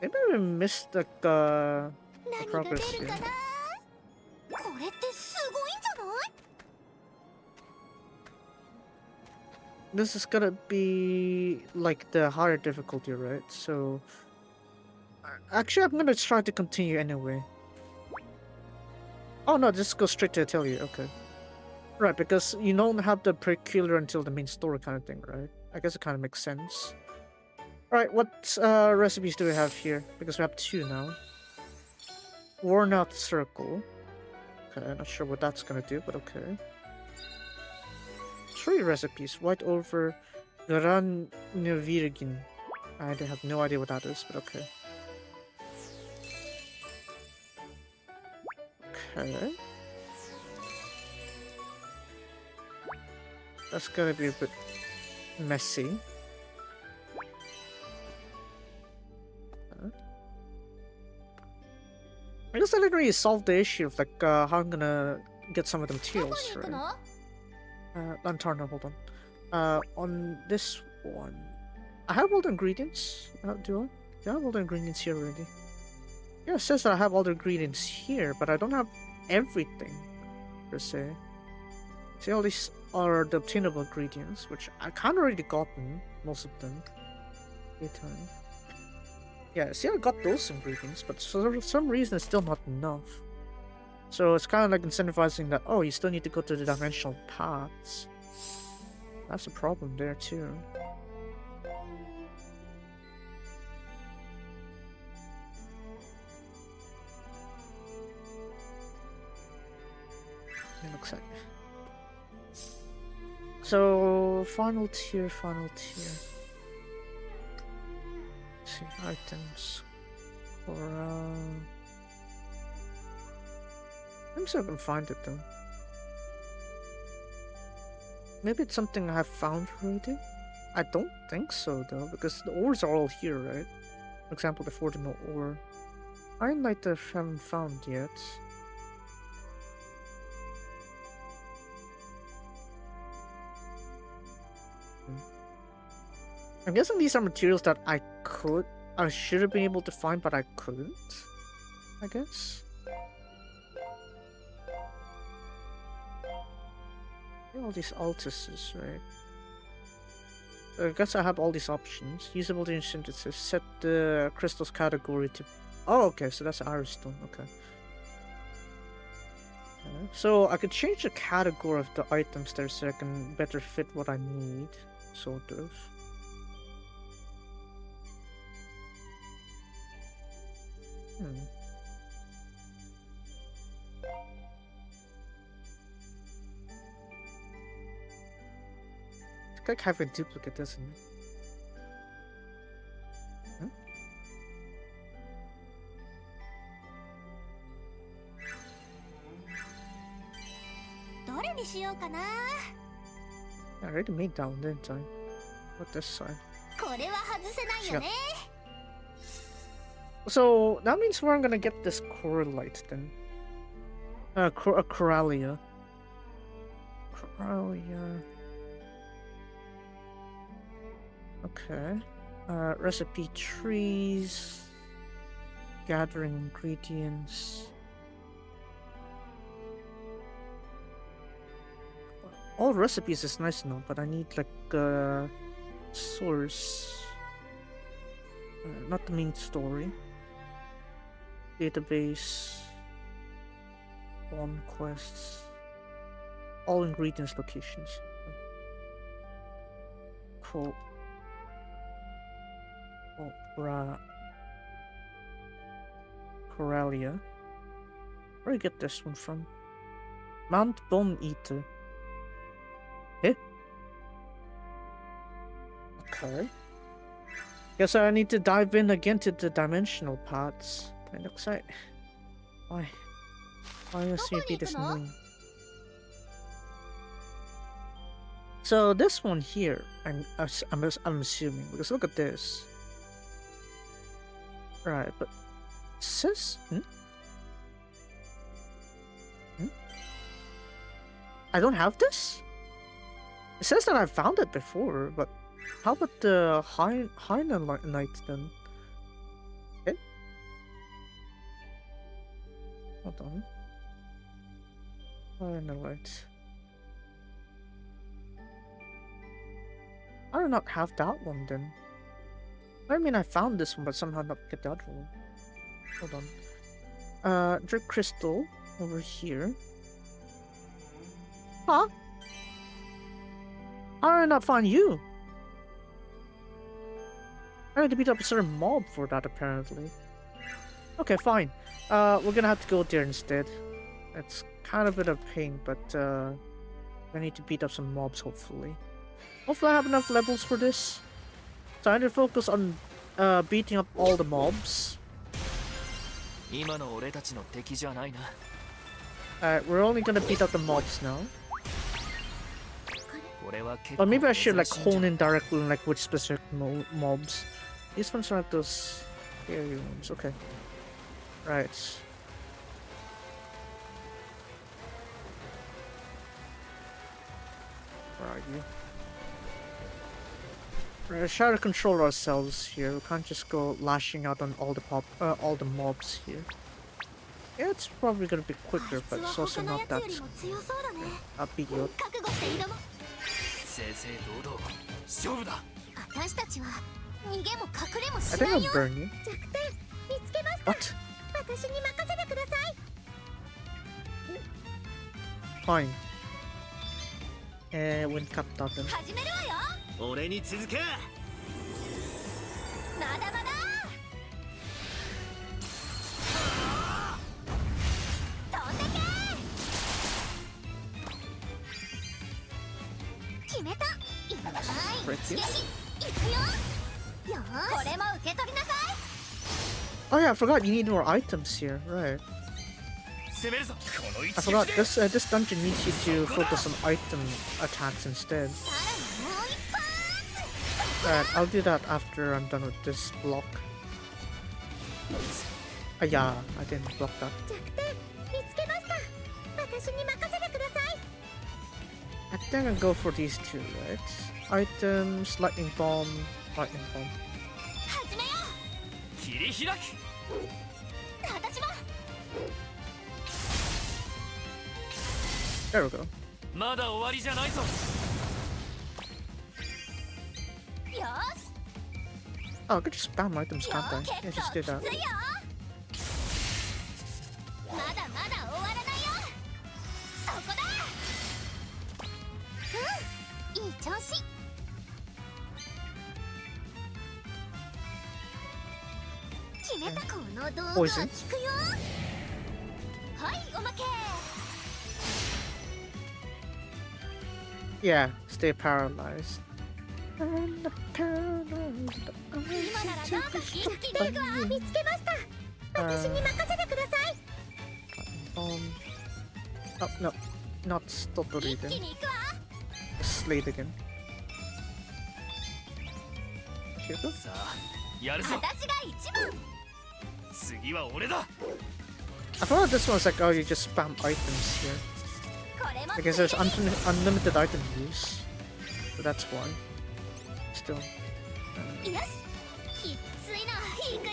Maybe we missed the 何が progress 出る here. かな。これってすごいんじゃない？ This is gonna be like the higher difficulty, right? So actually, I'm gonna try to continue anyway. Oh no, just go straight to Atelier. Okay, right, because you don't have the peculiar until the main story kind of thing, right? I guess it kind of makes sense. Alright, what recipes do we have here? Because we have two now. Worn out circle. Okay, not sure what that's gonna do, but okay. Three recipes. White over Gran Virgin. I have no idea what that is, but okay. Okay. That's gonna be a bit messy. I guess I didn't really solve the issue of like how I'm gonna get some of the どこに materials, 行く right? の？ Lantarna, hold on. On this one, I have all the ingredients. Do I? Do I have all the ingredients here already? Yeah, it says that I have all the ingredients here, but I don't have everything, per se. See, all these are the obtainable ingredients, which I kind of already gotten, most of them. Daytime. Yeah, see, I got those ingredients, but for some reason it's still not enough. So it's kind of like incentivizing that, oh, you still need to go to the dimensional paths. That's a problem there, too. It looks like. So, final tier, final tier. Let's see, items. For, let me see if I can find it though. Maybe it's something I have found already? I don't think so though, because the ores are all here, right? For example, the 40 ore. Iron Knight I haven't found yet. I'm guessing these are materials that I should have been able to find, but I couldn't, I guess. All these altuses, right? I guess I have all these options. Usable in synthesis. Set the crystals category to... Oh, okay, so that's iris stone, okay. So I could change the category of the items there so I can better fit what I need, sort of. It's like having a duplicate, doesn't it? I already made that one, didn't I? What this side? Yeah. So that means where I'm gonna get this coralite then. Coralia. Coralia. Okay. Recipe trees. Gathering ingredients. All recipes is nice now, but I need like a source. Not the main story. Database. One quests. All ingredients locations. Cool. Coralia. Where do you get this one from? Mount Bone Eater. Eh? Okay. Guess I need to dive in again to the dimensional paths. It looks like... Why? Why does it be this annoying? So this one here, I'm assuming, because look at this. Right, but it says... I don't have this? It says that I found it before, but how about the Hyena Knight then? Okay. Hold on. Hyena Knight. I do not have that one then. I mean, I found this one, but somehow not get the other one. Hold on. Drip Crystal over here. Huh? How did I not find you? I had to beat up a certain mob for that, apparently. Okay, fine. We're gonna have to go there instead. It's kind of a bit of pain, but I need to beat up some mobs, hopefully. Hopefully I have enough levels for this. So I need to focus on beating up all the mobs. Alright, we're only gonna beat up the mobs now. Or maybe I should like hone in directly on like which specific mobs. These ones are like those scary ones. Okay. Right. Where are you? We're trying to control ourselves here. We can't just go lashing out on all the mobs here. Yeah, it's probably gonna be quicker, but it's also not that big. I think I'll burn you. What? Fine. When cut that then. 俺に続け。まだまだ。飛んでけ。決めた。いっぱい一撃いくよ。よーし。これも受け取りなさい。Oh yeah, I forgot you need more items here. Right. I forgot this dungeon needs you to focus on item attacks instead. I'll do that after I'm done with this block. Yeah, I didn't block that. 弱点見つけました。私に任せてください。 I think I'll go for these two, right? Items, lightning bomb, lightning bomb. 始めよ切り開く。う。私も。 There we go. まだ終わりじゃないぞ。よし。 Oh, I could just spam items, can't I? Yeah, just do that. きついよ。まだまだ終わらないよ。そこだ。うん、いい調子。決めたこの動画は効くよ。はい、おまけ。 Yeah, stay paralyzed. And the paralyzed. 今ならどうか一気に行くわ。見つけました。私に任せてください。Oh no, not totally 一気 then. に行くわ。 Slate again. Here we go. さあやるぞ。私が一番。次は俺だ。 I thought this one's like, oh, you just spam items here. これも Because there's unlimited item use. So that's why. Still. よし。きついな。行くよ。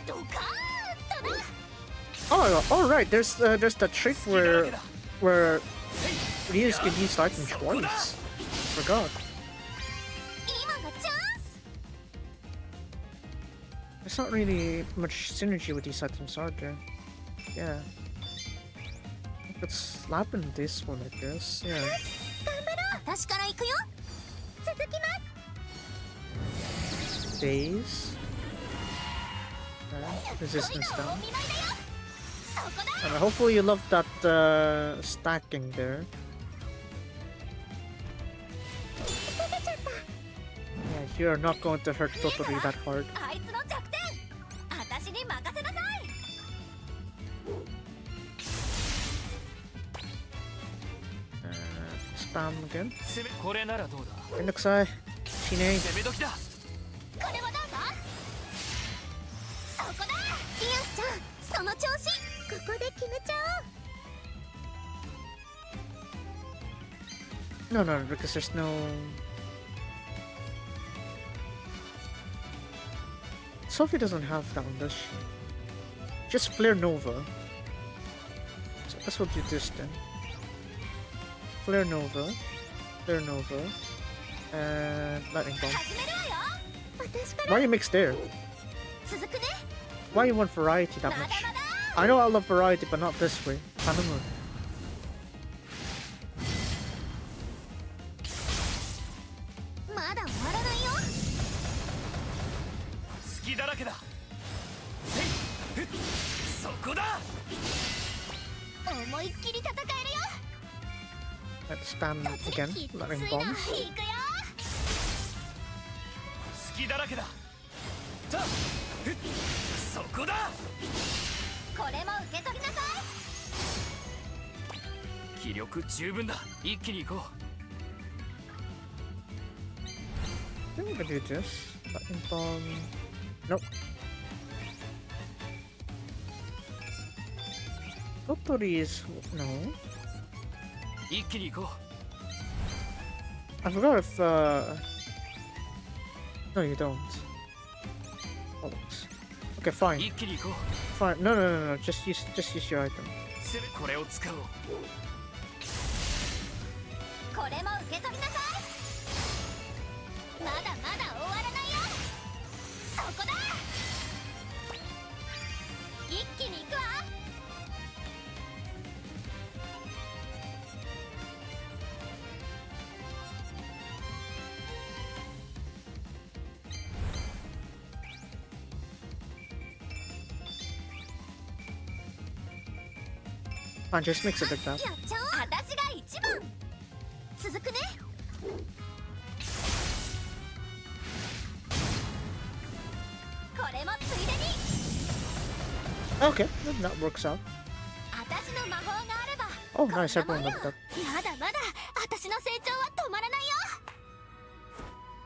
ドカーンとな。 Oh, right. There's the trick where Ryu's can use the item twice. Forgot. 今がチャンス。 There's not really much synergy with these items, are there? Yeah. Let's slap in this one, I guess. Yeah. 頑張ろう。私から行くよ。続きます。 Days. Resistance お down. 見舞いだよ。そこだ。 Hopefully you love that stacking there. 攻めちゃった。 Yeah, you are not going to hurt Totally that hard. あいつの弱点。私に任せなさい。 Spam again. 攻めこれならどうだ。 Indeksai. Teenage. 攻め時だ。これもどうぞ。そこだ。イアスちゃん、その調子。ここで決めちゃおう。 No, no, because there's no... Sophie doesn't have that one, does she? Just Flare Nova. So that's what you do then. Flare Nova, and Lightning Bomb. 始めるわよ。私から。 Why you mix there? 続くね。 Why you want variety that まだ much? まだ。 I know I love variety, but not this way. Hanuma. まだ終わらないよ。隙だらけだ。せいふっそこだ。思いっきり戦えるよ。 Let's spam 突 again. 撃きつい Lightning な。 Bomb. 行くよ。隙だらけだ。たふっそこだ。これも受け取りなさい。気力十分だ。一気に行こ I think we can do this. Lightning Bomb. Nope. Totori is... no. う。一気に行こ I forgot if no you don't. Bollocks. Okay, う。 fine. 一気に行こ Fine. No, no, no, no. Just use your item. う。攻めこれを使おう。これも受け取りなさい。まだまだ終わらないよ。そこだ。一気に行くわ。 Fine, just mix it like that. やっちゃおう。私が一番。続くね。これもついでに。 Okay, then that works out. 私の魔法があれば。 Oh, nice, こんな everyone もん loved that. よ。まだまだ私の成長は止まらないよ。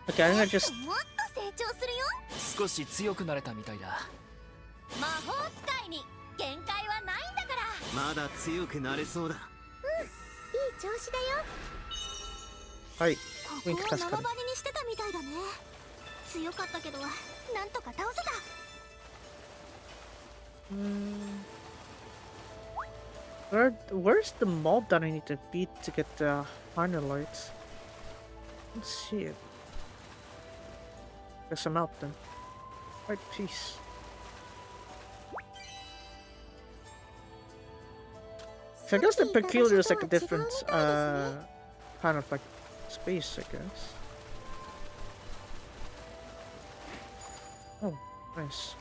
Okay, I think I just もっと成長するよ。少し強くなれたみたいだ。魔法使いに限界はないんだから。まだ強くなれそうだ。いい調子だよ。はい。こウィンクこは助かる。縄張りにしてたみたいだね。強かったけどなんとか倒せた。Where's the mob that I need to beat to get the final lights? Let's see it. Guess I'm out then. Right, peace. So I guess the peculiar is like a different kind of like space, I guess. Oh, nice.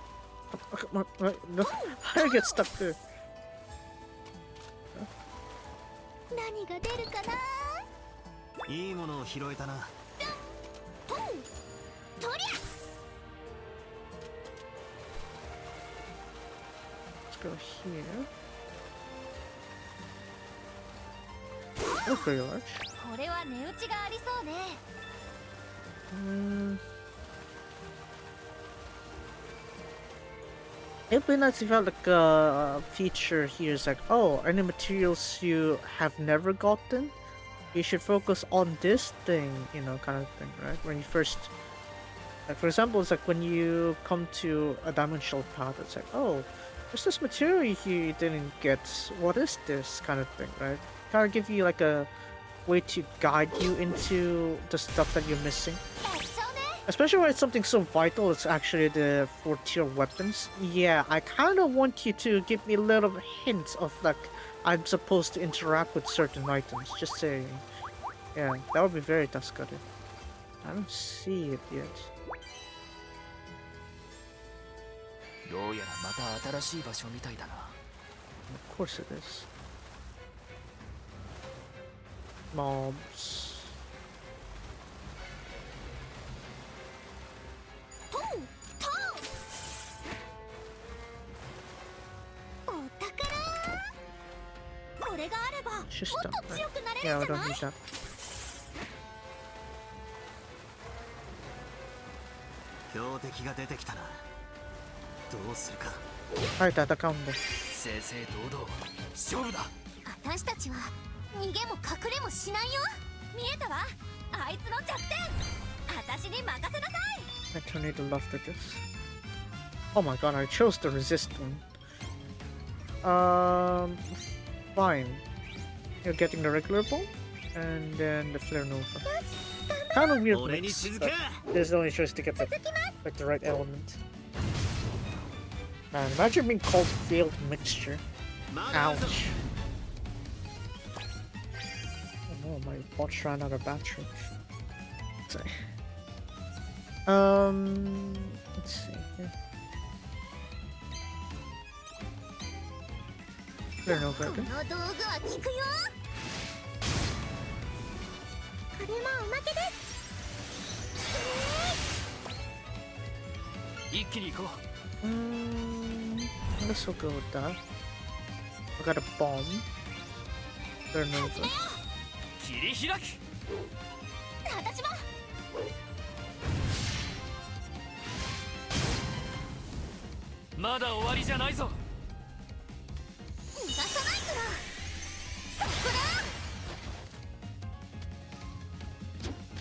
No, I get stuck there. 何が出るかな。いいものを拾えたな。とりゃ。Let's go here. That's pretty large. これは値打ちがありそうね。It'd be nice if you had like a feature here is like, oh, any materials you have never gotten, you should focus on this thing, you know, kind of thing, right? When you first, like for example, it's like when you come to a dimensional path, it's like, oh, there's this material here you didn't get. What is this kind of thing, right? Kind of give you like a way to guide you into the stuff that you're missing. Especially when it's something so vital, it's actually the 4-tier weapons. Yeah, I kind of want you to give me a little hint of like I'm supposed to interact with certain items. Just saying. Yeah, that would be very tascary. I don't see it yet. どうやらまた新しい場所みたいだな。Of course it is. Mobs. これがあればもっ Just と that, 強くなれ right? Yeah, るん I じゃ don't ない need that. 標的が出てきたな。どうするか。はい、戦うんだ。正々堂々勝負だ。私たちは逃げも隠れもしないよ。見えたわ。あいつの弱点。私に任せなさい。 I tornado left at this. Oh my god, I chose the resist one. Fine. You're getting the regular bomb, and then the flare nova. Kind of weird 俺に mix, 続 but け。 there's the only choice to get like the right element. Man, imagine being called failed mixture. まだあるぞ。 Ouch. Oh no, my watch ran out of battery. Sorry. Let's see here. Flare nova こ again. の道具は効くよ。これもおまけです。一気に行こ I guess we'll go with that. I got a bomb. Flare nova. う。切り開き。私も。まだ終わりじゃないぞ。逃がさないから。そこだ。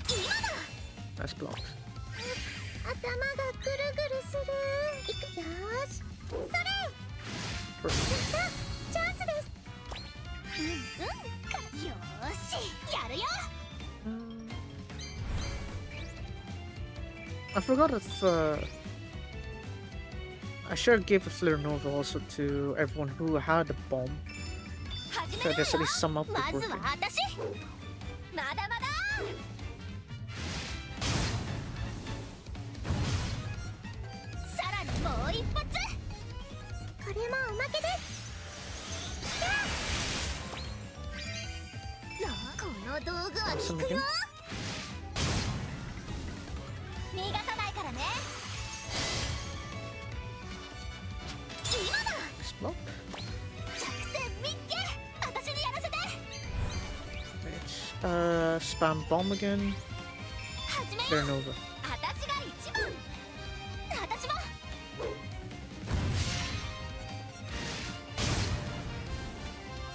今だ。 Nice block. 頭がぐるぐるする。いくよーし。それ。 Perfect. やったチャンスです。よーしやるよ。 I forgot if I should have gave a flare nova also to everyone who had a bomb. 始 So め I る guess at よ。 least some of ま it ず working. は私。まだまだ。さらにもう一発。これもおまけです。この道具は効くよ。逃がさないからね。今だ。 Nice block. 作戦見っけ。私にやらせて。 Spam bomb again. 始めよ They're Nova. 私が一番。私も。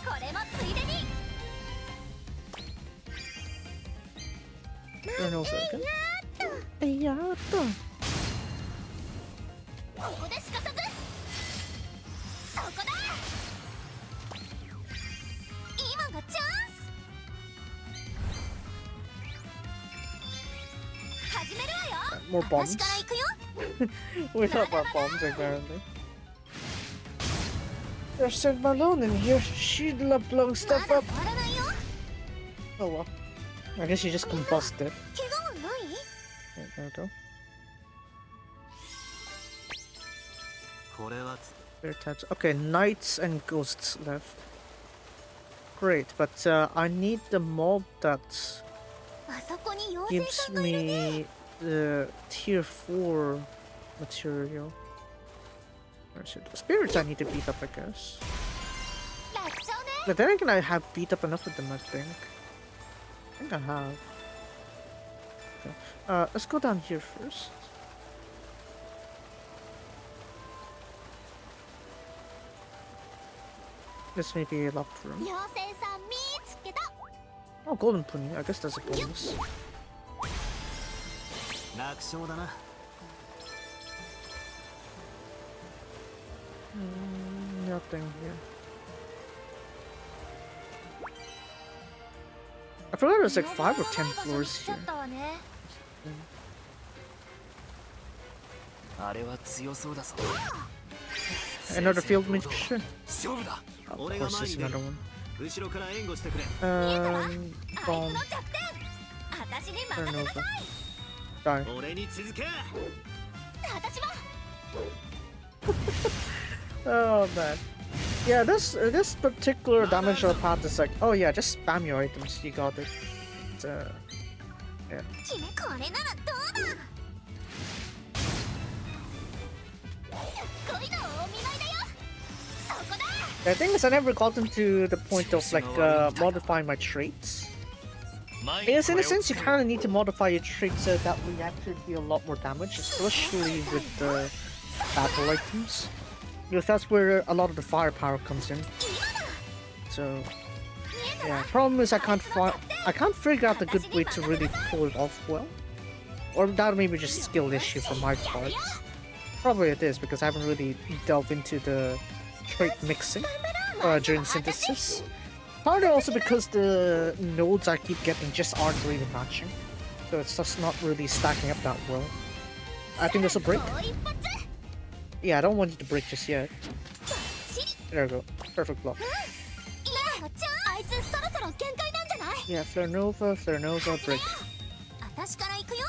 これもついでに。 They're Nova again. Ayata. ここですかさず。そこだ。今がチャンス。始めるわよ。 More bombs. 私から行くよ。 We thought about bombs apparently. There's Saint Malone in here. She'd love blowing ま stuff だ up. 終わらないよ。 Oh well. I guess she just combusted. 怪我はない？ There we go. これは Clear tabs. Okay, knights and ghosts left. Great, but I need the mob that あそこに妖精 gives さんがいるね。 me the tier 4 material. Where's it? Spirits I need to beat up, I guess. 楽勝ね。 But then again, I have beat up enough of them, I think. I think I have. Okay. Let's go down here first. This may be a locked room. 妖精さん見つけた。 Oh, golden pony. I guess that's a bonus. 楽勝だな。 Nothing here. I forgot there's like 5 or 10 floors ちょ here. っとはね。あれは強そうだぞ。 Another field mission? 勝負だ。 Of 俺が course, 前 there's に出る another one. 後ろから援護してくれ。 あい Bomb. つの弱点。私に任せな Turn さ over. い。 Die. 俺に続け。私も。 Oh man. Yeah, this particular damage path is like, oh yeah, just spam your items. You got it. It's, 君これならどうだ。すっごいのお見舞いだよ。そこだ。 The thing is, I never gotten to the point of like modifying my traits. I guess in a sense, you kind of need to modify your traits so that we actually deal a lot more damage, especially with the battle items, because that's where a lot of the firepower comes in. So yeah, problem is I can't figure out a good way to really pull it off well, or that may be just skill issue for my part. Probably it is because I haven't really delved into the trait mixing during synthesis. Partly also because the nodes I keep getting just aren't really matching, so it's just not really stacking up that well. I think this will break. もう一発。 Yeah, I don't want you to break just yet. チリ。 There we go. Perfect block. 今がチャンス。あいつそろそろ限界なんじゃない？ Yeah, Flare Nova, break. 私から行くよ。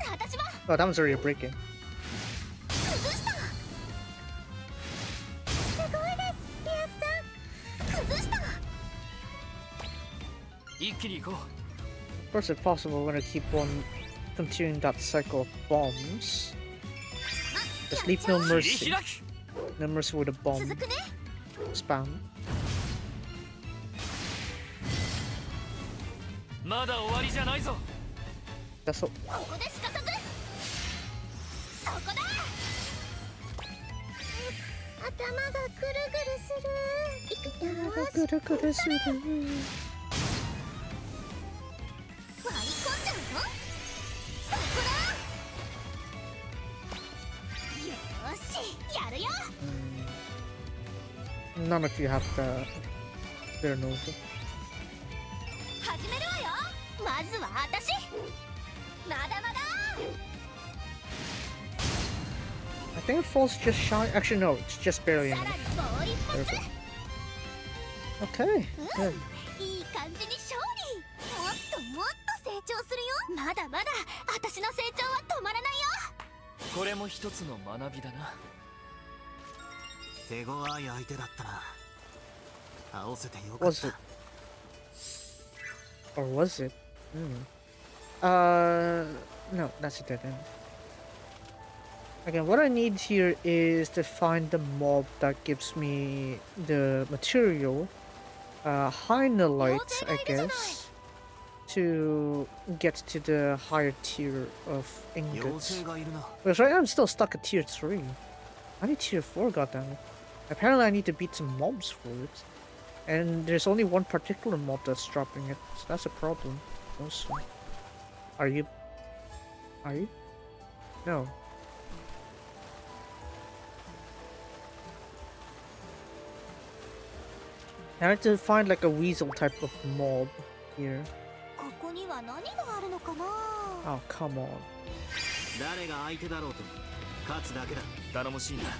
私も。 Oh, that one's already breaking. 崩した。すごいです、リアスさん。崩した。一気に行こ Of course, if possible, we're gonna keep on continuing that cycle of bombs. Just leave no う。 mercy. 開き。 No mercy with a bomb 続くね。 spam. まだ終わりじゃないぞ。 That's all. ここですかさず。そこだ。頭がぐるぐるする。いくよーし。割り込んじゃうの？そこだ。よーし、やるよ。 None of you have the Flare Nova. 始めるわよ。まずは私。まだまだ。 I think it falls just shy. Actually, no, it's just barely さら enough. にもう一 There 発。 we go. Okay, good. いい感じに勝利。もっともっと成長するよ。まだまだ私の成長は止まらないよ。これも一つの学びだな。手強い相手だったな。倒せてよかっ Was it? た。 Or was it? No, that's a dead end. Again, what I need here is to find the mob that gives me the material. Hynolite, I guess. to get to the higher tier of 妖 ingots. 精がいるな。 Because right now I'm still stuck at tier 3. I need tier 4, goddammit. Apparently I need to beat some mobs for it. And there's only one particular mob that's dropping it, so that's a problem. Also. Are you? Are you? No. I need to find like a weasel type of mob here. ここには何があるのかな。 Oh, come on. 誰が相手だろうと勝つだけだ。頼もしいな。けど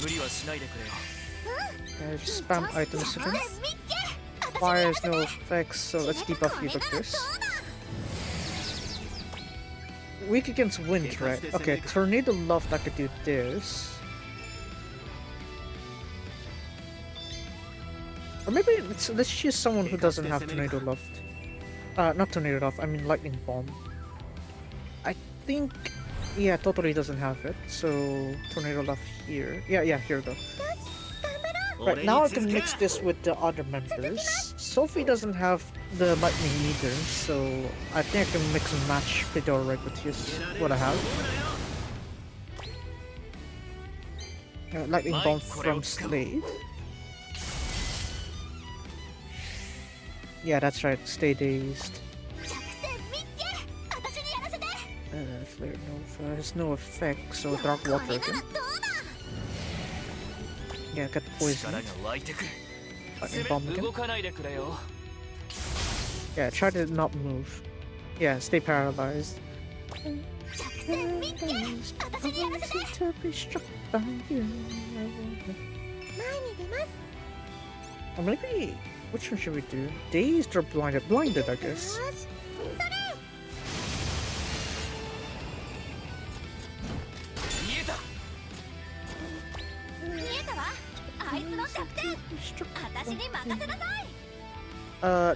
無理はしないでくれよ。Okay, just spam items again. Fire has no effects, so let's debuff you like this. Weak against wind, right? Okay, tornado loft, I could do this. Or maybe let's choose someone who doesn't have tornado loft. Not tornado loft, I mean lightning bomb. I think, yeah, totally doesn't have it. So tornado loft here. Yeah, here we go. Right, now I can mix this with the other members. Sophie doesn't have the lightning either, so I think I can mix and match pretty alright with his, what I have. Lightning bomb from Slade. Yeah, that's right, stay dazed. Flare Nova has no effect, so Dark Water again. Yeah, get poison. Lightning bomb again. Yeah, try to not move. Yeah, stay paralyzed. To be struck by you. Or maybe, which one should we do? Dazed or blinded? Blinded, I guess.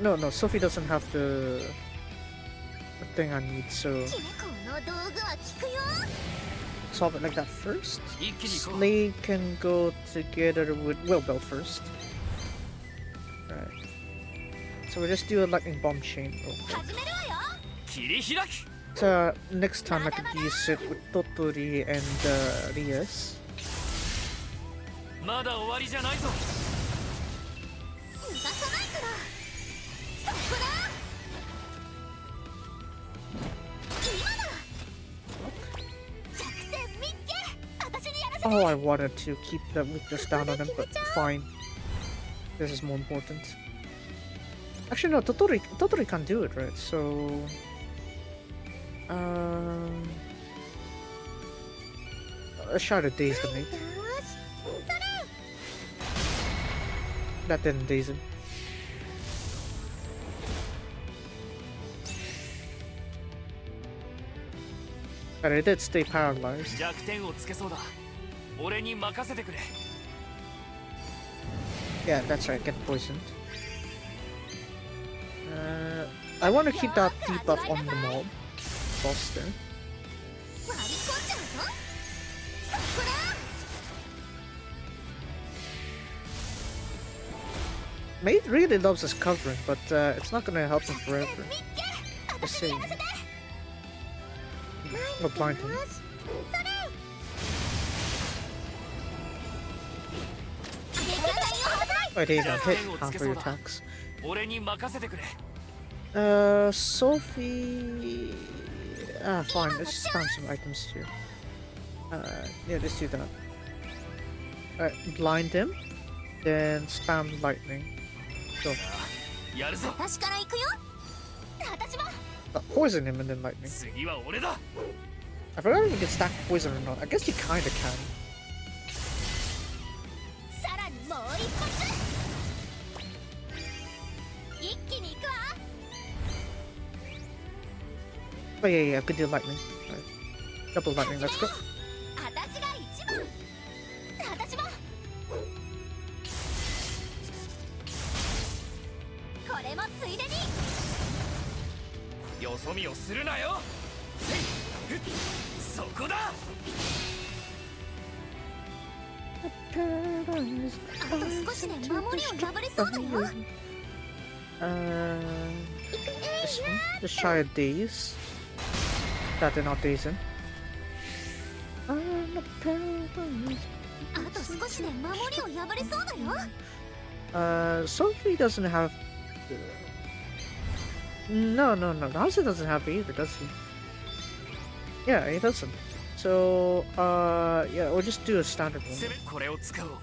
No, Sophie doesn't have the thing I need, so solve it like that first. Slade can go together with Wilbell first. Right. So we just do a lightning bomb chain. Okay. So next time I could use it with Totori and Rias. まだ終わりじゃないぞ。Oh, I wanted to keep the weakness down on him, but fine. This is more important. Actually, no, Totori can't do it, right? So, let's try to daze the mate. That didn't daze him. But it did stay paralyzed. 弱点をつけそうだ。俺に任せてくれ。Yeah, that's right, get poisoned. I want to keep that debuff on the mob. Foster. Mate really loves his covering, but it's not gonna help him forever. Just saying. Or blind him. Oh, there you go, hit half of your attacks. Sophie... fine, let's just spam some items here. Yeah, let's do that. Alright, blind him, then spam lightning. Go. Poison him and then lightning. I forgot if you can stack poison or not. I guess you kinda can. Oh yeah, I could do lightning. Right. Double lightning, let's go. This one. Let's try a daze. That they're not dazing. あと少しで守りを破れそうだよ。 Sophie doesn't have. No, Hansa doesn't have it either, does he? Yeah, he doesn't. So, yeah, we'll just do a standard one. これを使おう。よ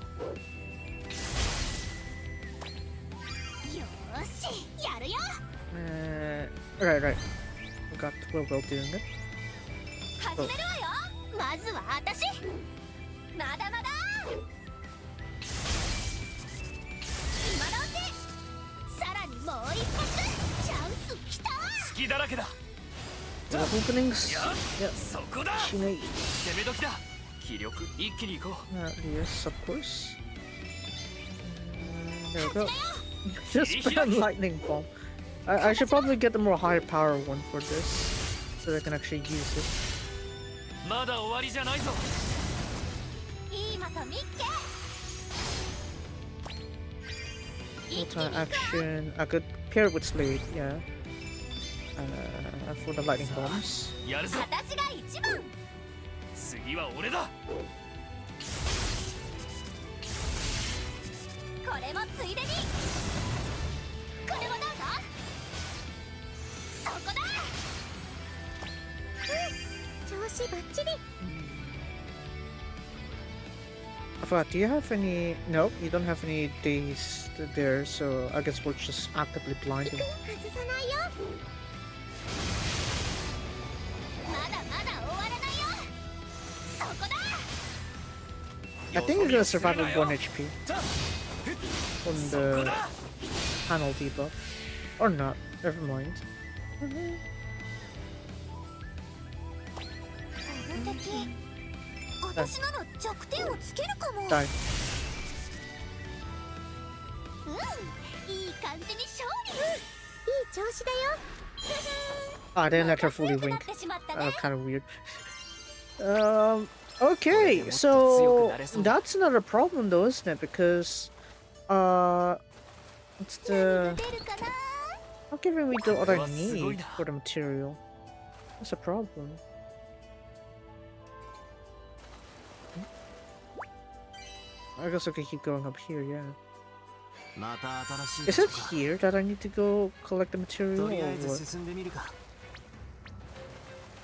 ーし、やるよ。 Right. We got Will doing it. 始めるわよ。まずは私。まだまだ。今のうち。さらにもう一発。チャンスきた。隙だらけだ。 The openings. Yeah. そこだ。 Shinei. 攻め時だ。気力一気に行こう。 Yes, of course. There we go. Just spam lightning bomb. I should probably get the more high power one for this, so I can actually use it. まだ終わりじゃないぞ。いいまた見っけ。 Multi action. I could pair it with Slade, yeah. For the lightning bombs. やるぞ。私が一番。次は俺だ。これもついでに。これもどうぞ。そこだ。調子バッチリ。 I forgot, do you have any... No, you don't have any days there, so I guess we're just actively blinding. 外さないよ。まだまだ終わらないよ。そこだ。 I think you're gonna survive with 1 HP on the panel debuff. Or not, never mind. 敵。私なら弱点をつけるかも。 Die. いい感じに勝利。いい調子だよ。 I didn't let her fully wink. Kind of weird. Okay, so that's another problem though, isn't it? Because, it's the... Not giving me what I need for the material. That's a problem. I guess I can keep going up here, yeah. また新しい Is it here that I need to go collect the material と or りあえず what? 進んでみるか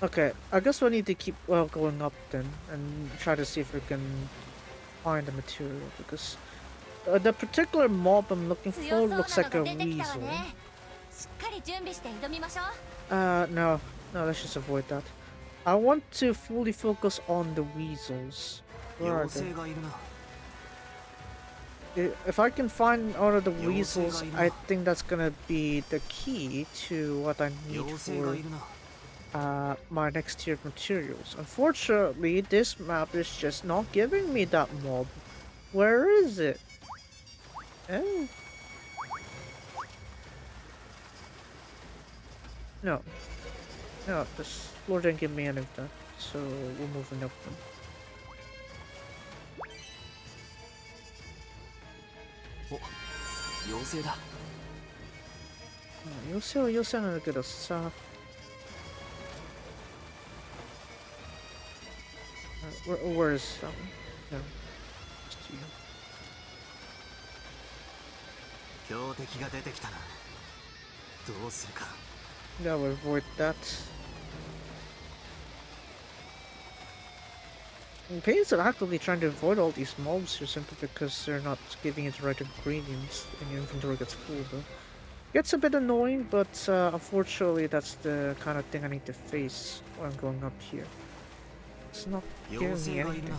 Okay, I guess we need to keep going up then and try to see if we can find the material because the particular mob I'm looking for 強そうなの looks が like a 出てきたわ weasel. ね。しっかり準備して挑みましょう。 No, let's just avoid that. I want to fully focus on the weasels. Where are 妖 they? 精がいるな If I can find all of the 妖精が weasels, いるな I think that's gonna be the key to what I need 妖精が for いるな my next tiered materials. Unfortunately, this map is just not giving me that mob. Where is it? Eh? No, this floor didn't give me any of that, so we're moving up then. お、妖精だ。妖精は妖精なんだけどさ。Where is that one? No. Just you. 強敵が出てきたなどうするか Yeah, we'll avoid that. Pains are actively trying to avoid all these mobs here simply because they're not giving it the right ingredients and your inventory gets full though. Gets a bit annoying, but unfortunately that's the kind of thing I need to face when I'm going up here. It's not 妖 giving me 精がいる anything. な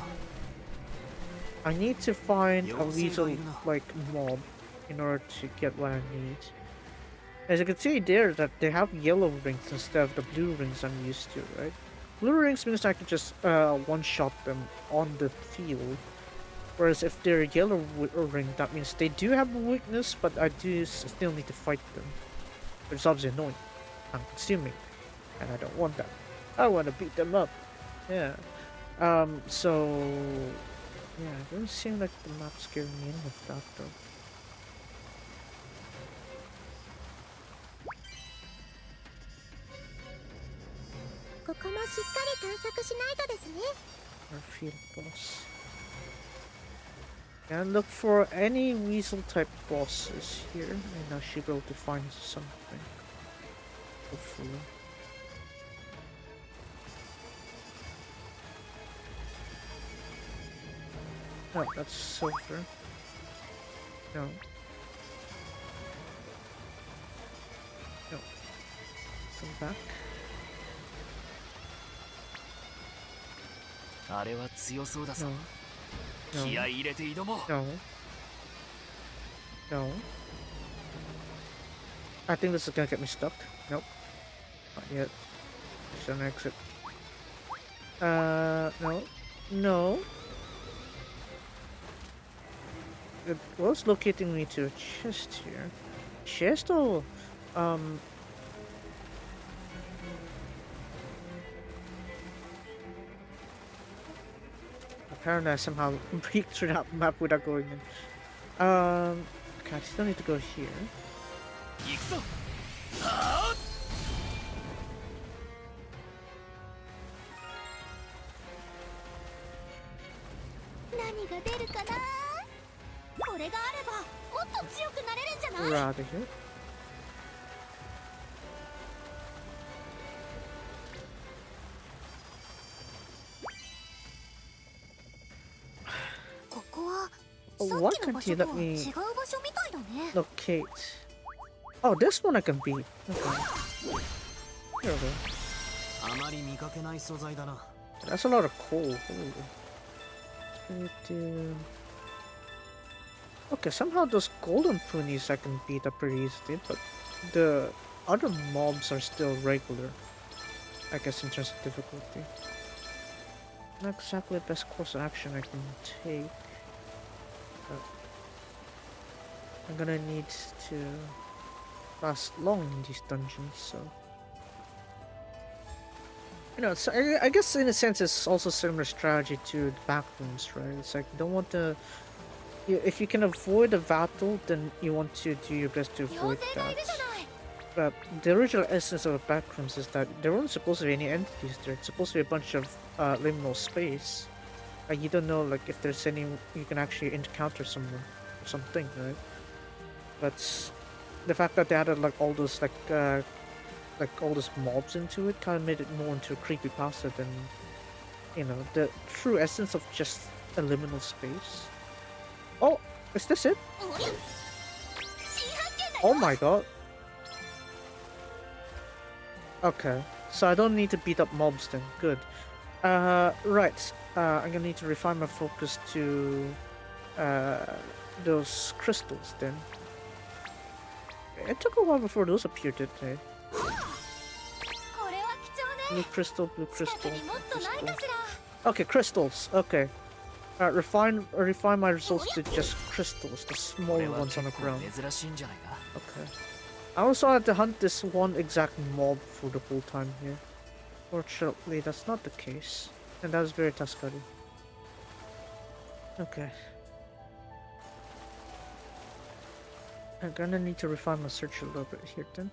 I need to find a 妖精が weasel いるな like mob in order to get what I need. As you can see there that they have yellow rings instead of the blue rings I'm used to, right? Blue rings means I can just one-shot them on the field. Whereas if they're yellow ring, that means they do have a weakness, but I do still need to fight them. But it's obviously annoying. I'm consuming. And I don't want that. I want to beat them up. Yeah. So... Yeah, it doesn't seem like the map's giving me any of that though. ここもしっかり探索しないとですね。 Our field boss. And look for any weasel type bosses here, and I should be able to find something. Hopefully. Oh, that's silver. No. No. Come back. あれは強そうだぞ。 No. 気合い入れて挑もう。 No. No. I think this is gonna get me stuck. Nope. Not yet. Just an exit. No. No. It was locating me to a chest here. Chest or, apparently I somehow break through that map without going in. Okay, I still need to go here. 行くぞ。何が出るかな。これがあればもっと強くなれるんじゃない。 We're out of here. Why can't you let me locate? Oh, this one I can beat. Okay. Here we go. あまり見かけない素材だな。 That's a lot of coal. Holy. Okay, somehow those golden ponies I can beat up pretty easily, but the other mobs are still regular. I guess in terms of difficulty. Not exactly the best course of action I can take. But I'm gonna need to last long in these dungeons, so... You know, so I guess in a sense it's also similar strategy to the backrooms, right? It's like you don't want to... If you can avoid a battle, then you want to do your best to avoid that. But the original essence of the backrooms is that there weren't supposed to be any entities there. It's supposed to be a bunch of liminal space. You don't know like if there's any you can actually encounter someone or something, right? But the fact that they added like all those all those mobs into it kind of made it more into a creepypasta than, you know, the true essence of just a liminal space. Oh, is this it? Oh my god. Okay, so I don't need to beat up mobs then. Good. Right. I'm gonna need to refine my focus to those crystals then. It took a while before those appeared, didn't they? Blue crystal, blue crystal, crystal. Okay, crystals. Okay. Refine my results to just crystals, the smaller ones on the ground. Okay. I also had to hunt this one exact mob for the whole time here. Fortunately, that's not the case. And that was very Tascari. Okay. I'm gonna need to refine my search a little bit here then.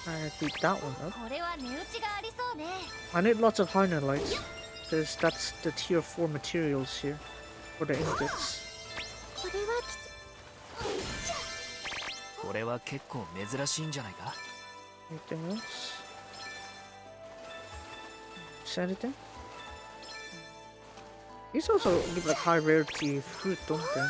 I beat that one up. I need lots of highlights, because that's the tier 4 materials here for the ingots. これは結構珍しいんじゃないか? Anything else? Is anything? These also give like high rarity fruit, don't they?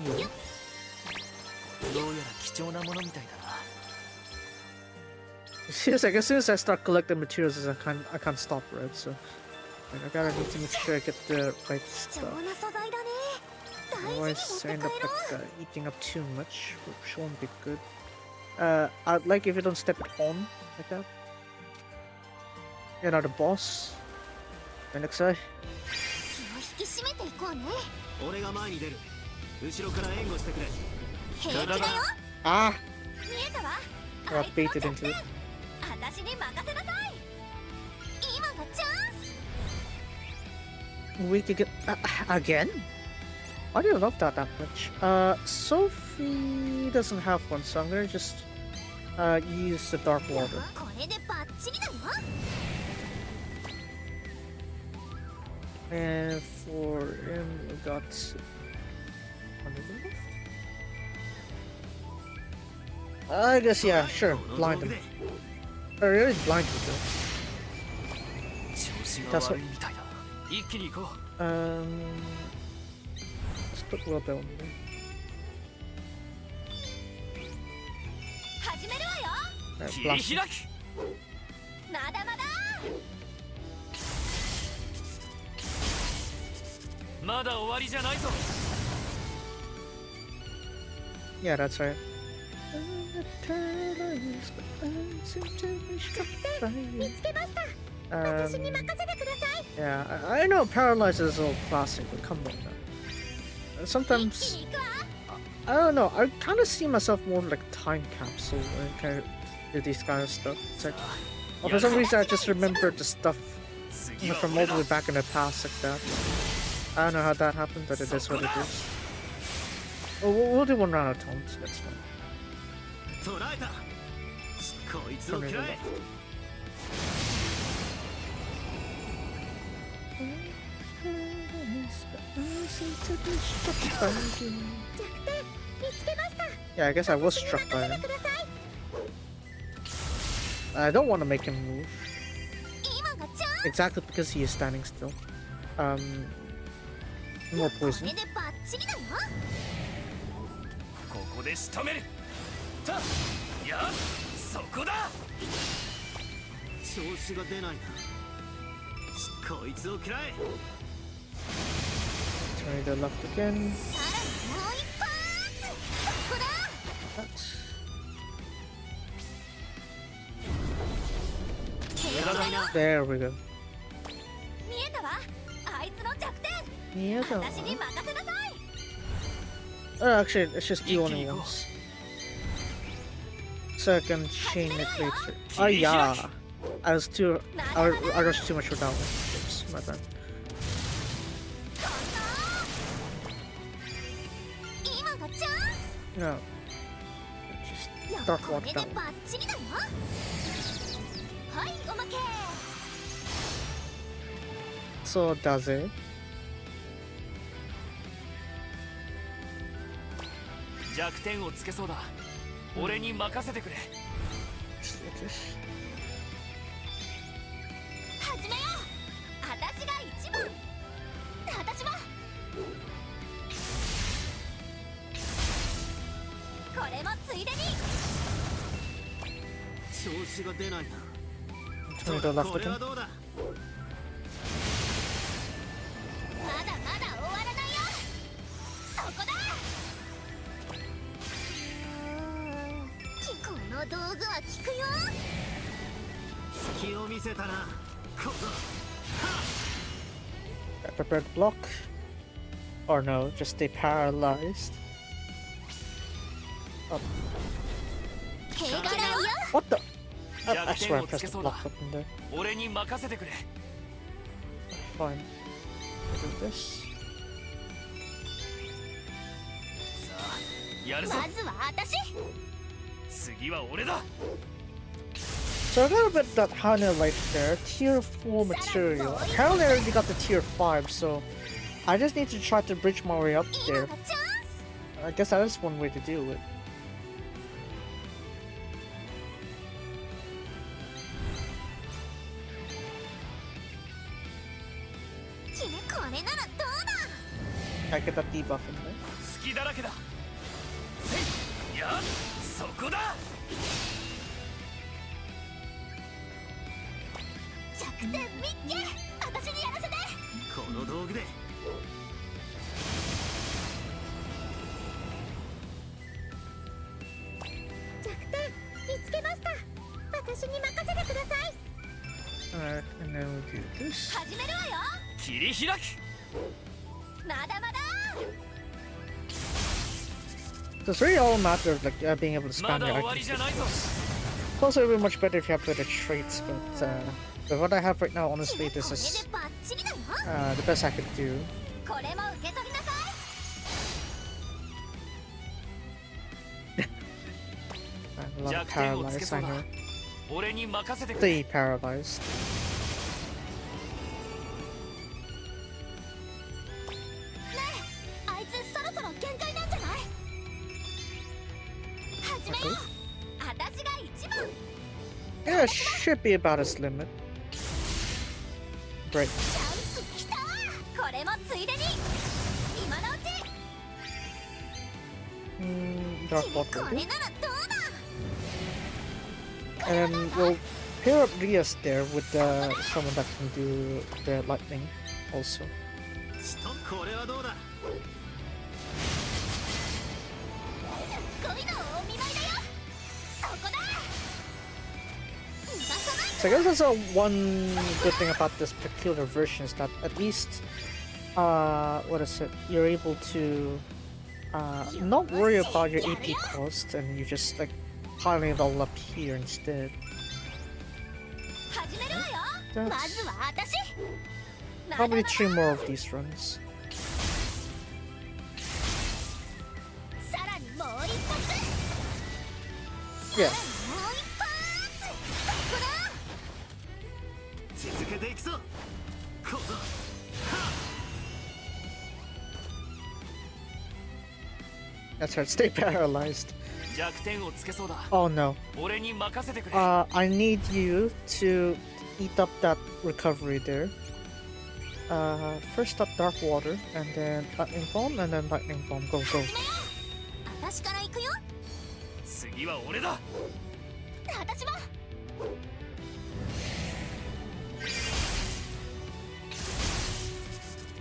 Yeah. どうやら貴重なものみたいだな。 It's like as soon as I start collecting materials, I can't stop, right? So like, I gotta need to make sure I get the right stuff. Otherwise, I end up like eating up too much, which won't be good. I'd like if you don't step it on like that. You know, the boss. The next guy. 俺が前に出る。後ろから援護してくれ。 Ah! Got baited into it. We could get again. I didn't love that much. Sophie doesn't have one, so I'm gonna just use the dark water. これでバッチリだよ。 And for him, we got 100 left. I guess yeah, sure, blind him. Or really blind him though. 調子が That's 悪いみたいだ。一気に行こう。 Let's put a little bit on there. 始めるわよ。 Alright, 切り blast. 開き。まだまだ。まだ終わりじゃないぞ。 Yeah, that's right. Yeah, I know paralyzed is a little classic, but come on now. Sometimes, I don't know, I kind of see myself more like a time capsule when it kind of do these kind of stuff. It's like, well, for some reason I just remember the stuff from all the way back in the past like that. I don't know how that happened, but it is what it is. Well, we'll do one round of taunts, that's fine. 捕らえた。こいつを食らえ。 Yeah, I guess I was struck by him. I don't want to make him move. Exactly because he is standing still. More これ poison. でバッチリだよ。 ここで仕留める。た。や。そこだ。調子が出ないな。こいつを食らえ。 Turn to the left again. さらにもう一発。そこだ。 That. 警戒だよ。 There we go. 見えたわ。あいつの弱点。 Yeah, 私に任せなさい。 actually, let's just do only once. So I can chain it later. Oh yeah. I rushed too much for that one. Oops, my bad. 今がチャンス。 No. Just dark こ water れで down. バッチリだよ。はい、おまけ。 So does it. 弱点をつけそうだ。俺に任せてくれ。 始めよう。私が一番。私も。これもついでに。調子が出ないな。 Turn to the left これは again. どうだ。まだまだ終わらないよ。そこだ。この道具は効くよ。 隙を見せたな。ここ。 Prepared block. Or no, just stay paralyzed. Oh, 警戒だよ。 what the? I 弱 swear 点 I をつ pressed け the そう block だ。 button there. 俺に任せてくれ。 Fine. Do this. さあ、やるぞ。まずは私。次は俺だ。 So I got a bit that Hana light there. Tier 4 material. Apparently I already got the tier 5, so I just need to try to bridge my way up 今 there. がチャンス。 I guess that is one way to do it. 君これならどうだ。 I get that debuff in there. 隙だらけだ。せい。や。そこだ。弱点見っけ。私にやらせて。この道具で。弱点見つけました。私に任せてください。 Alright, and then we'll do this. 始めるわよ。切り開き。まだまだ。 So it's really all a matter of like being able to ま spam だ your 終わり items. じゃないぞ。 Of course, it would be much better if you have better traits, but what I have right now, honestly, これ this is でバッチリだよ。the best I could do. これも受け取りなさ A lot of paralyzed, I know. 俺に任せてくれ。 Stay paralyzed. あいつそろそろ限界なんじゃない始めよう私が一番 Yeah, it should be about his limit. Great. チャンスきたこれもついでに今のうち Dark 君 Water. これならどうだ And then we'll pair up Rias there with someone that can do the lightning also. これはどうだ。すっごいのお見舞いだよそこだ So I guess that's one good thing about this particular version is that at least, what is it? You're able to not worry about your AP cost, and you just like piling it all up here instead. 始めるわよまずは私 Probably 3 more of these runs. さらにもう一発 Yeah. もう一発そこだ 続けていくぞ。この That's right. Stay paralyzed. 弱点をつけそうだ。 Oh no. 俺に任せてくれ。 I need you to eat up that recovery there. First up Dark Water, and then Lightning Bomb, and then Lightning Bomb. Go, go. 私から行くよ次は俺だ。私も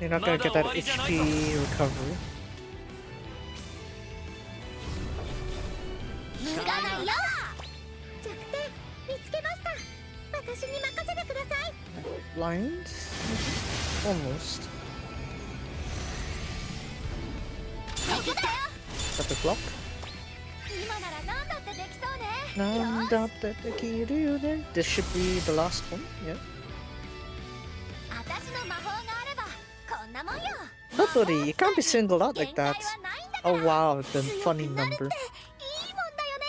You're not gonna get that HP recovery. 無駄ないよ弱点見つけました私に任せてください Blind? Almost. そこだよ Got the block. 今なら何だってできそうね Nanda Tekiru. This should be the last one. Yeah. 私の魔法があればこんなもんよ Totally. You can't be singled out 限 like 界 that. はないんだ Oh wow, the 強 funny くなる number. っていいもんだよね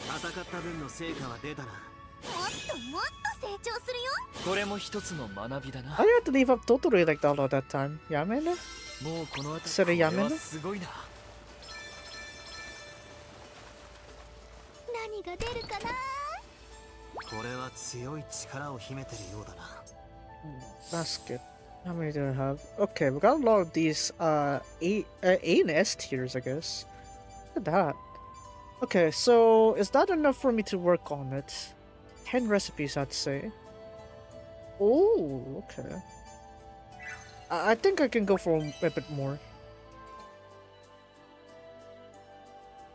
戦った分の成果は出たな。もっともっと成長するよこれも一つの学びだな。 Why do you have to leave up Totally like that all that time? Yamene? もうこの後それやめなこれはすごいな。何が出るかなこれは強い力を秘めてるようだな。 That's good. How many do I have? Okay, we got a lot of these A and S tiers, I guess. Look at that. Okay, so is that enough for me to work on it? 10 recipes, I'd say. Oh, okay. I think I can go for a bit more.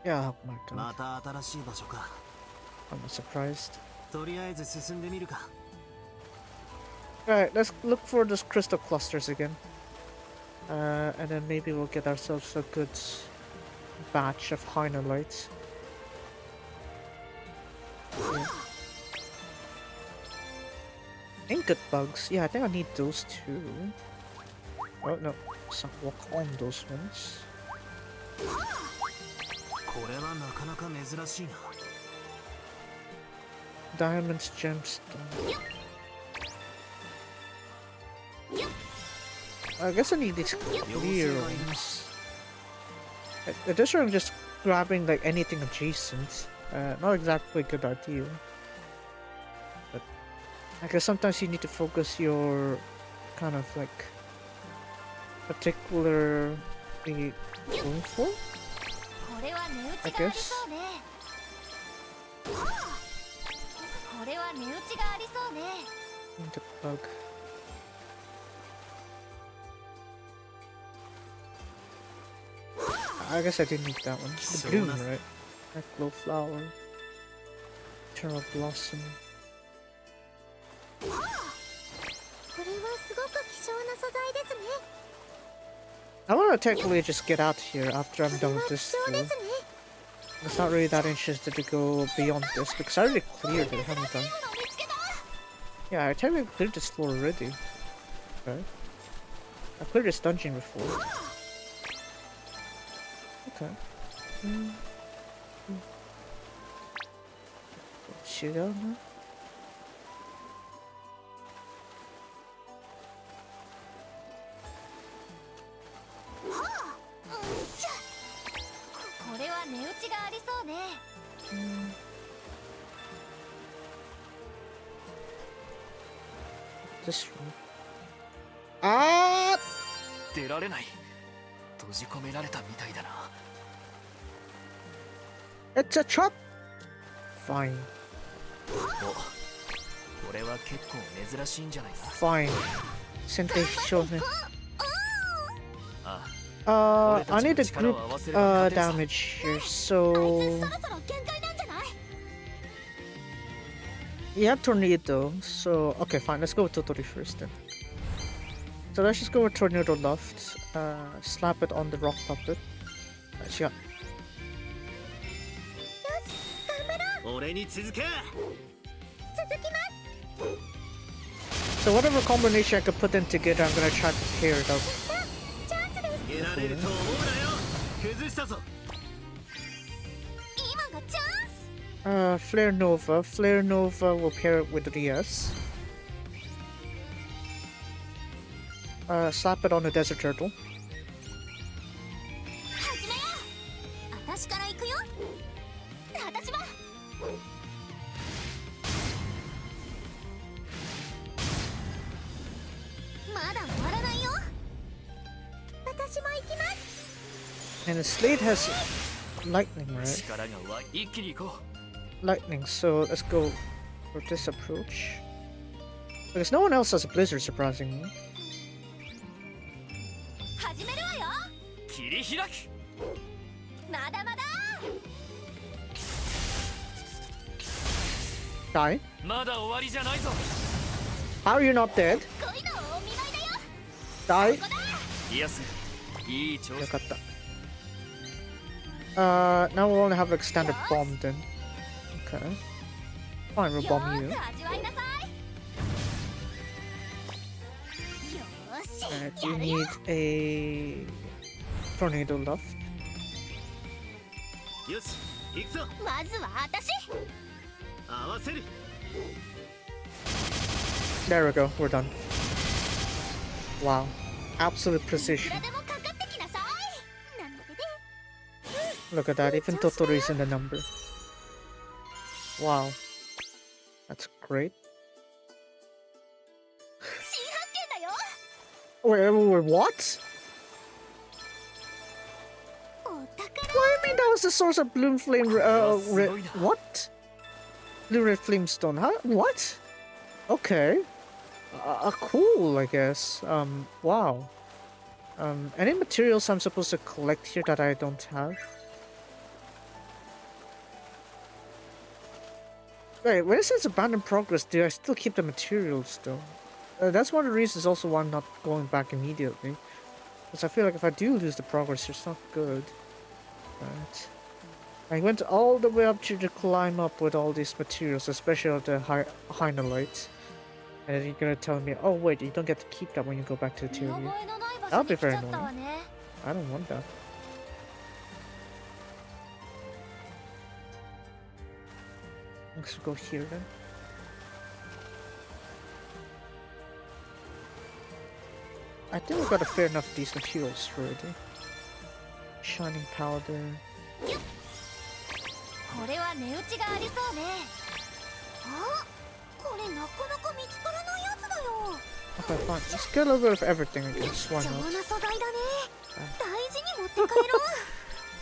Yeah, oh my ま god. た新しい場所か。 I'm not surprised. とりあえず進んでみるか。 Alright, let's look for those crystal clusters again. And then maybe we'll get ourselves a good batch of Hynolites. Yeah. Ingot bugs. Yeah, I think I need those too. Oh no, some walk on those ones. これはなかなか珍しいな。 Diamonds, gemstone. I guess I need these clear ones. This one, just grabbing like anything adjacent. Not exactly a good idea. But I guess sometimes you need to focus your kind of like particularly going for. これは値打 I ちがあり guess. そうねこれは値打ちがありそうね The bug. I guess I didn't need that one. The bloom, right? Glow flower. Eternal blossom. これはすごく希少な素材ですね I want to technically just get out here after I'm こ done れは with 貴 this 重で floor. すね It's not really that interested to go beyond this because I already cleared it, haven't I? 見つけた Yeah, I technically cleared this floor already. Okay. I played this dungeon before. Okay. Shoot out now. これは値打ちがありそうね。This room. Ah! 出られない。閉じ込められたみたいだな。 It's a trap. Fine. お、これは結構珍しいんじゃないか。 Fine. Sente shonen. あ I need a group damage here, so そろそろ限界なんじゃない？ you have tornado. So okay, fine. Let's go with Totori first then. So let's just go with tornado left. Slap it on the rock puppet. She got 俺に続け。 so whatever combination I could put them together, I'm gonna try to pair it up. 得られると思うなよ。崩したぞ。今がチャンス。 Flare Nova. Flare Nova will pair it with Rias. Slap it on the Desert Turtle. 始めよう。私から行くよ。私も。まだ終わらないよ。私も行きます。 And the Slate has lightning, right? 力が湧い一気に行こ Lightning, so let's go for this approach. Because no one else has a blizzard, surprisingly. 始めるわよ。う。切り開く。まだまだ。 Die? まだ終わりじゃないぞ。 How are you not dead? 恋のお見舞いだよ。 Die? イエス。いい調子。 Yakata. Now we'll only have like standard bomb then. Okay. Fine, we'll よ bomb ー you. く味わいなさい。よーし。 You やるよ。 need a tornado left. よし、行くぞ。まずは私。合わせる。 There we go, we're done. Wow. Absolute いく precision. らでもかかってきなさい。なんでで。 Look at that, even Totori's in the number. Wow. That's great. 新発見だよ。 Wait, what? お宝。 What do you mean that was the source of Bloom Flame? What? Blue Red Flamestone? Huh? What? Okay. Cool, I guess. Wow. Any materials I'm supposed to collect here that I don't have? Wait, when it says abandoned progress, do I still keep the materials though? That's one of the reasons also why I'm not going back immediately. Because I feel like if I do lose the progress, it's not good. Right. I went all the way up to climb up with all these materials, especially the Hynolite. And then you're gonna tell me, oh wait, you don't get to keep that when you go back to the 見 Atelier. 覚えのない場 That'll 所 be に来ち very ゃったわ annoying. ね。 I don't want that. Let's go here then. I think we got a fair enough of these materials already. Shining powder. これは値打ちがありそうね。あ、これなかなか見つからないやつだよ。 Okay, fine. Let's get a little bit of everything, I guess. Why 貴重 not? な素材だね。大事に持って帰ろう。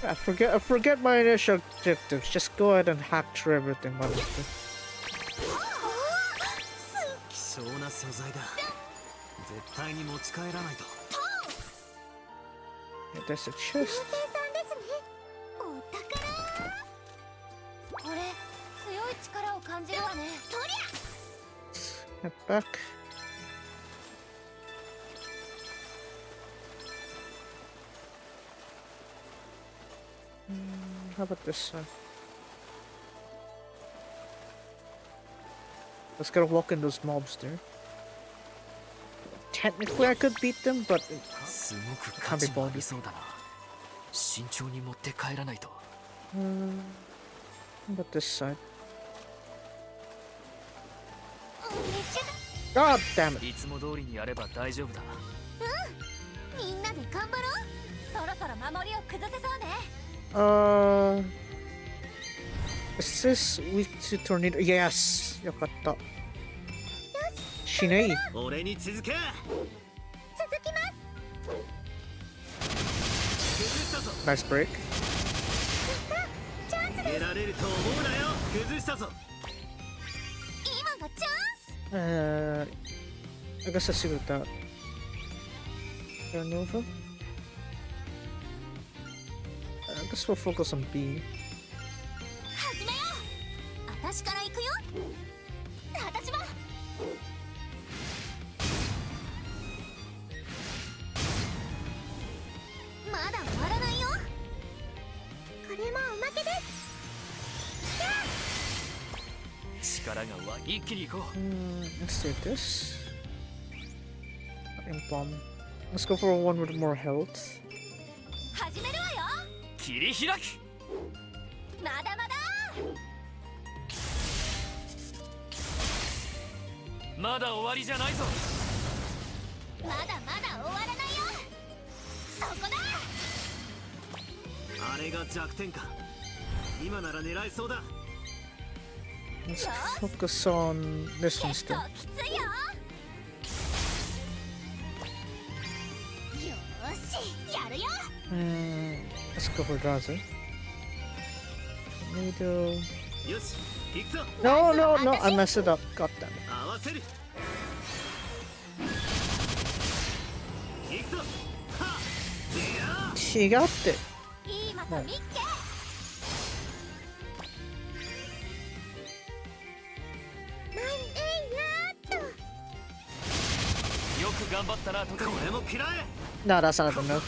I forget my initial objectives. Just go ahead and hack through everything. Why don't you? 希少な素材だ。絶対に持ち帰らないと。 Yeah, there's a 生 chest. 産ですね。お宝。これ強い力を感じるわね。とり Get back. How about this side? Let's go walk in those mobs there. technically I could beat them, but すごく価値がありそうだな。慎重に持って帰らないと。how about this side? God damn it! いつも通りにやれば大丈夫だ。みんなで頑張ろう。そろそろ守りを崩せそうね。Is this weak to tornado? Yes! よかった。しねえ。俺に続け。続きます。崩したぞ。 Nice break. チャンスです。得られると思うなよ。崩したぞ。今がチャンス。I guess I see with that. Nova? I guess we'll focus on B. 始めよう。私から行くよ。私も。まだ終わらないよ。これもおまけです。力が一気に行こう。Let's do this. Bomb. Let's go for one with more health. 始めるわよ。切り開く。まだまだ。まだ終わりじゃないぞ。まだまだ終わらないよ。そこだ。あれが弱点か。今なら狙えそうだ。Let's focus on this one 結構 still. きついよ。よーし、やるよ。Let's go for Gaza. Tornado. よし、行くぞ。 No, no, no! I messed it up. God damn it. 合わせる。行くぞ。はっ。違うって。いいまたミッケ。なんでやっと。よく頑張ったな、トトロ。これも嫌え。 No, that's not enough.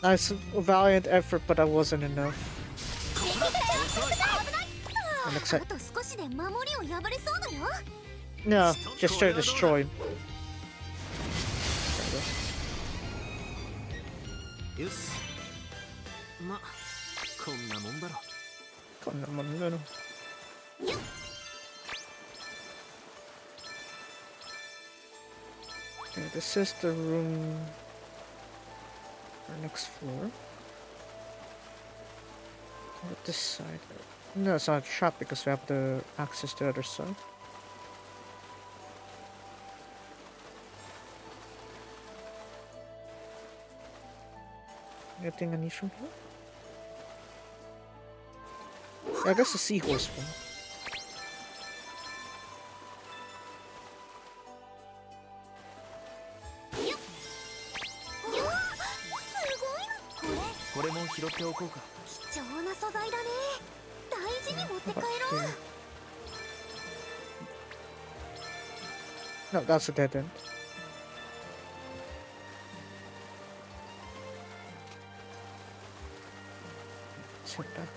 Nice, valiant effort, but that wasn't enough. 危ない。めんどくさいあと少しで守りを破れそうだよ。 No, just try to destroy him. よし。ま、こんなもんだろ。こんなもんだろ。Okay, this is the room. Our next floor. What this side? No, it's not a trap because we have the access to the other side. Anything I need from here? I guess the seahorse one. Wow, これも拾っておこうか。貴重な素材だね。大事に持って帰ろう。 No, that's a dead end. Let's head back.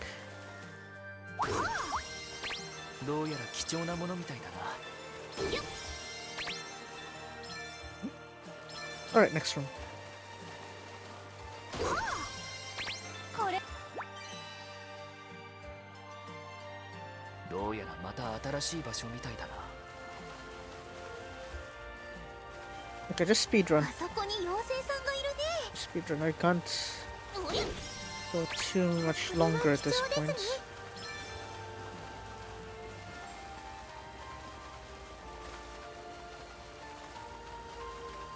どうやら貴重なものみたいだな。 Alright, next room. これどうやらまた新しい場所みたいだな。 Okay, just speedrun. あそこに妖精さんがいるね。 Speedrun. I can't おや、 go too much longer at this point.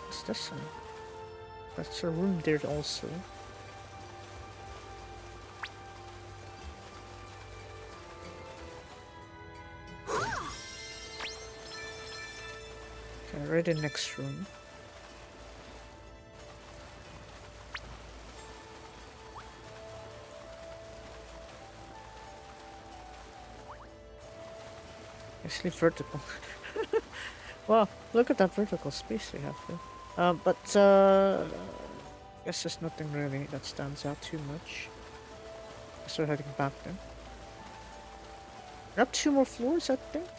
What's this one? That's a room there also. Okay, ready next room. Actually vertical. Wow, look at that vertical space they have there. Guess there's nothing really that stands out too much. Guess we're heading back then. We have 2 more floors, I think.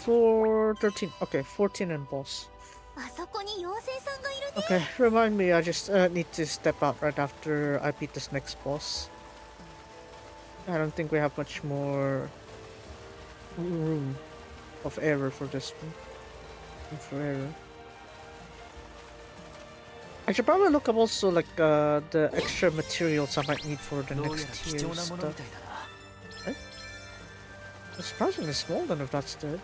Floor 13. Okay, 14 and boss. あそこに妖精さんがいるね。 Okay, remind me, I just need to step out right after I beat this next boss. I don't think we have much more room of error for this one. Room for error. I should probably look up also like the extra materials I might need for the どうやら next 貴 tier 重なものみ stuff. たいだな。 It's surprisingly small then if that's dead.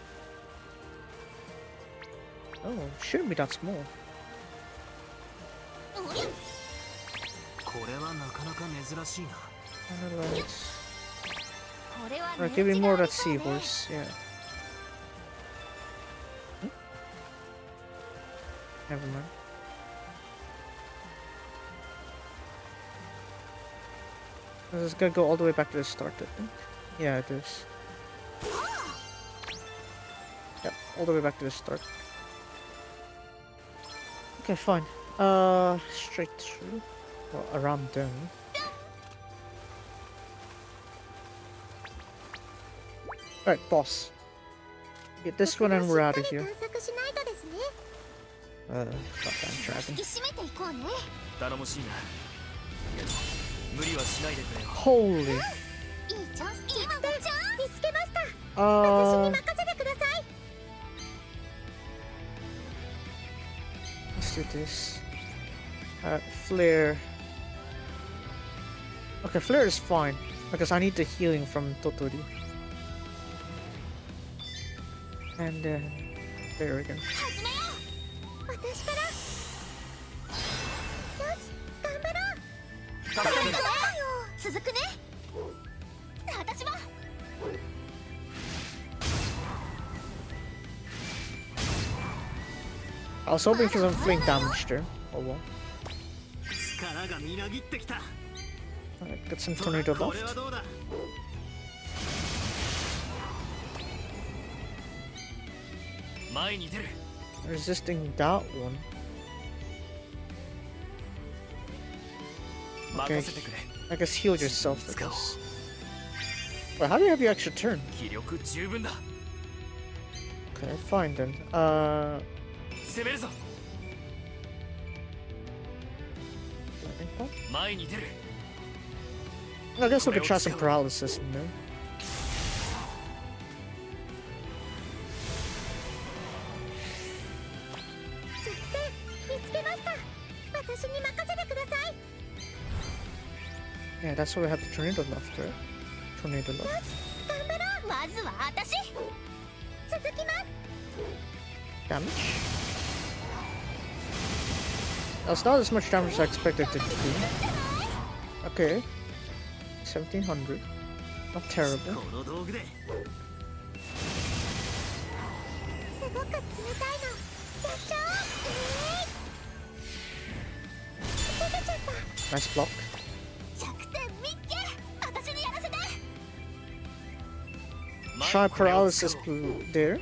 Oh, shouldn't be that small. おりゃ。これはなかなか珍しいな。Alright. これは Alright, give me more of that seahorse. Yeah. Hmm? Never mind. This is gonna go all the way back to the start, I think. Yeah, it is. Yep, all the way back to the start. Okay, fine. Straight through. Well, around them. Alright, boss. Get this one and we're out of here. 探索しないとですね。 Goddamn dragon. 引き締めていこうね。頼もしいな。無理はしないでくれよ。 Holy. いいチャンス。今のチャンス。見つけました。 Uh, 任せてください。 let's do this. Flare. Okay, flare is fine because I need the healing from Totori. And then there we go. 始めよう。私から。よし、頑張ろう。助ける。続くね。私も。 I was hoping for some fling damage there. Oh well. 力がみなぎってきた。 Alright, get some tornado これは left. どうだ。 前に出る。 Resisting that one. 任せてくれ。 I guess heal yourself for this. Wait, how do you have your extra turn? 気力十分だ。 Okay, fine then. 攻めるぞ。 Lightning bolt? 前に出る。 I guess we could try some paralysis in there. 見つけました。私に任せてください。 Yeah, that's why we have the tornado left, right? Tornado left. 頑張ろう。まずは私。続きます。 Damage. That's not as much damage as I expected it to do. Okay. 1700. Not terrible. この道具で。すごく冷たいの。やっちゃおう。溶けちゃった。 Nice block. 100点見っけ。私にやらせて。 Try paralysis there.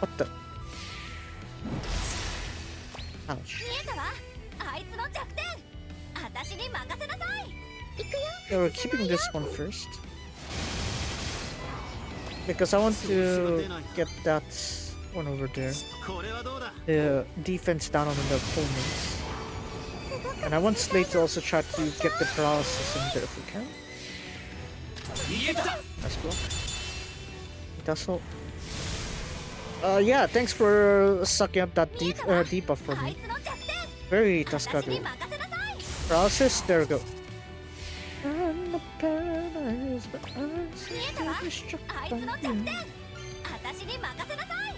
What the? Ouch. 見えたわ。あいつの弱点。私に任せなさい。行くよ。 Yeah, we're keeping this one first. Because I want to get that one over there. これはどうだ。 The defense down on the opponents. And I want Slate to also try to get the paralysis in there if we can. 見えた。 Nice block. That's all. Yeah, thanks for sucking up that debuff for あい me. つの弱点。 Very 私に Tascadu. 任せなさい。 Paralysis, there we go. I'm a paradise, but I'm 見えたわ。あいつの弱点。私に任せなさい。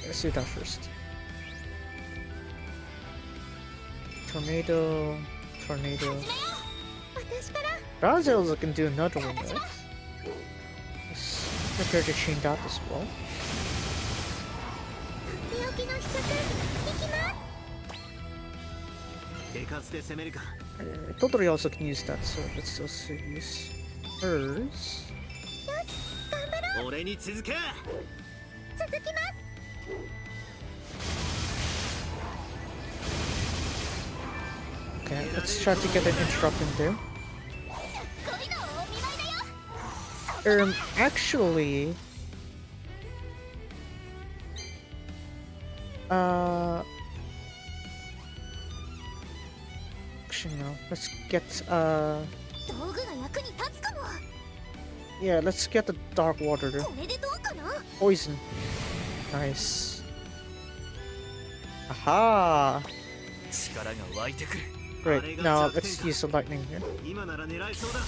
Let's do that first. Tornado, tornado. 私から。 Brazils can do another one, right? Let's prepare to chain that as well. 手置きの秘策。行きます。手数で攻めるか。 Totally also can use that, so let's also use hers. 俺に続け。続きます。 Okay, let's try to get an interrupt in there. こいのお見舞いだよ。Actually, actually no. Let's get 道具が役に立つかも。 yeah, let's get the dark water. これでどうかな？ Poison. Nice. Aha! 力が湧いてくる。 Great. Now let's use the lightning here. 今なら狙えそうだ。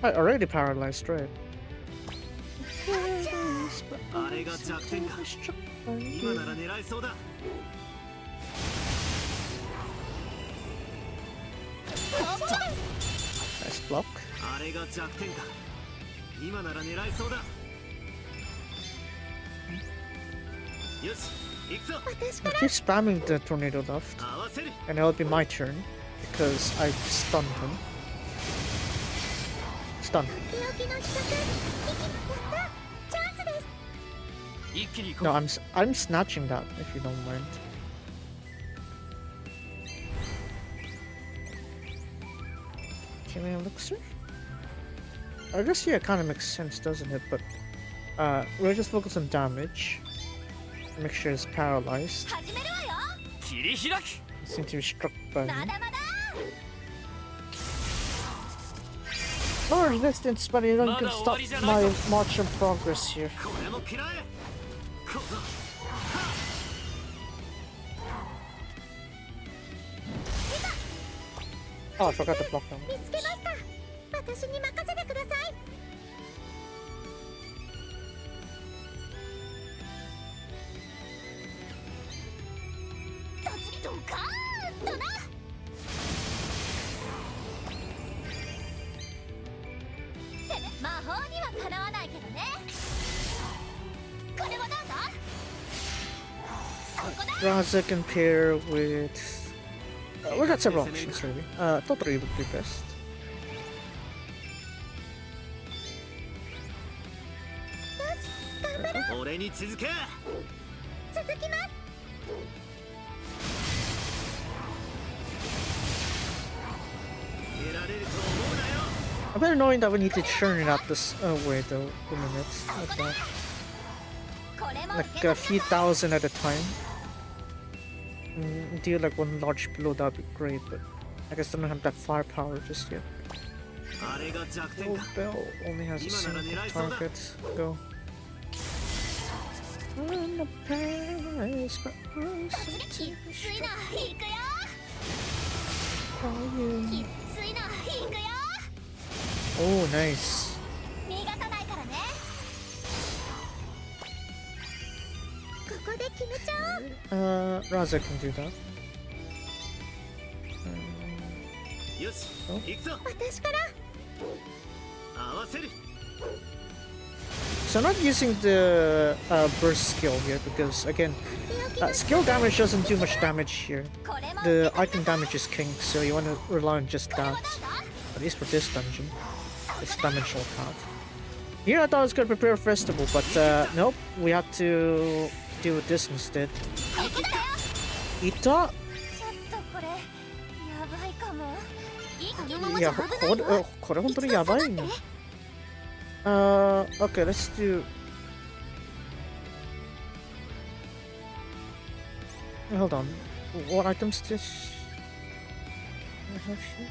I already paralyzed, right? あれが弱点か。今なら狙えそうだ。 Nice block. あれが弱点か。今なら狙えそうだ。よし、行くぞ。 I keep spamming the tornado left, 合わせる。 and it'll be my turn because I stunned him. Stun. 強気の秘策。やった。チャンスです。一気に行こう。 No, I'm snatching that if you don't mind. Killing elixir? I guess yeah, it kind of makes sense, doesn't it? But we'll just focus on damage. Make sure it's paralyzed. 始めるわよ。切り開く。 Seem to be struck by ま me. だまだ。 No resistance, but it don't can stop my march in progress here. これも嫌え。この Oh, I forgot to block them. 見つけました。私に任せてください。ドカーンとな。魔法にはかなわないけどね。これはなんだ？そこだ。 Raza can pair with. We got several options really. Totally would be best. 俺に続け。続きます。 得られると思うなよ。 A bit annoying that we need to churn it out this way though. A minute. Like a few thousand at a time. Do like one large blow, that'd be great, but I guess I don't have that firepower just yet. あれが弱点 Oh, か。 Bell only has a single target. Go. On the paradise, but also きついな、行くよ。 for you. きついな、行くよ。 Oh, nice. 逃がさないからね。ここで決めちゃおう。 Raza can do that. よし、行くぞ。私から。合わせる。 So I'm not using the burst skill here because again, skill damage doesn't do much damage here. これも The item damage is king, so you want to rely on just that. At least for this dungeon, this dimensional path. Here I thought I was gonna prepare a festival, but nope, we had to deal with this instead. ここだよ。 Ita? ちょっとこれやばいかも。このままじ Yeah, ゃ危ないわ。 これ本当にやばいね。Okay, let's do. Hold on. What items did I have here?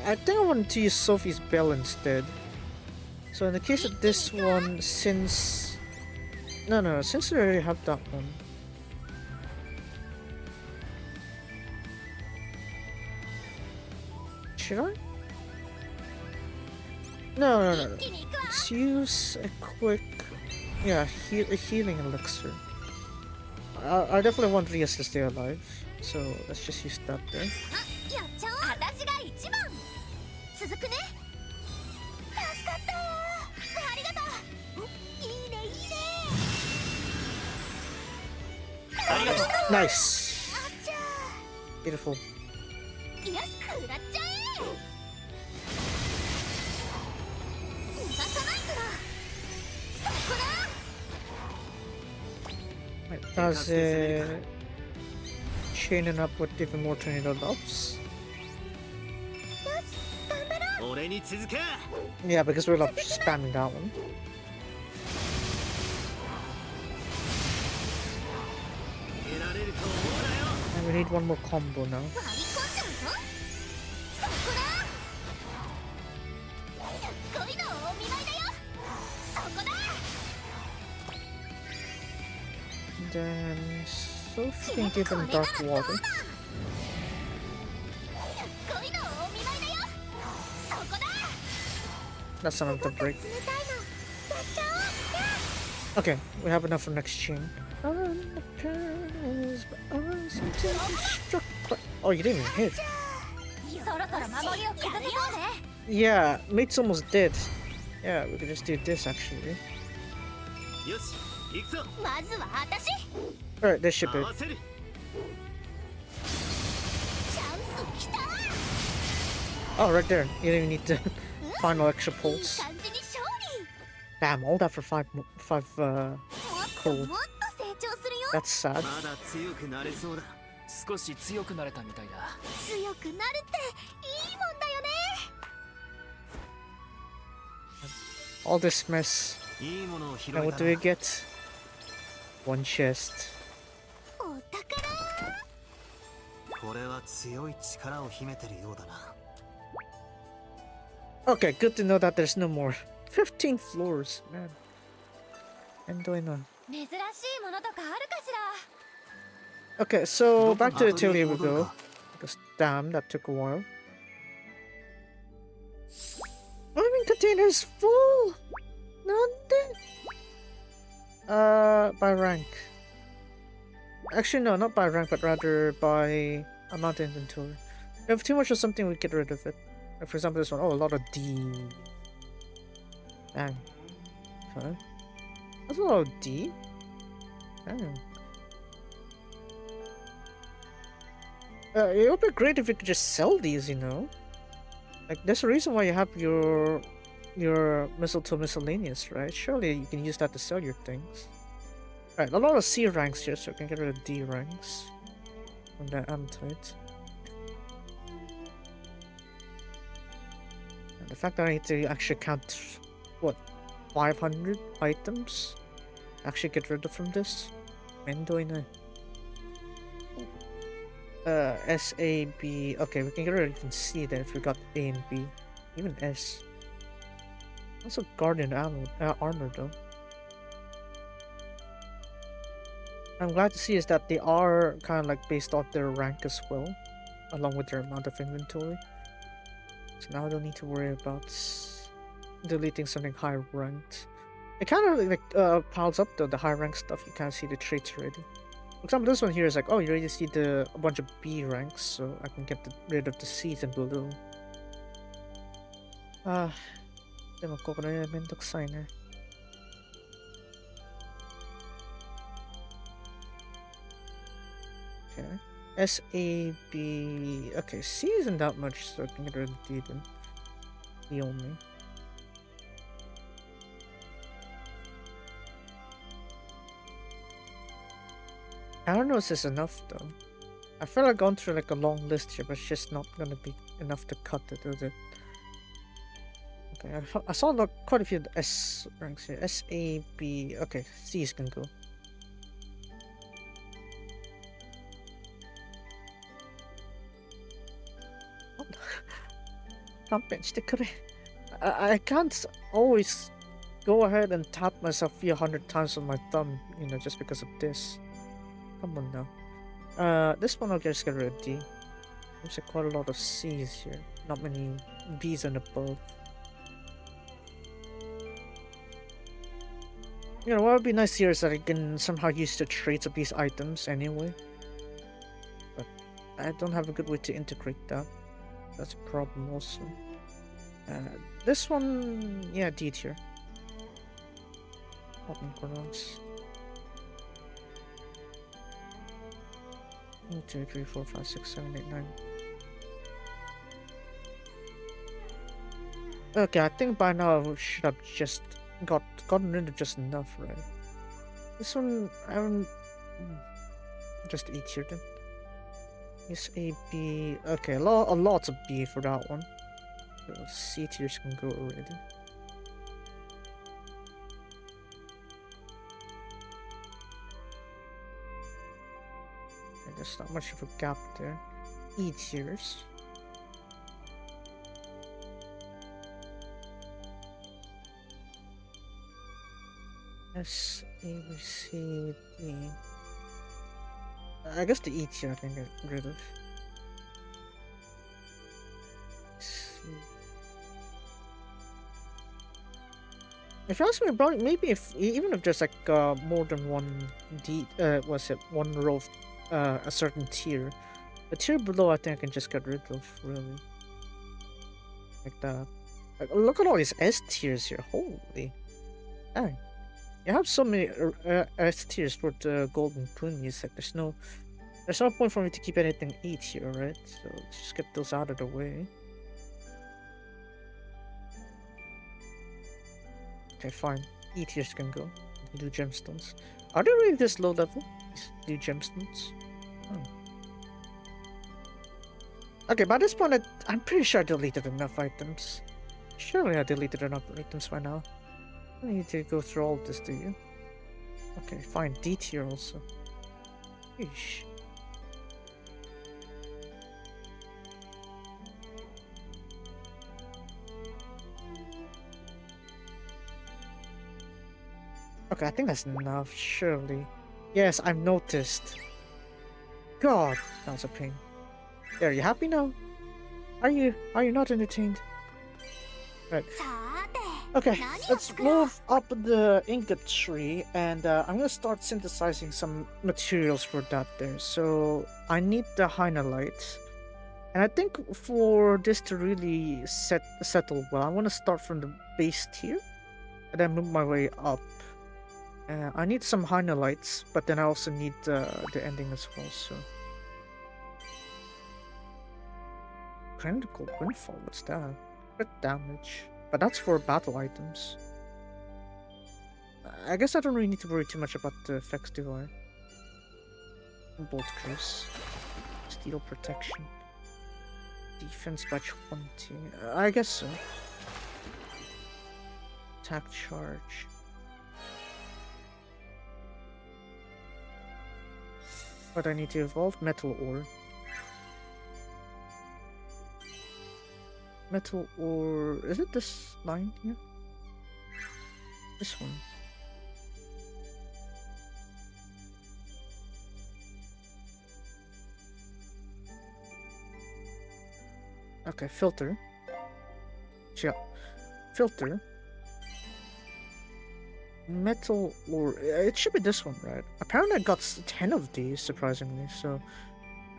I think I want to use Sophie's bell instead. So in the case of this one, since no, since we already have that one. Should I? No. 一気に行くわ。 Let's use a quick, yeah, a healing elixir. I definitely want Rias to stay alive, so let's just use that there. やっちゃおう。私が一番。続くね。助かった。ありがとう。いいねいいね。ありがとう。 Nice, あっちゃ beautiful. ー。よし、食らっちゃえ。逃がさないから。そこだ。 Right, that's chaining up with even more tornado loves. 俺に続け。 Yeah, because we're like spamming that one. 得られると思うなよ。 And we need one more combo now. 割り込んじゃうぞ。そこだ。恋のお見舞いだよ。そこだ。 And then Sophie can give him dark water. 恋のお見舞いだよ。そこだ。 That's enough to break. 冷たいの。やっちゃおう。 Okay, we have enough for next chain. Oh, you didn't even hit. そろそろ守りを崩せそうね。 Yeah, mate's almost dead. Yeah, we could just do this actually. よし、行くぞ。まずは私。 Alright, this should 合 be. わせる。チャンス来た。 Oh, right there. You didn't even need the final extra いい pulse. 感じに勝利。 Damn, all that for five. もっと Cool. もっと成長するよ。 That's sad. まだ強くなれそうだ。少し強くなれたみたいだ。強くなるっていいもんだよね。 All this mess. いいものを拾 And え what た do we な。 get? One chest. お宝。これは強い力を秘めてるようだな。 Okay, good to know that there's no more. 15 floors, man. And do I know? 珍しいものとかあるかしら。 Okay, so back to the アトリエ Atelier に we 戻る go. か。 Because damn, that took a while. Living container's full! Nande? By rank. Actually, no, not by rank, but rather by amount of inventory. If we have too much of something, we get rid of it. Like for example, this one. Oh, a lot of D. Dang. Okay. That's a lot of D. Dang. It would be great if you could just sell these, you know? Like, there's a reason why you have your mistletoe miscellaneous, right? Surely you can use that to sell your things. Alright, a lot of C ranks here, so we can get rid of D ranks. From the Amtite. And the fact that I need to actually count, what, 500 items? Actually get rid of from this? When do I know? S, A, B. Okay, we can get rid of even C then if we got A and B. Even S. Also Guardian armor though. I'm glad to see is that they are kind of like based off their rank as well, along with their amount of inventory. So now I don't need to worry about deleting something high ranked. It kind of like piles up though, the high rank stuff. You can't see the traits already. For example, this one here is like, oh, you already see a bunch of B ranks, so I can get rid of the C's and below. Ah, でもこれめんどくさいね。Okay. S, A, B. Okay, C isn't that much, so I can get rid of D then. D only. I don't know if this is enough though. I feel like going through like a long list here, but it's just not gonna be enough to cut it, is it? Okay, I saw like quite a few S ranks here. S, A, B. Okay, C's can go. I can't always go ahead and tap myself a few hundred times with my thumb, you know, just because of this. Come on now. This one I'll just get rid of D. There's quite a lot of C's here. Not many B's and above. You know, what would be nice here is that I can somehow use the traits of these items anyway. But I don't have a good way to integrate that. That's a problem also. This one, yeah, D tier. Open corals. 1, 2, 3, 4, 5, 6, 7, 8, 9. Okay, I think by now I should have just gotten rid of just enough, right? This one, I haven't. Just E tier then. S, A, B. Okay, a lot of B for that one. So C tiers can go already. And there's not much of a gap there. E tiers. S, A, B, C, D. I guess the E tier I can get rid of. C. If you ask me about maybe if even if there's like more than one one row of a certain tier, the tier below I think I can just get rid of really. Like that. Like, look at all these S tiers here. Holy, dang! You have so many S tiers for the golden ponies. Like there's no point for me to keep anything E tier, right? So let's just get those out of the way. Okay, fine. E tiers can go. You can do gemstones. Are they really this low level? Do gemstones? Oh. Okay, by this point, I'm pretty sure I deleted enough items. Surely I deleted enough items by now. I don't need to go through all of this, do you? Okay, fine. D tier also. Eesh. Okay, I think that's enough, surely. Yes, I've noticed. God, that was a pain. There, you happy now? Are you not entertained? Right. Okay, let's move up the ingot tree, and I'm gonna start synthesizing some materials for that there. So I need the hynolite, and I think for this to really settle well, I want to start from the base tier, and then move my way up. I need some hynolites, but then I also need the ending as well. So critical windfall, what's that? Crit damage. But that's for battle items. I guess I don't really need to worry too much about the effects, do I? Bolt curse. Steel protection. Defense by 20. I guess so. Attack charge. What I need to evolve? Metal ore. Metal ore... Is it this line here? This one. Okay, filter. Yeah. Filter. Metal ore... It should be this one, right? Apparently I got 10 of these, surprisingly, so...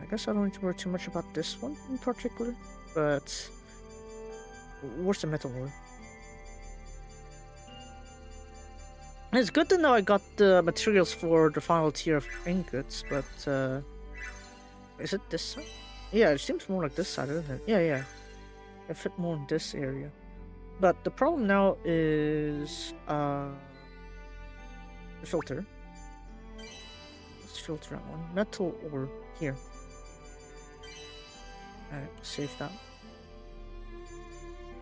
I guess I don't need to worry too much about this one in particular, but... Where's the metal ore? It's good to know I got the materials for the final tier of ingots, but is it this side? Yeah, it seems more like this side, isn't it? Yeah. It fit more in this area. But the problem now is the filter. Let's filter that one. Metal ore here. Alright, save that.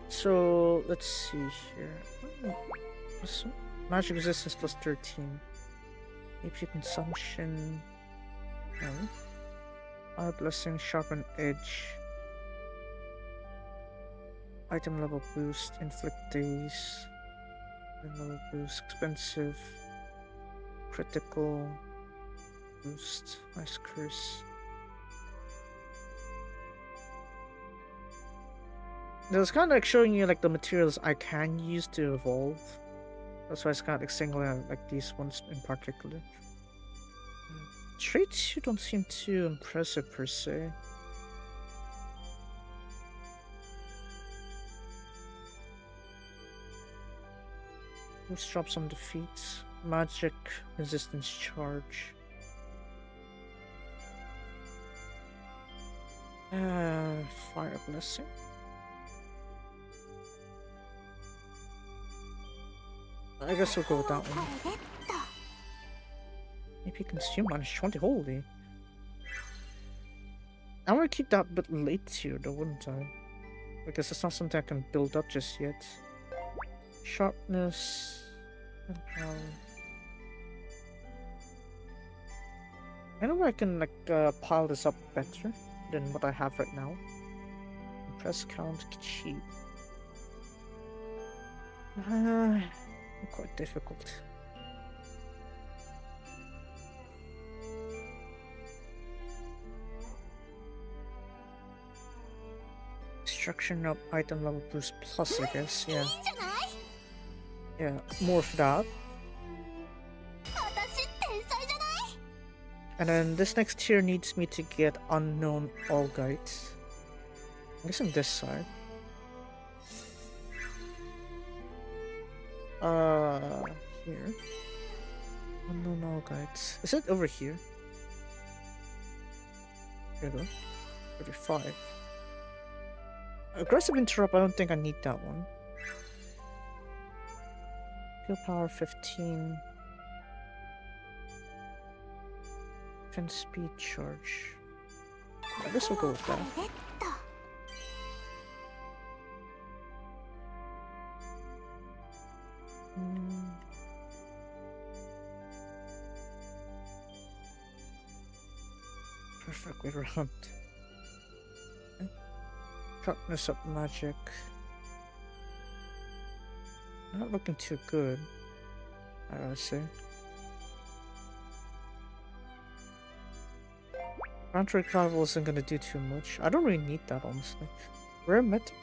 So let's see here. Magic resistance plus 13. AP consumption. No. Fire blessing, sharpen edge. Item level boost, inflict daze. Item level boost, expensive. Critical boost, ice curse. It was kind of like showing you like the materials I can use to evolve. That's why it's kind of like singling out like these ones in particular. Traits you don't seem too impressive per se. Boost drops on defeat. Magic resistance charge. Fire blessing. I guess we'll go with that one. Maybe consume minus 20. Holy. I want to keep that a bit late here though, wouldn't I? because it's not something I can build up just yet. Sharpness. And power. I know I can like pile this up better than what I have right now. Press count cheap. Quite difficult. Destruction of item level boost plus, I guess. Yeah. Yeah, more for that. And then this next tier needs me to get unknown all guides. I guess on this side. Here. Unknown all guides. Is it over here? There we go. 35. Aggressive interrupt, I don't think I need that one. Skill power 15. Defense speed charge. I guess we'll go with that. Perfectly round. Okay. Sharpness up magic. Not looking too good, I gotta say. Ground revival isn't gonna do too much. I don't really need that, honestly. Rare metal.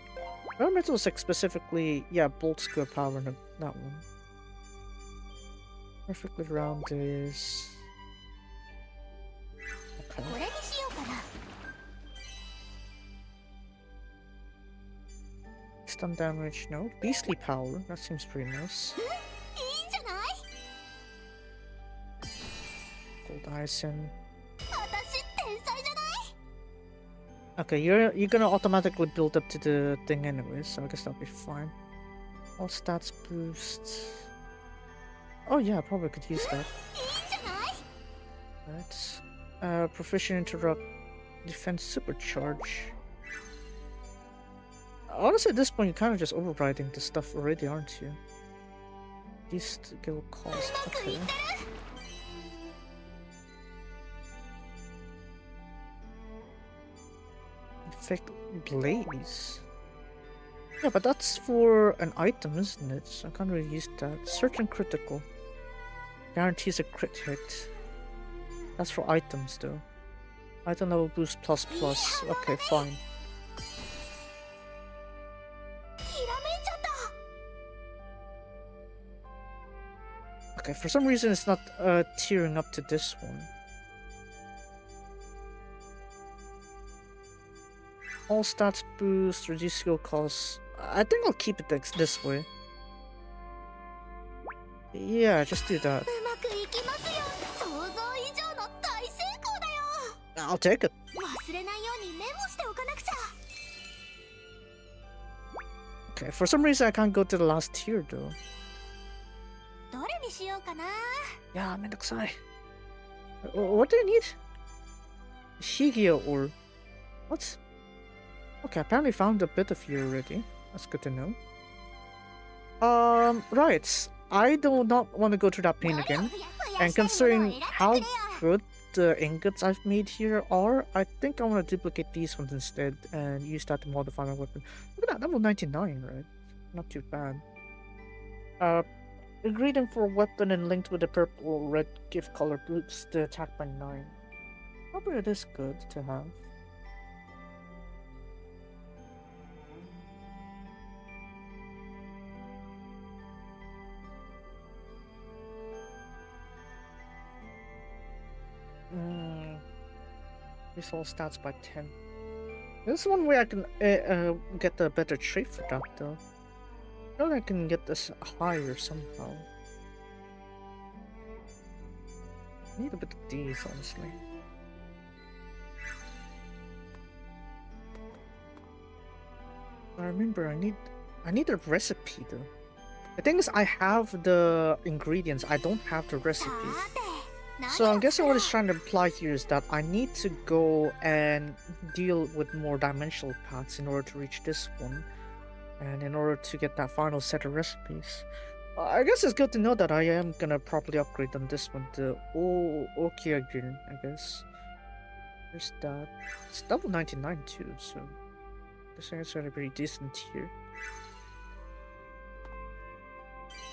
Rare metal is like specifically, yeah, bolt skill power in that one. Perfectly round is. Okay. Stun damage, no. Beastly power, that seems pretty nice. Gold Ison. Okay, you're gonna automatically build up to the thing anyways, so I guess that'll be fine. All stats boost. Oh yeah, I probably could use that. Right. Proficient interrupt, defense supercharge. Honestly, at this point, you're kind of just overriding the stuff already, aren't you? These skill cost. Okay. Effect blaze. Yeah, but that's for an item, isn't it? So I can't really use that. Search and critical. Guarantees a crit hit. That's for items, though. Item level boost plus plus. Okay, fine. Okay, for some reason it's not tearing up to this one. All stats boost, reduce skill costs. I think I'll keep it this way. Yeah, just do that. I'll take it. Okay, for some reason I can't go to the last tier though. Yeah, I'm excited. What do you need? Shigio ore. What? Okay, apparently found a bit of you already. That's good to know. Right. I do not want to go through that pain again. And considering how good the ingots I've made here are, I think I want to duplicate these ones instead and use that to modify my weapon. Look at that, level 99, right? Not too bad. Ingredient for weapon and linked with the purple or red gift color boosts the attack by 9. Probably it is good to have. This all stats by 10. There's one way I can get a better trait for that though. I feel like I can get this higher somehow. I need a bit of these, honestly. I remember I need a recipe though. The thing is I have the ingredients, I don't have the recipe. So I'm guessing what it's trying to imply here is that I need to go and deal with more dimensional paths in order to reach this one, and in order to get that final set of recipes. I guess it's good to know that I am gonna properly upgrade on this one, the Okiagin, I guess. There's that. It's level 99 too, so this thing is gonna be decent here.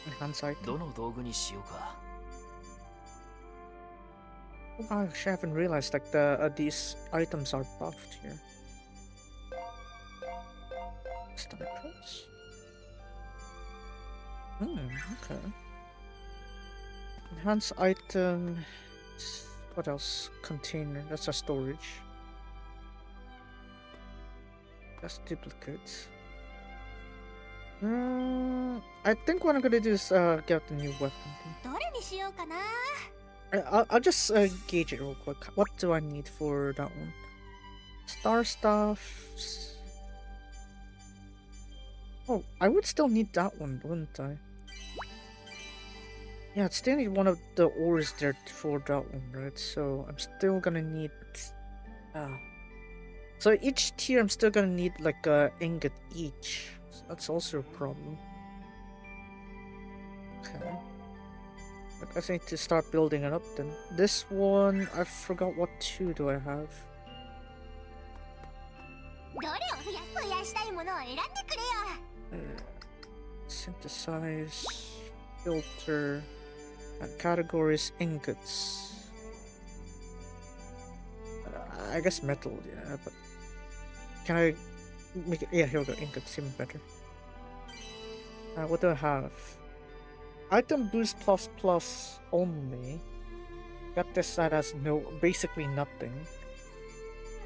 Enhance item. どの道具にしようか。 Oh, I actually haven't realized like these items are buffed here. Stomach pulse. Okay. Enhance item. What else? Container. That's a storage. That's duplicates. I think what I'm gonna do is get the new weapon. どれにしようかな。 I'll just gauge it real quick. What do I need for that one? Star stuff. Oh, I would still need that one, wouldn't I? Yeah, I'd still need one of the ores there for that one, right? So I'm still gonna need. So each tier, I'm still gonna need like a ingot each. So that's also a problem. Okay. I guess I need to start building it up then. This one, I forgot what two do I have. どれを増やしたいものを選んでくれよ。 Synthesize, filter, categories, ingots. I guess metal, yeah, but can I make it? Yeah, here we go, ingots, even better. What do I have? Item boost plus only. Got this that has basically nothing.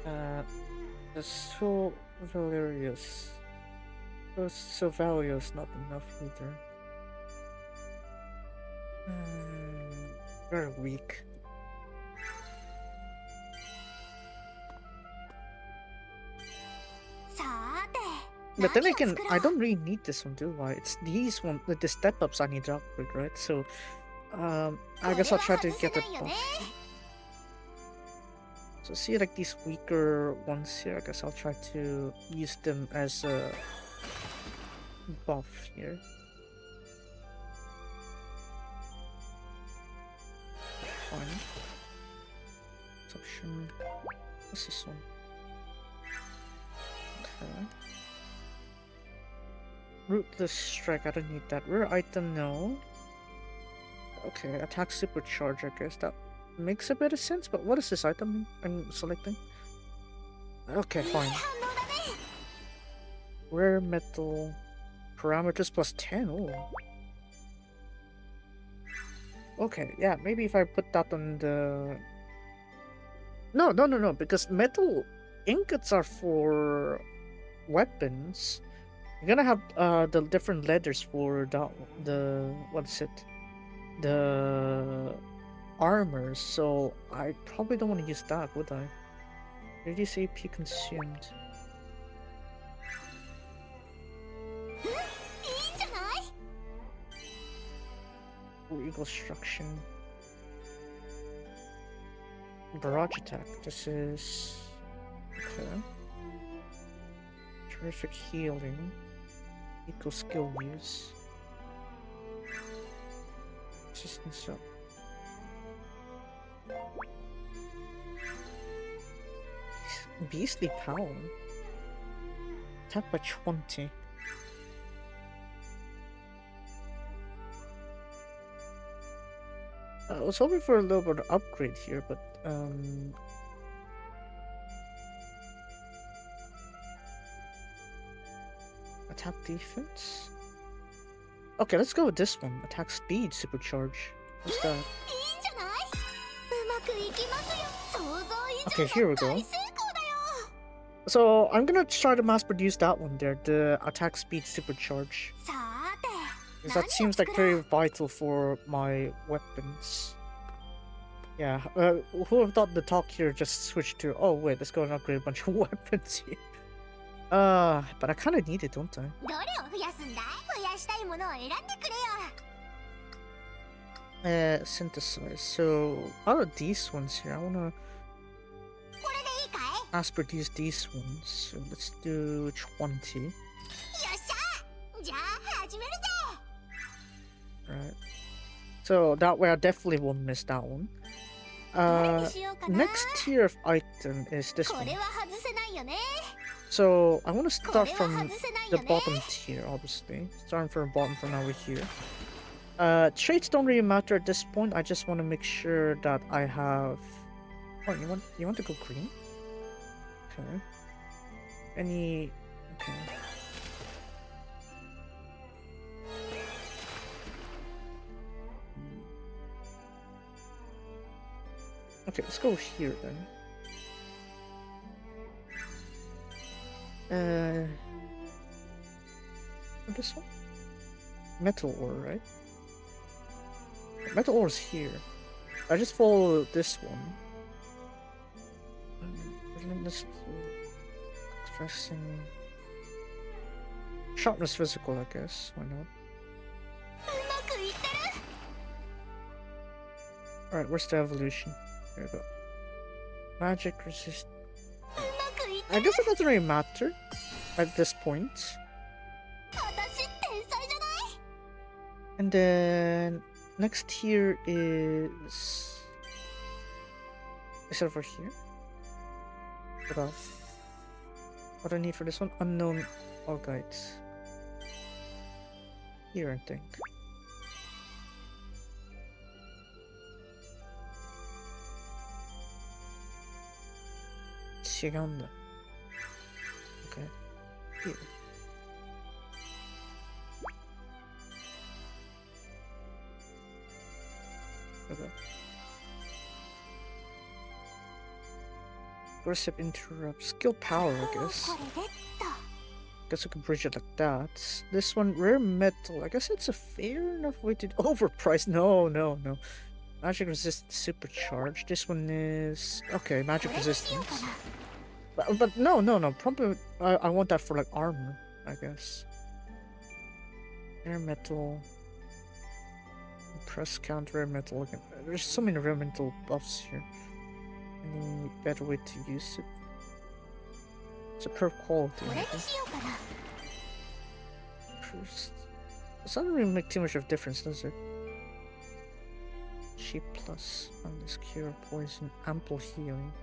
The so Valerius. So Valerius not enough either. Very weak. But then again, I don't really need this one, do I? It's these one, the step ups I need to upgrade, right? So, I guess I'll try to get it buff. So see, like these weaker ones here, I guess I'll try to use them as a buff here. Fine. Option. What's this one? Okay. Rootless strike, I don't need that. Rare item, no. Okay, attack supercharge, I guess that makes a bit of sense, but what is this item I'm selecting? Okay, fine. Rare metal, parameters plus 10, oh. Okay, yeah, maybe if I put that on the... No, because metal ingots are for weapons. You're gonna have the different leathers for the armor, so I probably don't want to use that, would I? Reduce AP consumed. Reconstruction. Barrage attack. This is okay. Terrific healing. Equal skill use. Resistance up. Beastly power. Attack by 20. I was hoping for a little bit of upgrade here, but attack defense? Okay, let's go with this one. Attack speed supercharge. What's that? Okay, here we go. So I'm gonna try to mass produce that one there, the attack speed supercharge. Because that seems like very vital for my weapons. Yeah, who would have thought the talk here just switched to, oh wait, let's go and upgrade a bunch of weapons here. But I kinda need it, don't I? Synthesize. So out of these ones here, I wanna これでいいかい？ mass produce these ones. So let's do 20. よっしゃ！じゃあ始めるぜ！ Right. So that way I definitely won't miss that one. どれにしようかな？ Next tier of item is this こ one. れは外せないよね。 So I want to こ start れは from 外せない the よね。 bottom tier, obviously. Starting from the bottom from over here. Traits don't really matter at this point. I just want to make sure that I have. Oh, you want to go green? Okay. Any? Okay. Okay, let's go here then. This one? Metal ore, right? Metal ore is here. I just follow this one. Relentless expressing sharpness physical, I guess. Why not? うまくいってる。 Alright, where's the evolution? There we go. Magic resist. うまくいって I guess it doesn't really matter at this point. 私天才じゃない？ And then next here is it over here? What else? What do I need for this one? Unknown all guides. Here, I think. Shiganda. Okay. Here. Okay. Recipe interrupt. Skill power, I guess. これでっと。 Guess we can bridge it like that. This one, rare metal. I guess it's a fair enough way to overpriced. No. Magic resistance supercharged. This one is okay. Magic これにしよう resistance. かな。 But no. Probably I want that for like armor, I guess. Rare metal. Press count rare metal. Again. There's so many rare metal buffs here. Any better way to use it? Superb quality. これ I に guess. しようかな。 First, it doesn't really make too much of a difference, does it? Cheap plus on this cure poison, ample healing.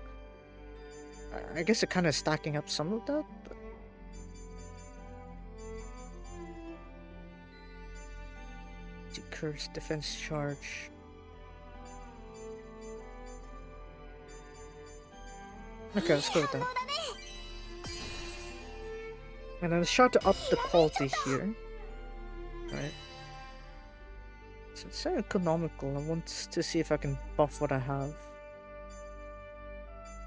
I guess it kind of stacking up some of that. But... Curse defense charge. Okay, let's go with that. 反応だね。 And then let's try to up the quality here. Right. So it's very economical. I want to see if I can buff what I have.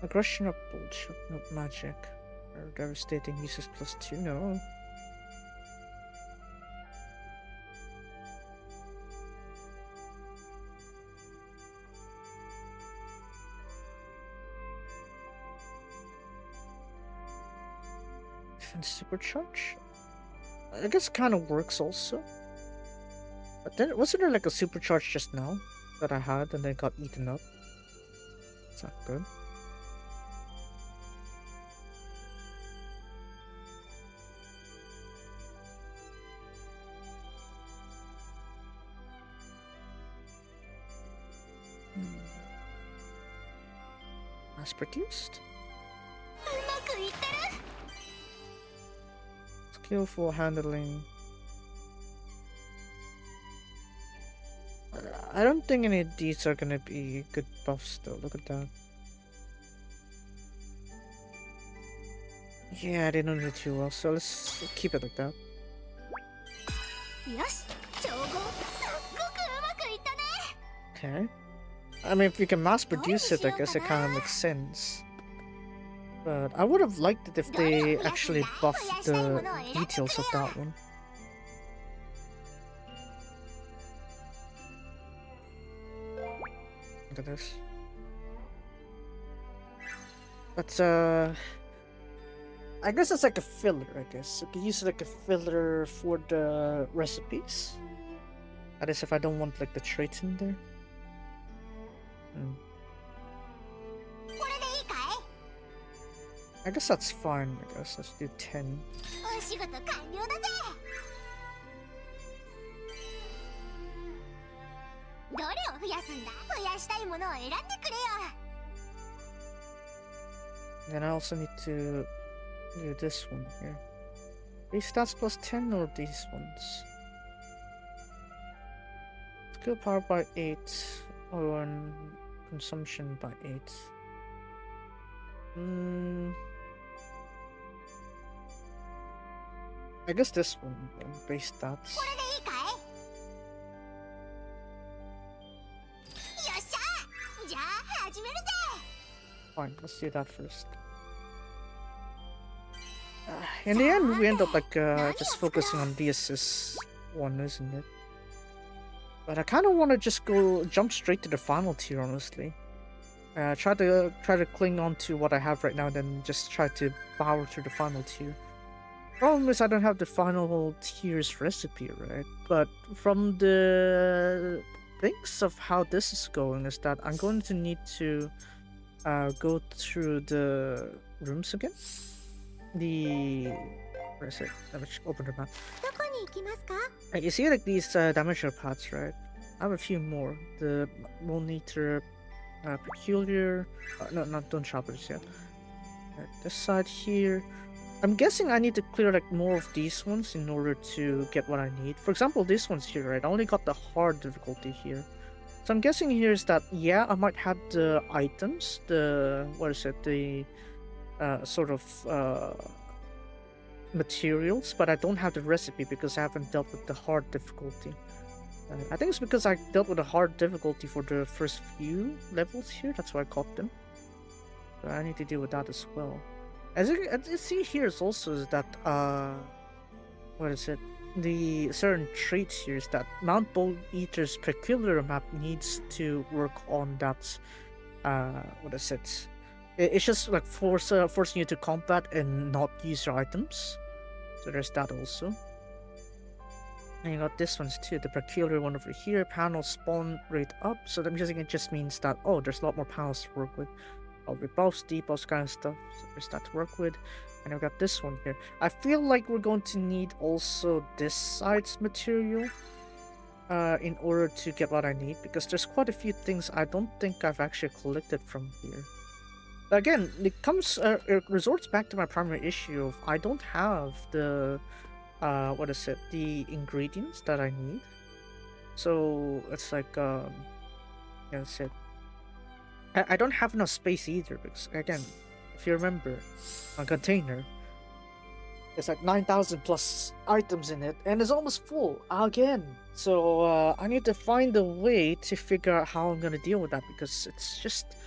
Aggression up bullshit, not magic. Or devastating uses +2. No. Defense supercharge? I guess it kind of works also. But then, wasn't there like a supercharge just now that I had and then got eaten up? It's not good. Mass produced? うまくいってる。 Skillful handling. I don't think any of these are gonna be good buffs though. Look at that. Yeah, they don't do too well, so let's keep it like that. よし、調合すっごくうまくいったね。 Okay. I mean, if you can mass produce it, I guess it kind of makes sense. But I would have liked it if they actually buffed the details of that one. Look at this. But I guess it's like a filler, I guess. You can use it like a filler for the recipes. That is if I don't want like the traits in there. I guess that's fine, I guess. Let's do 10. お仕事完了だぜ。どれを増やすんだ？増やしたいものを選んでくれよ。 Then I also need to do this one here. These stats plus 10 or these ones? Skill power by 8 or consumption by 8. I guess this one, base stats. これでいいかい？よっしゃ！じゃあ始めるぜ。 Fine, let's do that first. In the end, we end up like just focusing on the assist one, isn't it? But I kind of want to just jump straight to the final tier, honestly. Try to cling on to what I have right now, then just try to power through the final tier. Problem is I don't have the final tier's recipe, right? But from the things of how this is going is that I'm going to need to go through the rooms again. Where is it? Let me open the map. どこに行きますか？ You see like these damager paths, right? I have a few more. The monitor, peculiar. No, don't shop it yet. Right, this side here. I'm guessing I need to clear like more of these ones in order to get what I need. For example, these ones here, right? I only got the hard difficulty here. So I'm guessing here is that, yeah, I might have the items, the sort of materials, but I don't have the recipe because I haven't dealt with the hard difficulty. I think it's because I dealt with the hard difficulty for the first few levels here, that's why I caught them. So I need to deal with that as well. As you see here is also is that the certain traits here is that Mount Bolt Eater's peculiar map needs to work on that it's just like forcing you to combat and not use your items. So there's that also. And you got this ones too, the peculiar one over here, panels spawn rate up, so I'm guessing it just means that, oh, there's a lot more panels to work with. Rebuffs, debuffs, kind of stuff. So there's that to work with. And I've got this one here. I feel like we're going to need also this side's material in order to get what I need, because there's quite a few things I don't think I've actually collected from here. But again, it resorts back to my primary issue of I don't have the the ingredients that I need. So it's like that's it. I don't have enough space either, because again, if you remember, my container, it's like 9,000 plus items in it, and it's almost full again. So I need to find a way to figure out how I'm gonna deal with that, because it's just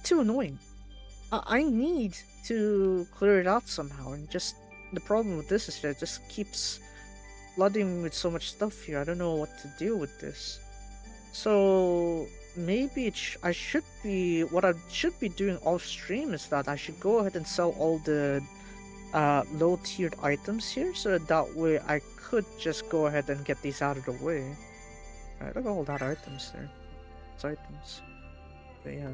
too annoying. I need to clear it out somehow, and just the problem with this is that it just keeps flooding me with so much stuff here. I don't know what to deal with this. So maybe what I should be doing off stream is that I should go ahead and sell all the low tiered items here, so that way I could just go ahead and get these out of the way. Look at all that items there. It's items. But yeah.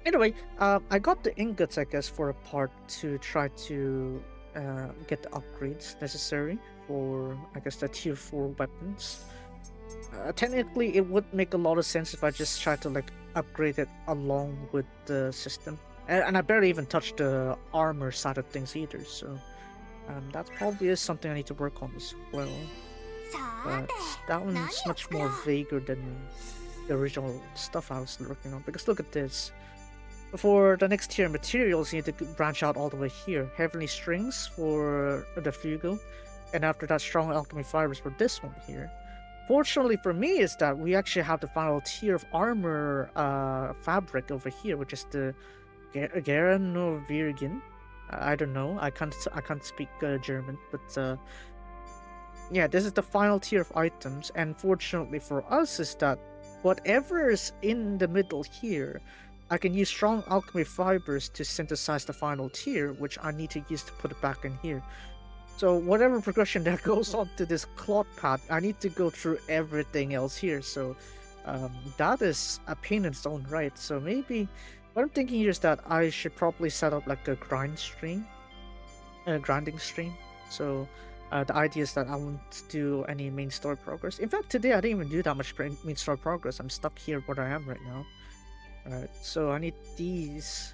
Anyway, I got the ingots, I guess, for a part to try to get the upgrades necessary for, I guess, the tier 4 weapons. Technically, it would make a lot of sense if I just tried to like upgrade it along with the system. And I barely even touched the armor side of things either, so that probably is something I need to work on as well. But that one's much more vaguer than the original stuff I was working on, because look at this. For the next tier materials, you need to branch out all the way here. Heavenly strings for the Fugo, and after that, strong alchemy fibers for this one here. Fortunately for me is that we actually have the final tier of armor fabric over here, which is the Geranovirgin. I don't know. I can't speak German, but yeah, this is the final tier of items. And fortunately for us is that whatever is in the middle here, I can use strong alchemy fibers to synthesize the final tier, which I need to use to put it back in here. So whatever progression that goes on to this cloth path, I need to go through everything else here. So that is a pain in its own right. So maybe what I'm thinking here is that I should probably set up like a grinding stream. So the idea is that I won't do any main story progress. In fact, today I didn't even do that much main story progress. I'm stuck here where I am right now. Alright, so I need these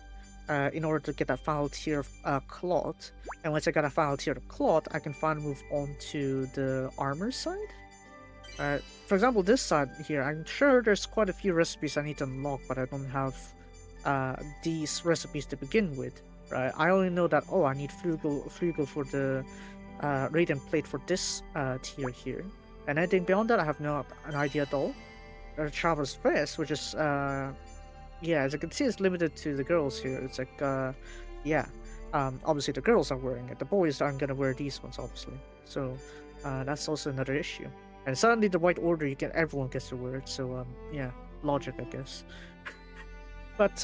in order to get that final tier of cloth. And once I got a final tier of cloth, I can finally move on to the armor side. For example, this side here, I'm sure there's quite a few recipes I need to unlock, but I don't have these recipes to begin with. Right? I only know that, oh, I need Flugel for the Radiant Plate for this tier here. And anything beyond that, I have no an idea at all. Travel's Vest, which is, yeah, as you can see, it's limited to the girls here. It's like, yeah, obviously the girls are wearing it. The boys aren't gonna wear these ones, obviously. So that's also another issue. And suddenly the White Order, everyone gets to wear it. So yeah, logic, I guess. But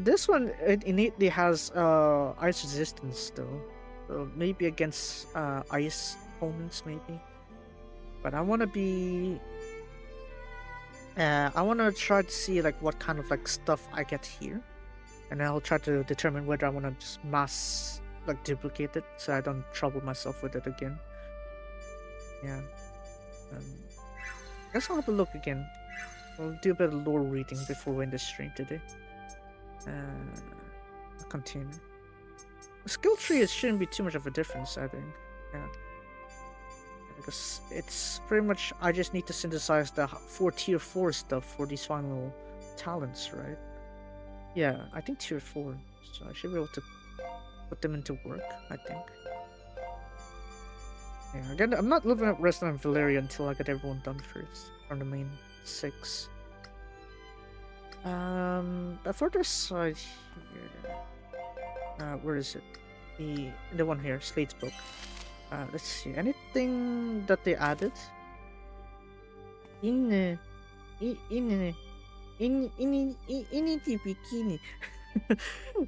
this one, it innately has ice resistance though. So maybe against ice opponents, maybe. But I want to be... I want to try to see like what kind of like stuff I get here. And I'll try to determine whether I want to just mass like duplicate it so I don't trouble myself with it again. Yeah. I guess I'll have a look again. We'll do a bit of lore reading before we end the stream today. Continue. Skill tree, it shouldn't be too much of a difference, I think. Yeah. Because it's pretty much, I just need to synthesize the tier 4 stuff for these final talents, right? Yeah, I think tier 4. So I should be able to put them into work, I think. Yeah, again, I'm not looking at Resleri and Valeria until I get everyone done first. From the main 6. The further side here. Where is it? The one here, Slate's book. Let's see. Anything that they added? In the bikini.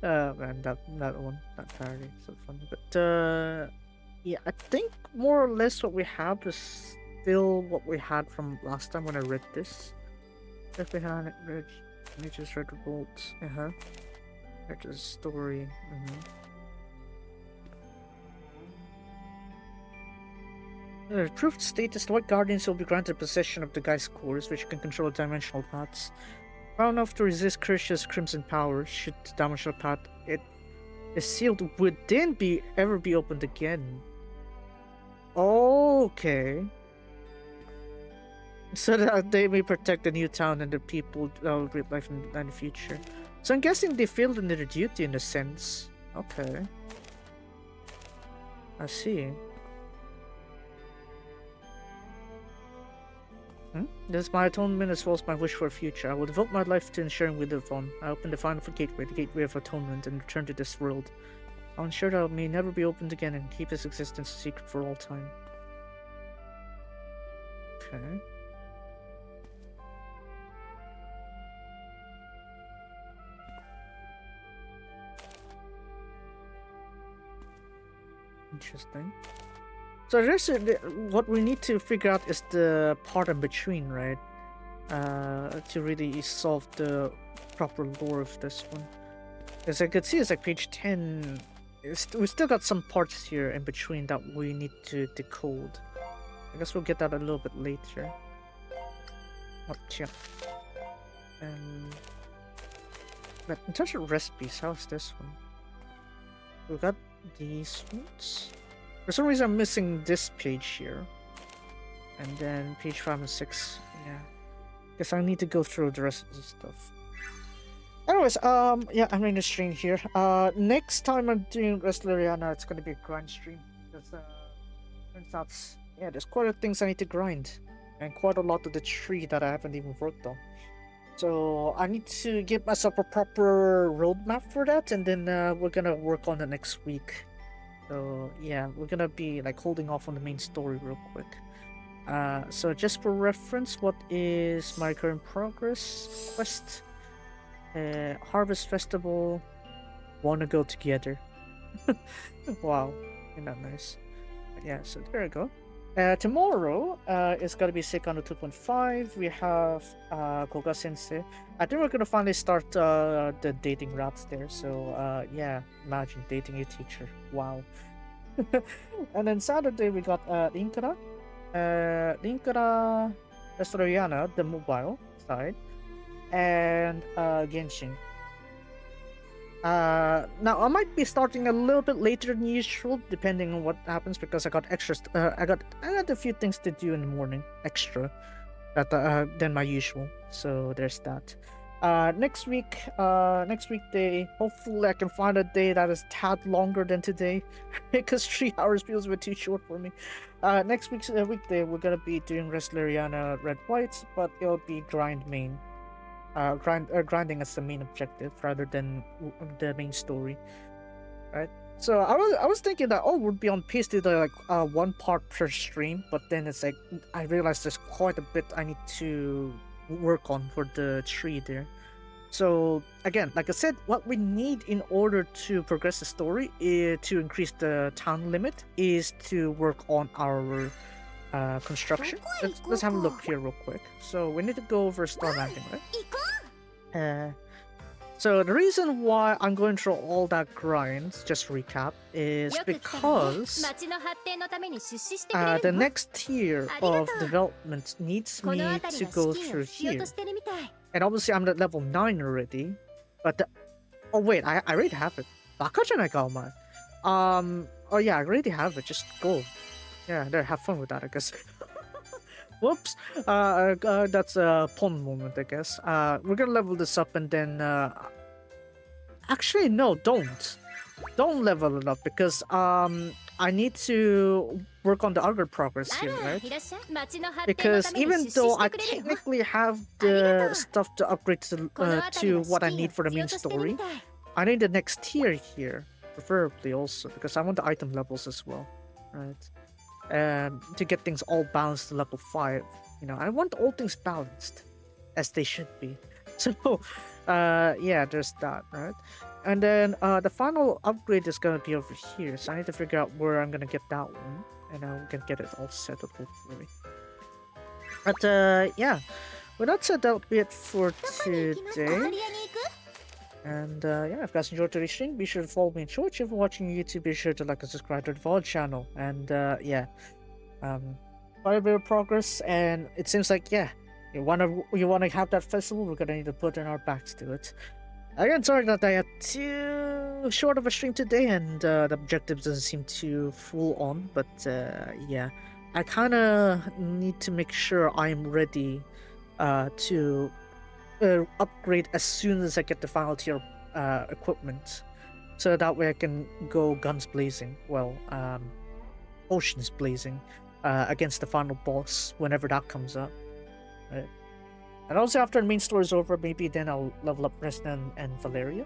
Man, that one, that parody, so funny. But yeah, I think more or less what we have is still what we had from last time when I read this. If we had it read, Nature's Red Revolt. Nature's Story. The approved status, the White Guardians will be granted possession of the Geist cores, which can control dimensional paths. Power enough to resist Kirish's crimson power, should the dimensional path it is sealed within ever be opened again. Okay. So that they may protect the new town and the people that will great life in the future. So I'm guessing they failed in their duty in a sense. Okay. I see. This is my atonement as well as my wish for a future. I will devote my life to ensuring we live on. I open the final gateway, the gateway of atonement, and return to this world. I'll ensure that it may never be opened again and keep its existence a secret for all time. Okay. Interesting. So there's what we need to figure out is the part in between, right? To really solve the proper lore of this one. As I could see, it's like page 10. We still got some parts here in between that we need to decode. I guess we'll get that a little bit later. Yeah. But in terms of recipes, how's this one? We got these ones. For some reason, I'm missing this page here. And then page 5 and 6. Yeah. Guess I need to go through the rest of this stuff. Anyways, yeah, I'm in the stream here. Next time I'm doing Resleriana, it's gonna be a grind stream. Because, turns out, yeah, there's quite a few things I need to grind. And quite a lot of the tree that I haven't even worked on. So I need to give myself a proper roadmap for that, and then we're gonna work on it next week. So yeah, we're gonna be like holding off on the main story real quick. So just for reference, what is my current progress quest? Harvest Festival, wanna go together. Wow, isn't that nice? Yeah, so there you go. Tomorrow is gonna be Seikano 2.5. We have Koga Sensei. I think we're gonna finally start the dating routes there. So yeah, imagine dating your teacher. Wow. And then Saturday we got Linkara, Resleriana, the mobile side, and Genshin. Now I might be starting a little bit later than usual, depending on what happens, because I got extra. I got a few things to do in the morning, extra, than my usual. So there's that. Next weekday, hopefully I can find a day that is tad longer than today, because 3 hours feels a bit too short for me. Next week's weekday, we're gonna be doing Resleriana Red White, but it'll be grind main. Grinding as the main objective rather than the main story, right? So I was thinking that we'd be on pace to do like 1 part per stream, but then it's like I realized there's quite a bit I need to work on for the tree there. So again, like I said, what we need in order to progress the story to increase the town limit is to work on our construction. Let's have a look here real quick. So we need to go over star ranking, right? So the reason why I'm going through all that grind, just to recap, is because the next tier of development needs me to go through here. And obviously I'm at level 9 already, but oh wait, I already have it. Oh yeah, I already have it, just go. Yeah, there, have fun with that, I guess. Whoops. That's a pun moment, I guess. We're gonna level this up and then... Actually, no, don't. Don't level it up because I need to work on the other progress here, right? Because even though I technically have the stuff to upgrade to what I need for the main story, I need the next tier here, preferably also, because I want the item levels as well, right? To get things all balanced to level 5. You know, I want all things balanced, as they should be. So, yeah, there's that, right? And then the final upgrade is gonna be over here, so I need to figure out where I'm gonna get that one, and I'm gonna get it all set up hopefully. But yeah, with that said, that'll be it for today. And yeah, if you guys enjoyed today's stream, be sure to follow me on Twitch. If you're watching YouTube, be sure to like and subscribe to the VOD channel. And yeah, quite a bit of progress. And it seems like, yeah, you wanna have that festival, we're gonna need to put in our backs to it. Again, sorry that I had too short of a stream today, and the objective doesn't seem too full on. But yeah, I kind of need to make sure I'm ready to upgrade as soon as I get the final tier equipment, so that way I can go guns blazing, well, potions blazing, against the final boss whenever that comes up, right? And also after the main story is over, maybe then I'll level up Resna and Valeria.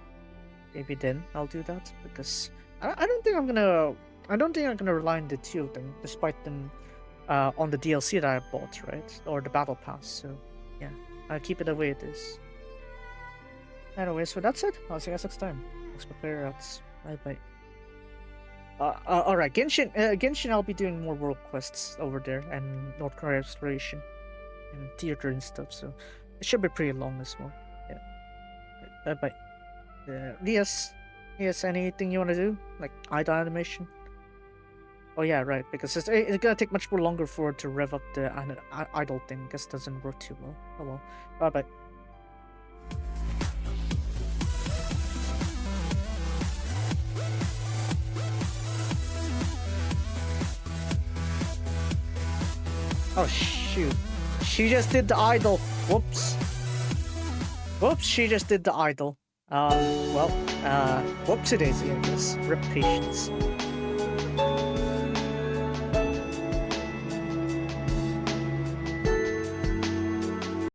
Maybe then I'll do that, because I don't think I'm gonna rely on the 2 of them, despite them on the DLC that I bought, right, or the battle pass. So yeah, I'll keep it the way it is. Anyway, so that's it. I'll see you guys next time. Let's prepare outs. Bye bye. Alright, Genshin, I'll be doing more world quests over there, and North Korea exploration, and theater and stuff, so it should be pretty long as well. Yeah. Bye bye. Yes, anything you want to do? Like idle animation? Oh yeah, right, because it's gonna take much more longer for it to rev up the idle thing. I guess it doesn't work too well. Oh well. Bye bye. Oh shoot. She just did the idle. Whoops. Whoops, she just did the idle. Well, whoopsie daisy, I guess. Rip patience.